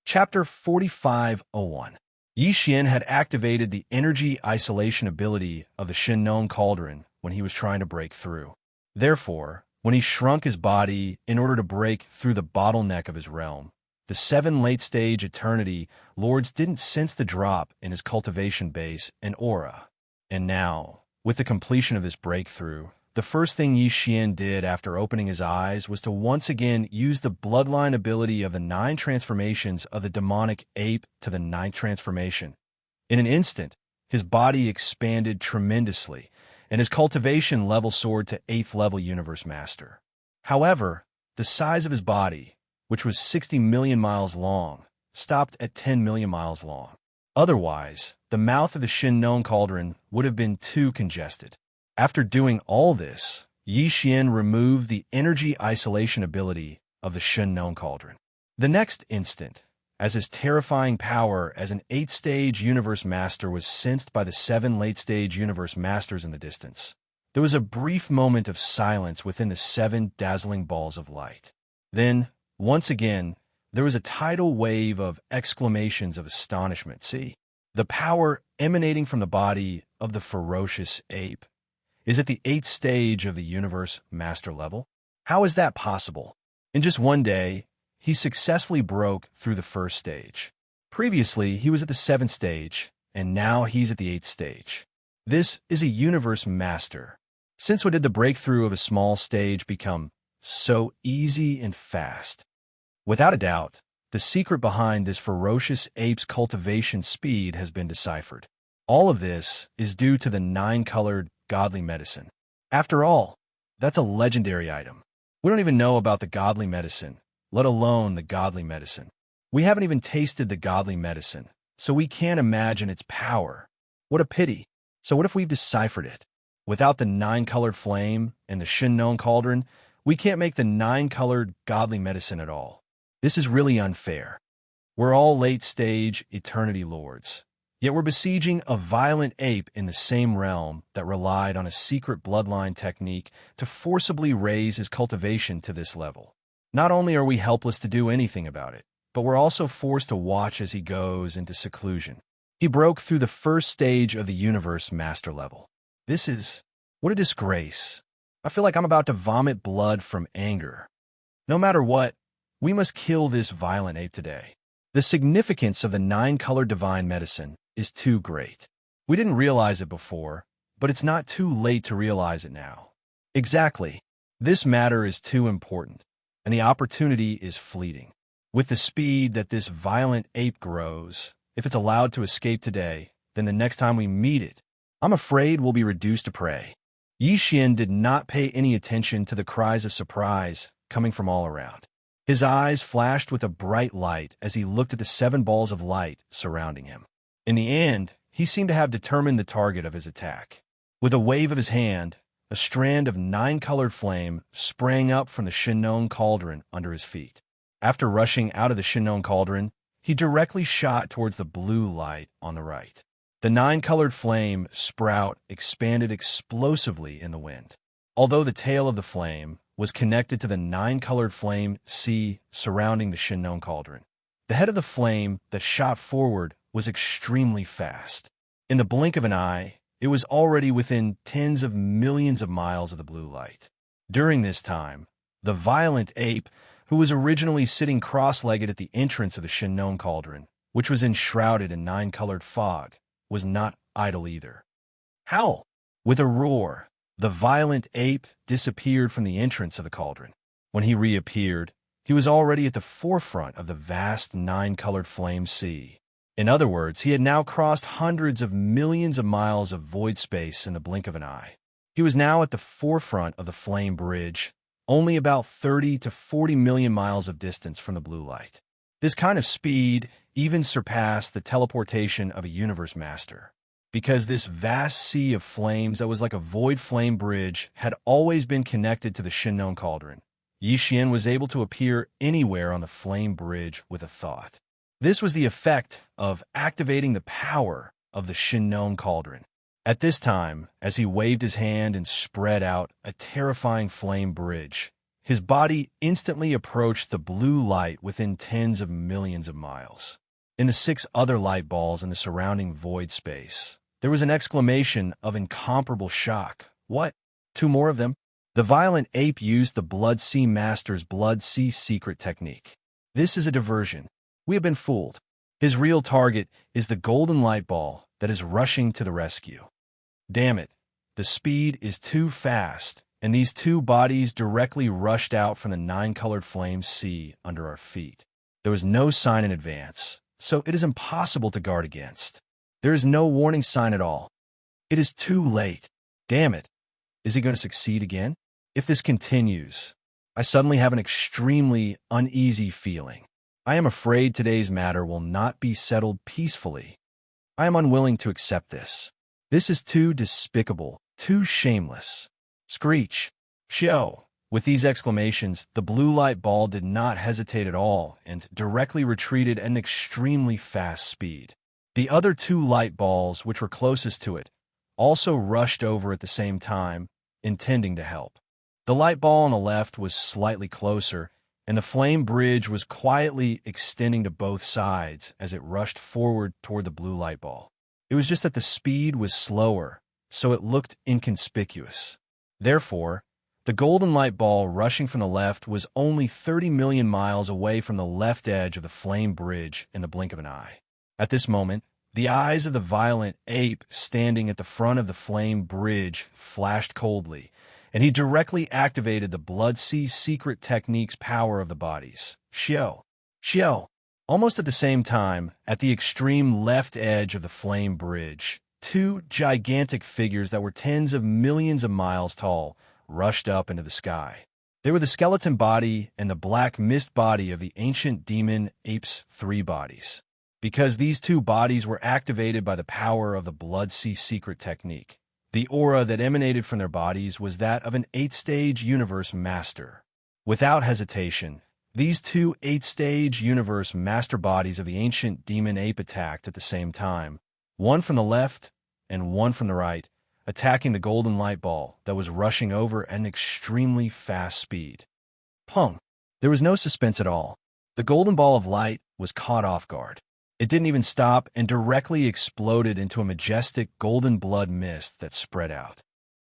Chapter 4501. Xian had activated the energy isolation ability of the Shen Cauldron when he was trying to break through. Therefore, when he shrunk his body in order to break through the bottleneck of his realm, the 7 late-stage Eternity Lords didn't sense the drop in his cultivation base and aura. And now, with the completion of this breakthrough, the first thing Xian did after opening his eyes was to once again use the bloodline ability of the 9 transformations of the demonic ape to the 9th transformation. In an instant, his body expanded tremendously, and his cultivation level soared to 8th level Universe Master. However, the size of his body, which was 60 million miles long, stopped at 10 million miles long. Otherwise, the mouth of the Shen Cauldron would have been too congested. After doing all this, Xian removed the energy isolation ability of the Shen Cauldron. The next instant, as his terrifying power as an 8th-stage Universe Master was sensed by the 7 late-stage Universe Masters in the distance, there was a brief moment of silence within the 7 dazzling balls of light. Then, once again, there was a tidal wave of exclamations of astonishment. See, the power emanating from the body of the ferocious ape is at the 8th stage of the Universe Master level? How is that possible? In just one day, he successfully broke through the 1st stage. Previously, he was at the 7th stage, and now he's at the 8th stage. This is a Universe Master. Since when did the breakthrough of a small stage become so easy and fast? Without a doubt, the secret behind this ferocious ape's cultivation speed has been deciphered. All of this is due to the 9-colored godly medicine. After all, that's a legendary item. We don't even know about the godly medicine, let alone the godly medicine. We haven't even tasted the godly medicine, so we can't imagine its power. What a pity. So what if we've deciphered it? Without the 9-colored flame and the Shen Cauldron, we can't make the 9-colored godly medicine at all. This is really unfair. We're all late-stage Eternity Lords. Yet we're besieging a violent ape in the same realm that relied on a secret bloodline technique to forcibly raise his cultivation to this level. Not only are we helpless to do anything about it, but we're also forced to watch as he goes into seclusion. He broke through the 1st stage of the Universe Master level. What a disgrace. I feel like I'm about to vomit blood from anger. No matter what, we must kill this violent ape today. The significance of the 9-colored divine medicine is too great. We didn't realize it before, but it's not too late to realize it now. Exactly. This matter is too important, and the opportunity is fleeting. With the speed that this violent ape grows, if it's allowed to escape today, then the next time we meet it, I'm afraid we'll be reduced to prey. Xian did not pay any attention to the cries of surprise coming from all around. His eyes flashed with a bright light as he looked at the 7 balls of light surrounding him. In the end, he seemed to have determined the target of his attack. With a wave of his hand, a strand of 9-colored flame sprang up from the Shen Cauldron under his feet. After rushing out of the Shen Cauldron, he directly shot towards the blue light on the right. The 9-colored flame sprout expanded explosively in the wind. Although the tail of the flame, was connected to the nine-colored flame sea surrounding the Xianxia cauldron. The head of the flame that shot forward was extremely fast. In the blink of an eye, it was already within tens of millions of miles of the blue light. During this time, the violent ape, who was originally sitting cross-legged at the entrance of the Xianxia cauldron, which was enshrouded in nine-colored fog, was not idle either. Howl! With a roar, the violent ape disappeared from the entrance of the cauldron. When he reappeared, he was already at the forefront of the vast nine-colored flame sea. In other words, he had now crossed hundreds of millions of miles of void space in the blink of an eye. He was now at the forefront of the flame bridge, only about 30 to 40 million miles of distance from the blue light. This kind of speed even surpassed the teleportation of a universe master, because this vast sea of flames that was like a void flame bridge had always been connected to the Xianxia cauldron. Yixian was able to appear anywhere on the flame bridge with a thought. This was the effect of activating the power of the Xianxia cauldron. At this time, as he waved his hand and spread out a terrifying flame bridge, his body instantly approached the blue light within tens of millions of miles. In the 6 other light balls in the surrounding void space, there was an exclamation of incomparable shock. What? 2 more of them? The violent ape used the Blood Sea Master's Blood Sea secret technique. This is a diversion. We have been fooled. His real target is the golden light ball that is rushing to the rescue. Damn it, the speed is too fast, and these 2 bodies directly rushed out from the nine-colored flame sea under our feet. There was no sign in advance, so it is impossible to guard against. There is no warning sign at all. It is too late. Damn it. Is he going to succeed again? If this continues, I suddenly have an extremely uneasy feeling. I am afraid today's matter will not be settled peacefully. I am unwilling to accept this. This is too despicable, too shameless. Screech! Shio! With these exclamations, the blue light ball did not hesitate at all and directly retreated at an extremely fast speed. The other 2 light balls, which were closest to it, also rushed over at the same time, intending to help. The light ball on the left was slightly closer, and the flame bridge was quietly extending to both sides as it rushed forward toward the blue light ball. It was just that the speed was slower, so it looked inconspicuous. Therefore, the golden light ball rushing from the left was only 30 million miles away from the left edge of the flame bridge in the blink of an eye. At this moment, the eyes of the violent ape standing at the front of the flame bridge flashed coldly, and he directly activated the Blood Sea secret technique's power of the bodies. Shio! Shio! Almost at the same time, at the extreme left edge of the flame bridge, 2 gigantic figures that were tens of millions of miles tall rushed up into the sky. They were the skeleton body and the black mist body of the ancient demon ape's 3 bodies. Because these 2 bodies were activated by the power of the Blood Sea secret technique, the aura that emanated from their bodies was that of an 8th-stage universe master. Without hesitation, these 2 8th-stage universe master bodies of the ancient demon ape attacked at the same time, one from the left and one from the right, attacking the golden light ball that was rushing over at an extremely fast speed. Pung! There was no suspense at all. The golden ball of light was caught off guard. It didn't even stop and directly exploded into a majestic golden blood mist that spread out.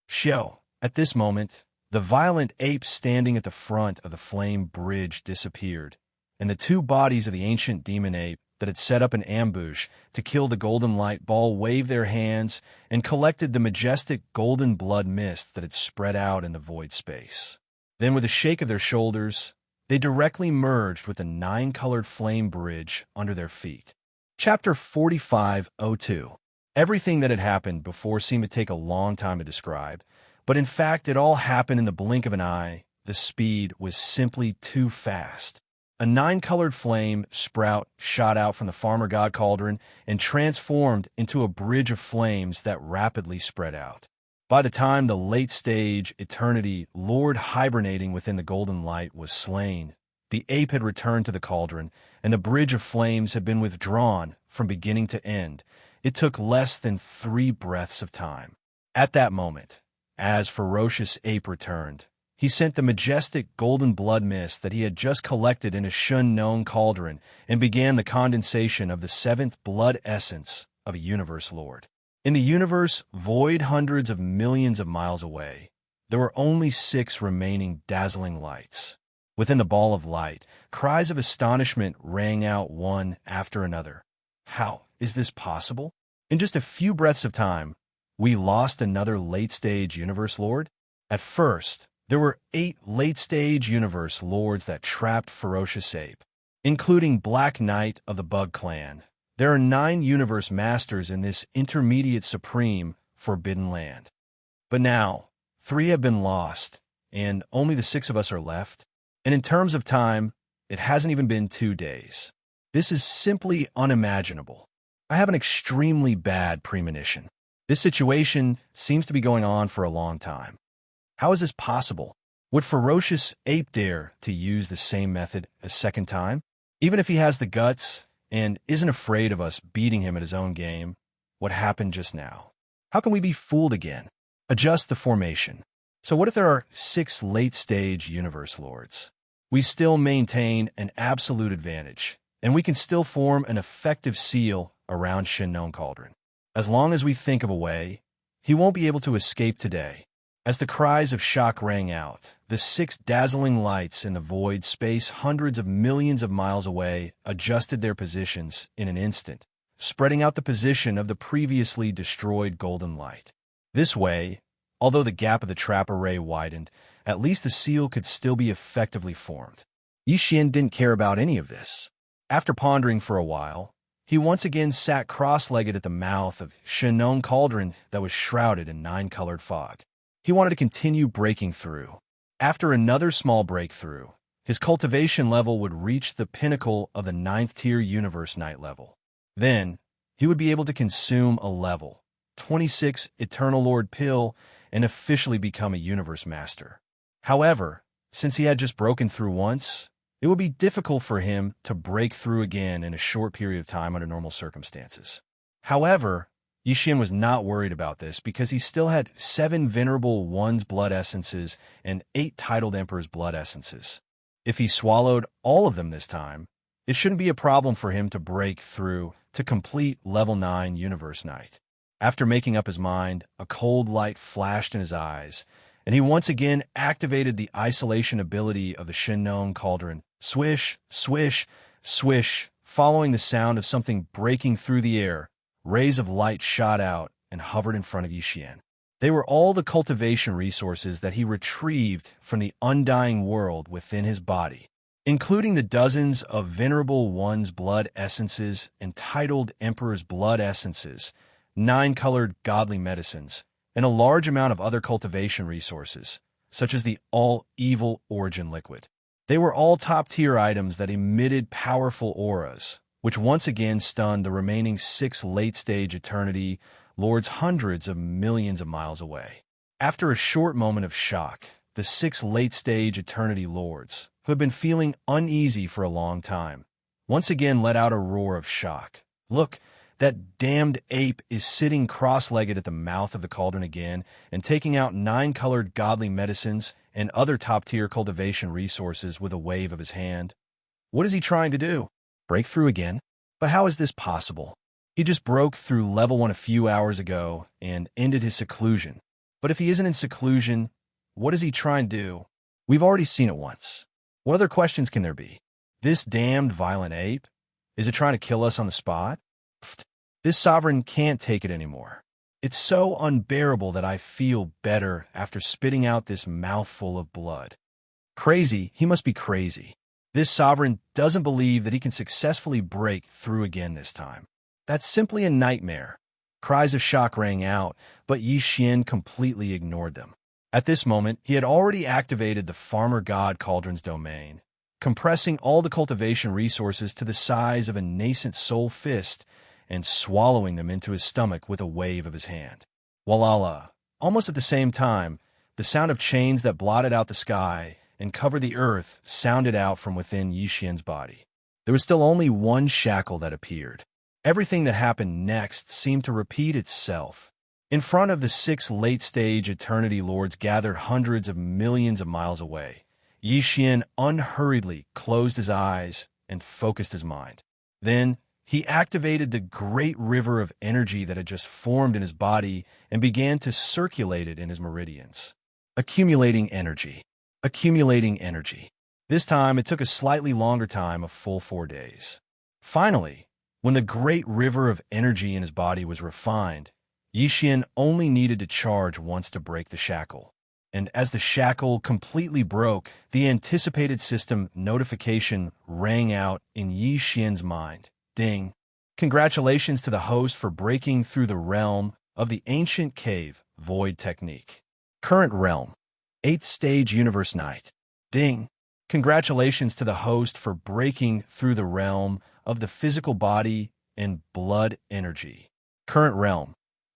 Shio! At this moment, the violent ape standing at the front of the flame bridge disappeared, and the 2 bodies of the ancient demon ape that had set up an ambush to kill the golden light ball waved their hands and collected the majestic golden blood mist that had spread out in the void space. Then, with a shake of their shoulders, they directly merged with the 9-colored flame bridge under their feet. Chapter 45:02. Everything that had happened before seemed to take a long time to describe, but in fact it all happened in the blink of an eye. The speed was simply too fast. A 9-colored flame sprout shot out from the farmer god cauldron and transformed into a bridge of flames that rapidly spread out. By the time the late-stage eternity lord hibernating within the golden light was slain, the ape had returned to the cauldron, and the bridge of flames had been withdrawn from beginning to end. It took less than 3 breaths of time. At that moment, as ferocious ape returned, he sent the majestic golden blood mist that he had just collected in a Xianxia cauldron and began the condensation of the seventh blood essence of a universe lord. In the universe void hundreds of millions of miles away, there were only 6 remaining dazzling lights. Within the ball of light, cries of astonishment rang out one after another. How is this possible? In just a few breaths of time, we lost another late-stage universe lord? At first, there were 8 late-stage universe lords that trapped Ferocious Ape, including Black Knight of the Bug Clan. There are 9 universe masters in this intermediate supreme forbidden land. But now, 3 have been lost, and only the 6 of us are left. And in terms of time, it hasn't even been 2 days. This is simply unimaginable. I have an extremely bad premonition. This situation seems to be going on for a long time. How is this possible? Would Ferocious Ape dare to use the same method a second time? Even if he has the guts and isn't afraid of us beating him at his own game, what happened just now? How can we be fooled again? Adjust the formation. So what if there are 6 late-stage universe lords? We still maintain an absolute advantage, and we can still form an effective seal around Xianxia Cauldron. As long as we think of a way, he won't be able to escape today. As the cries of shock rang out, the 6 dazzling lights in the void space hundreds of millions of miles away adjusted their positions in an instant, spreading out the position of the previously destroyed golden light. This way, although the gap of the trap array widened, at least the seal could still be effectively formed. Yixian didn't care about any of this. After pondering for a while, he once again sat cross-legged at the mouth of Xianxia Cauldron that was shrouded in 9-colored fog. He wanted to continue breaking through. After another small breakthrough, his cultivation level would reach the pinnacle of the 9th-tier universe night level. Then, he would be able to consume a level 26 Eternal Lord pill and officially become a universe master. However, since he had just broken through once, it would be difficult for him to break through again in a short period of time under normal circumstances. However, Yixian was not worried about this because he still had 7 Venerable One's blood essences and 8 Titled Emperor's blood essences. If he swallowed all of them this time, it shouldn't be a problem for him to break through to complete level 9 Universe Night. After making up his mind, a cold light flashed in his eyes, and he once again activated the isolation ability of the Xianxia Cauldron. Swish, swish, swish, following the sound of something breaking through the air. Rays of light shot out and hovered in front of Yixian. They were all the cultivation resources that he retrieved from the undying world within his body, including the dozens of Venerable One's blood essences and Titled Emperor's blood essences, 9-colored godly medicines, and a large amount of other cultivation resources, such as the all-evil origin liquid. They were all top-tier items that emitted powerful auras, which once again stunned the remaining 6 late-stage Eternity Lords hundreds of millions of miles away. After a short moment of shock, the 6 late-stage Eternity Lords, who had been feeling uneasy for a long time, once again let out a roar of shock. Look, that damned ape is sitting cross-legged at the mouth of the cauldron again and taking out 9-colored godly medicines and other top-tier cultivation resources with a wave of his hand. What is he trying to do? Break through again? But how is this possible? He just broke through level 1 a few hours ago and ended his seclusion. But if he isn't in seclusion, what is he trying to do? We've already seen it once. What other questions can there be? This damned violent ape? Is it trying to kill us on the spot? Pfft. This sovereign can't take it anymore. It's so unbearable that I feel better after spitting out this mouthful of blood. Crazy, he must be crazy. This sovereign doesn't believe that he can successfully break through again this time. That's simply a nightmare. Cries of shock rang out, but Yixian completely ignored them. At this moment, he had already activated the Farmer God Cauldron's domain, compressing all the cultivation resources to the size of a nascent soul fist and swallowing them into his stomach with a wave of his hand. Walala! Almost at the same time, the sound of chains that blotted out the sky and covered the earth sounded out from within Yixian's body. There was still only one shackle that appeared. Everything that happened next seemed to repeat itself. In front of the 6 late-stage Eternity Lords gathered hundreds of millions of miles away, Xian unhurriedly closed his eyes and focused his mind. Then, he activated the great river of energy that had just formed in his body and began to circulate it in his meridians. Accumulating energy. Accumulating energy. This time, it took a slightly longer time, a full 4 days. Finally, when the great river of energy in his body was refined, Xian only needed to charge once to break the shackle. And as the shackle completely broke, the anticipated system notification rang out in Xian's mind. Ding! Congratulations to the host for breaking through the realm of the ancient cave void technique. Current realm, 8th stage universe night. Ding! Congratulations to the host for breaking through the realm of the physical body and blood energy. Current realm,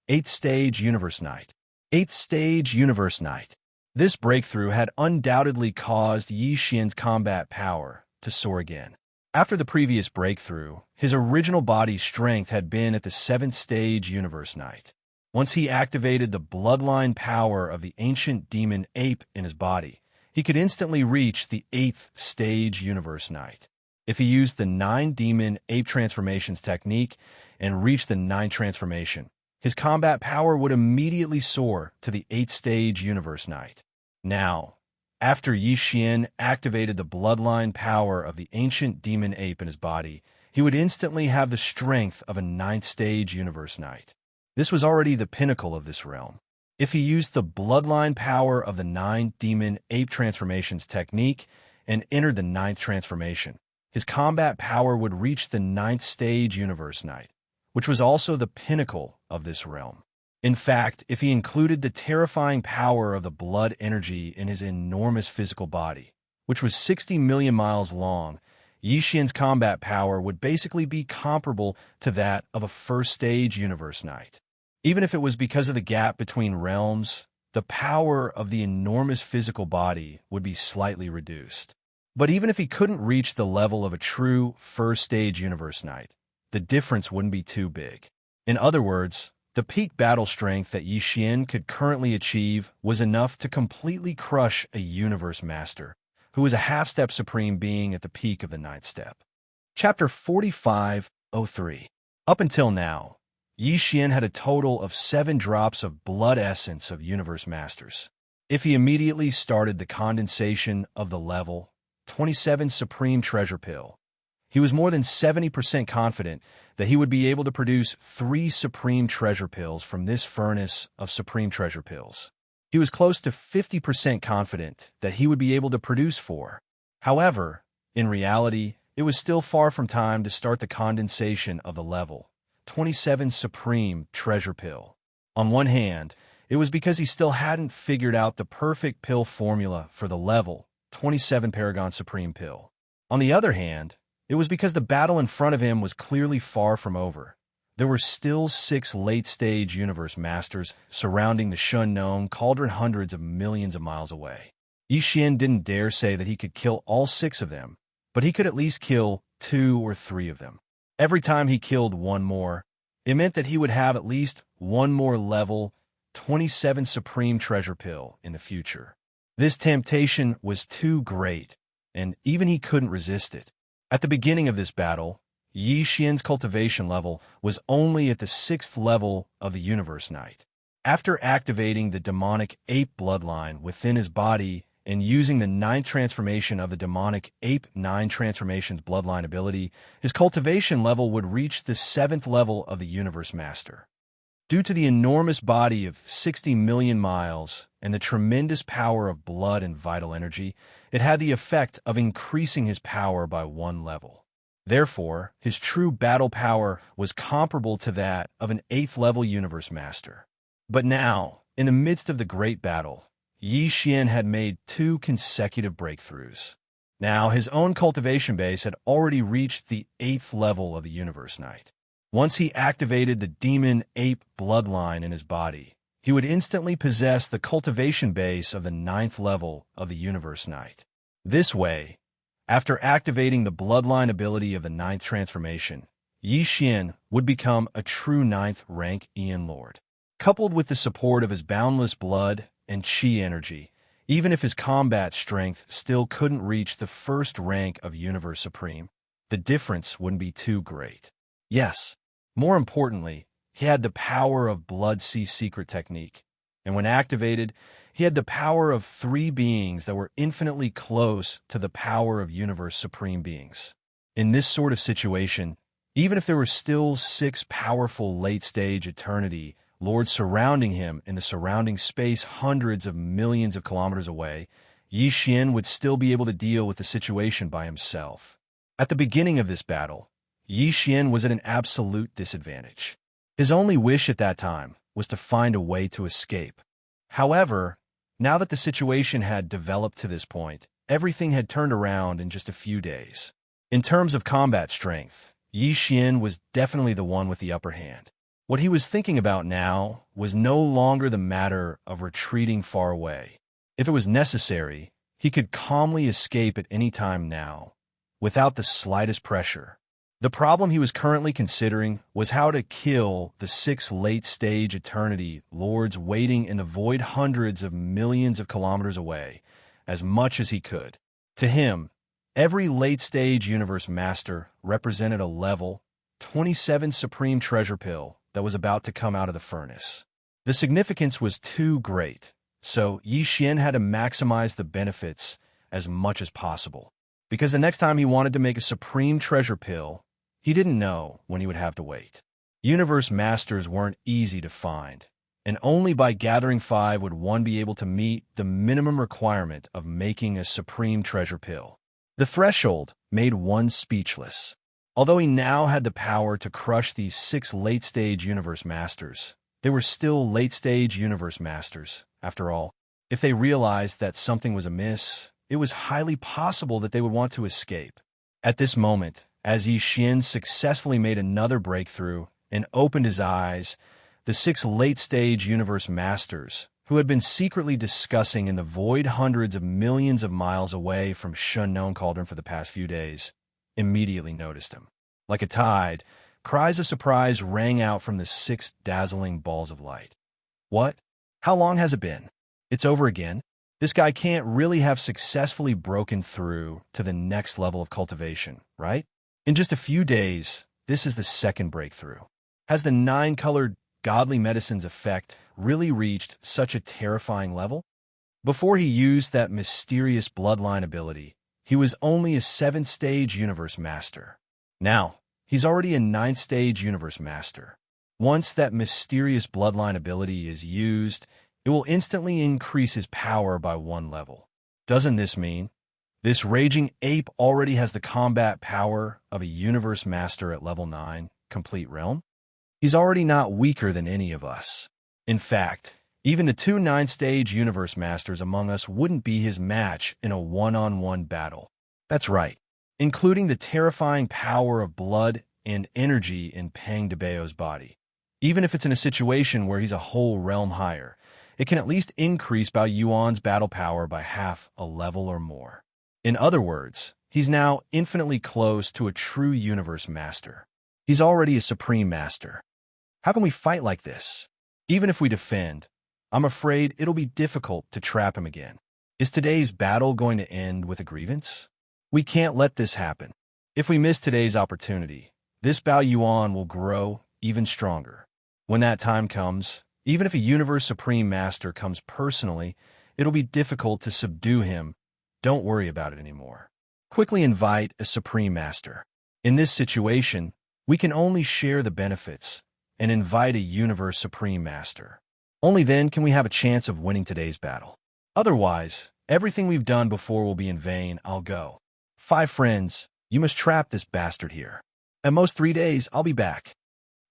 8th stage universe night. 8th stage universe night. This breakthrough had undoubtedly caused Xian's combat power to soar again. After the previous breakthrough, his original body's strength had been at the 7th stage universe night. Once he activated the bloodline power of the ancient demon ape in his body, he could instantly reach the 8th stage universe night. If he used the 9 demon ape transformations technique and reached the 9th transformation, his combat power would immediately soar to the 8th stage universe night. Now, after Xian activated the bloodline power of the ancient demon ape in his body, he would instantly have the strength of a 9th stage universe night. This was already the pinnacle of this realm. If he used the bloodline power of the 9 demon ape transformations technique and entered the 9th transformation, his combat power would reach the 9th stage universe night, which was also the pinnacle of this realm. In fact, if he included the terrifying power of the blood energy in his enormous physical body, which was 60 million miles long, Xian's combat power would basically be comparable to that of a 1st stage universe night. Even if it was because of the gap between realms, the power of the enormous physical body would be slightly reduced. But even if he couldn't reach the level of a true 1st stage universe night, the difference wouldn't be too big. In other words, the peak battle strength that Xian could currently achieve was enough to completely crush a universe master, who was a half-step supreme being at the peak of the 9th step. Chapter 45:03. Up until now, Xian had a total of 7 drops of blood essence of universe masters. If he immediately started the condensation of the level 27 supreme treasure pill, he was more than 70% confident that he would be able to produce 3 supreme treasure pills from this furnace of supreme treasure pills. He was close to 50% confident that he would be able to produce 4. However, in reality, it was still far from time to start the condensation of the level 27 supreme treasure pill. On one hand, it was because he still hadn't figured out the perfect pill formula for the level 27 Paragon Supreme pill. On the other hand, it was because the battle in front of him was clearly far from over. There were still 6 late-stage universe masters surrounding the Shun-known cauldron hundreds of millions of miles away. Xian didn't dare say that he could kill all 6 of them, but he could at least kill 2 or 3 of them. Every time he killed one more, it meant that he would have at least one more level 27 supreme treasure pill in the future. This temptation was too great, and even he couldn't resist it. At the beginning of this battle, Xian's cultivation level was only at the 6th level of the universe night. After activating the demonic ape bloodline within his body and using the 9th transformation of the demonic ape 9 transformations bloodline ability, his cultivation level would reach the 7th level of the universe master. Due to the enormous body of 60 million miles and the tremendous power of blood and vital energy, it had the effect of increasing his power by 1 level. Therefore, his true battle power was comparable to that of an 8th level universe master. But now, in the midst of the great battle, Xian had made 2 consecutive breakthroughs. Now, his own cultivation base had already reached the 8th level of the universe night. Once he activated the demon ape bloodline in his body, he would instantly possess the cultivation base of the 9th level of the universe night. This way, after activating the bloodline ability of the 9th transformation, Xian would become a true 9th rank Ian Lord. Coupled with the support of his boundless blood and chi energy, even if his combat strength still couldn't reach the first rank of Universe Supreme, the difference wouldn't be too great. Yes, more importantly, he had the power of Blood Sea secret technique, and when activated, he had the power of 3 beings that were infinitely close to the power of Universe Supreme beings. In this sort of situation, even if there were still 6 powerful late-stage eternity lords surrounding him in the surrounding space hundreds of millions of kilometers away, Yi Xian would still be able to deal with the situation by himself. At the beginning of this battle, Yi Xian was at an absolute disadvantage. His only wish at that time was to find a way to escape. However, now that the situation had developed to this point, everything had turned around in just a few days. In terms of combat strength, Yi Xian was definitely the one with the upper hand. What he was thinking about now was no longer the matter of retreating far away. If it was necessary, he could calmly escape at any time now, without the slightest pressure. The problem he was currently considering was how to kill the 6 late-stage eternity lords waiting in the void hundreds of millions of kilometers away, as much as he could. To him, every late-stage universe master represented a level 27 supreme treasure pill that was about to come out of the furnace. The significance was too great, so Yi Xian had to maximize the benefits as much as possible. Because the next time he wanted to make a supreme treasure pill, he didn't know when he would have to wait. Universe masters weren't easy to find, and only by gathering 5 would one be able to meet the minimum requirement of making a supreme treasure pill. The threshold made one speechless. Although he now had the power to crush these 6 late-stage universe masters, they were still late-stage universe masters. After all, if they realized that something was amiss, it was highly possible that they would want to escape. At this moment, as Yi Xian successfully made another breakthrough and opened his eyes, the 6 late-stage universe masters, who had been secretly discussing in the void hundreds of millions of miles away from Xianxia Cauldron for the past few days, immediately noticed him. Like a tide, cries of surprise rang out from the 6 dazzling balls of light. What? How long has it been? It's over again? This guy can't really have successfully broken through to the next level of cultivation, right? In just a few days, this is the second breakthrough. Has the 9-colored godly medicine's effect really reached such a terrifying level? Before he used that mysterious bloodline ability, he was only a 7th-stage universe master. Now, he's already a 9th-stage universe master. Once that mysterious bloodline ability is used, it will instantly increase his power by 1 level. Doesn't this mean this raging ape already has the combat power of a universe master at level 9, complete realm? He's already not weaker than any of us. In fact, even the 2 9th-stage universe masters among us wouldn't be his match in a one-on-one battle. That's right, including the terrifying power of blood and energy in Peng Debao's body. Even if it's in a situation where he's a whole realm higher, it can at least increase Bao Yuan's battle power by half a level or more. In other words, he's now infinitely close to a true universe master. He's already a supreme master. How can we fight like this? Even if we defend, I'm afraid it'll be difficult to trap him again. Is today's battle going to end with a grievance? We can't let this happen. If we miss today's opportunity, this Bao Yuan will grow even stronger. When that time comes, even if a Universe Supreme Master comes personally, it'll be difficult to subdue him. Don't worry about it anymore. Quickly invite a Supreme Master. In this situation, we can only share the benefits and invite a Universe Supreme Master. Only then can we have a chance of winning today's battle. Otherwise, everything we've done before will be in vain. I'll go. 5 friends, you must trap this bastard here. At most 3 days, I'll be back.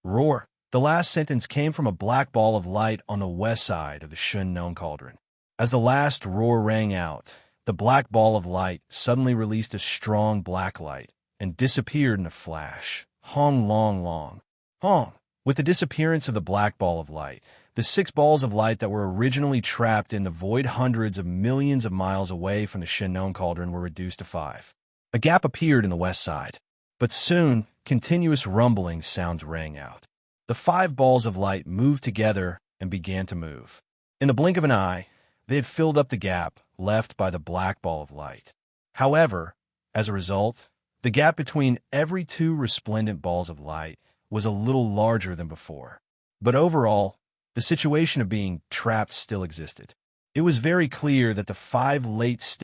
Roar. The last sentence came from a black ball of light on the west side of the Xianxia Cauldron. As the last roar rang out, the black ball of light suddenly released a strong black light and disappeared in a flash. Hong long long. Hong. With the disappearance of the black ball of light, the 6 balls of light that were originally trapped in the void hundreds of millions of miles away from the Xianxia Cauldron were reduced to 5. A gap appeared in the west side, but soon continuous rumbling sounds rang out. The 5 balls of light moved together and began to move. In the blink of an eye, they had filled up the gap left by the black ball of light. However, as a result, the gap between every two resplendent balls of light was a little larger than before. But overall, the situation of being trapped still existed. It was very clear that the 5 late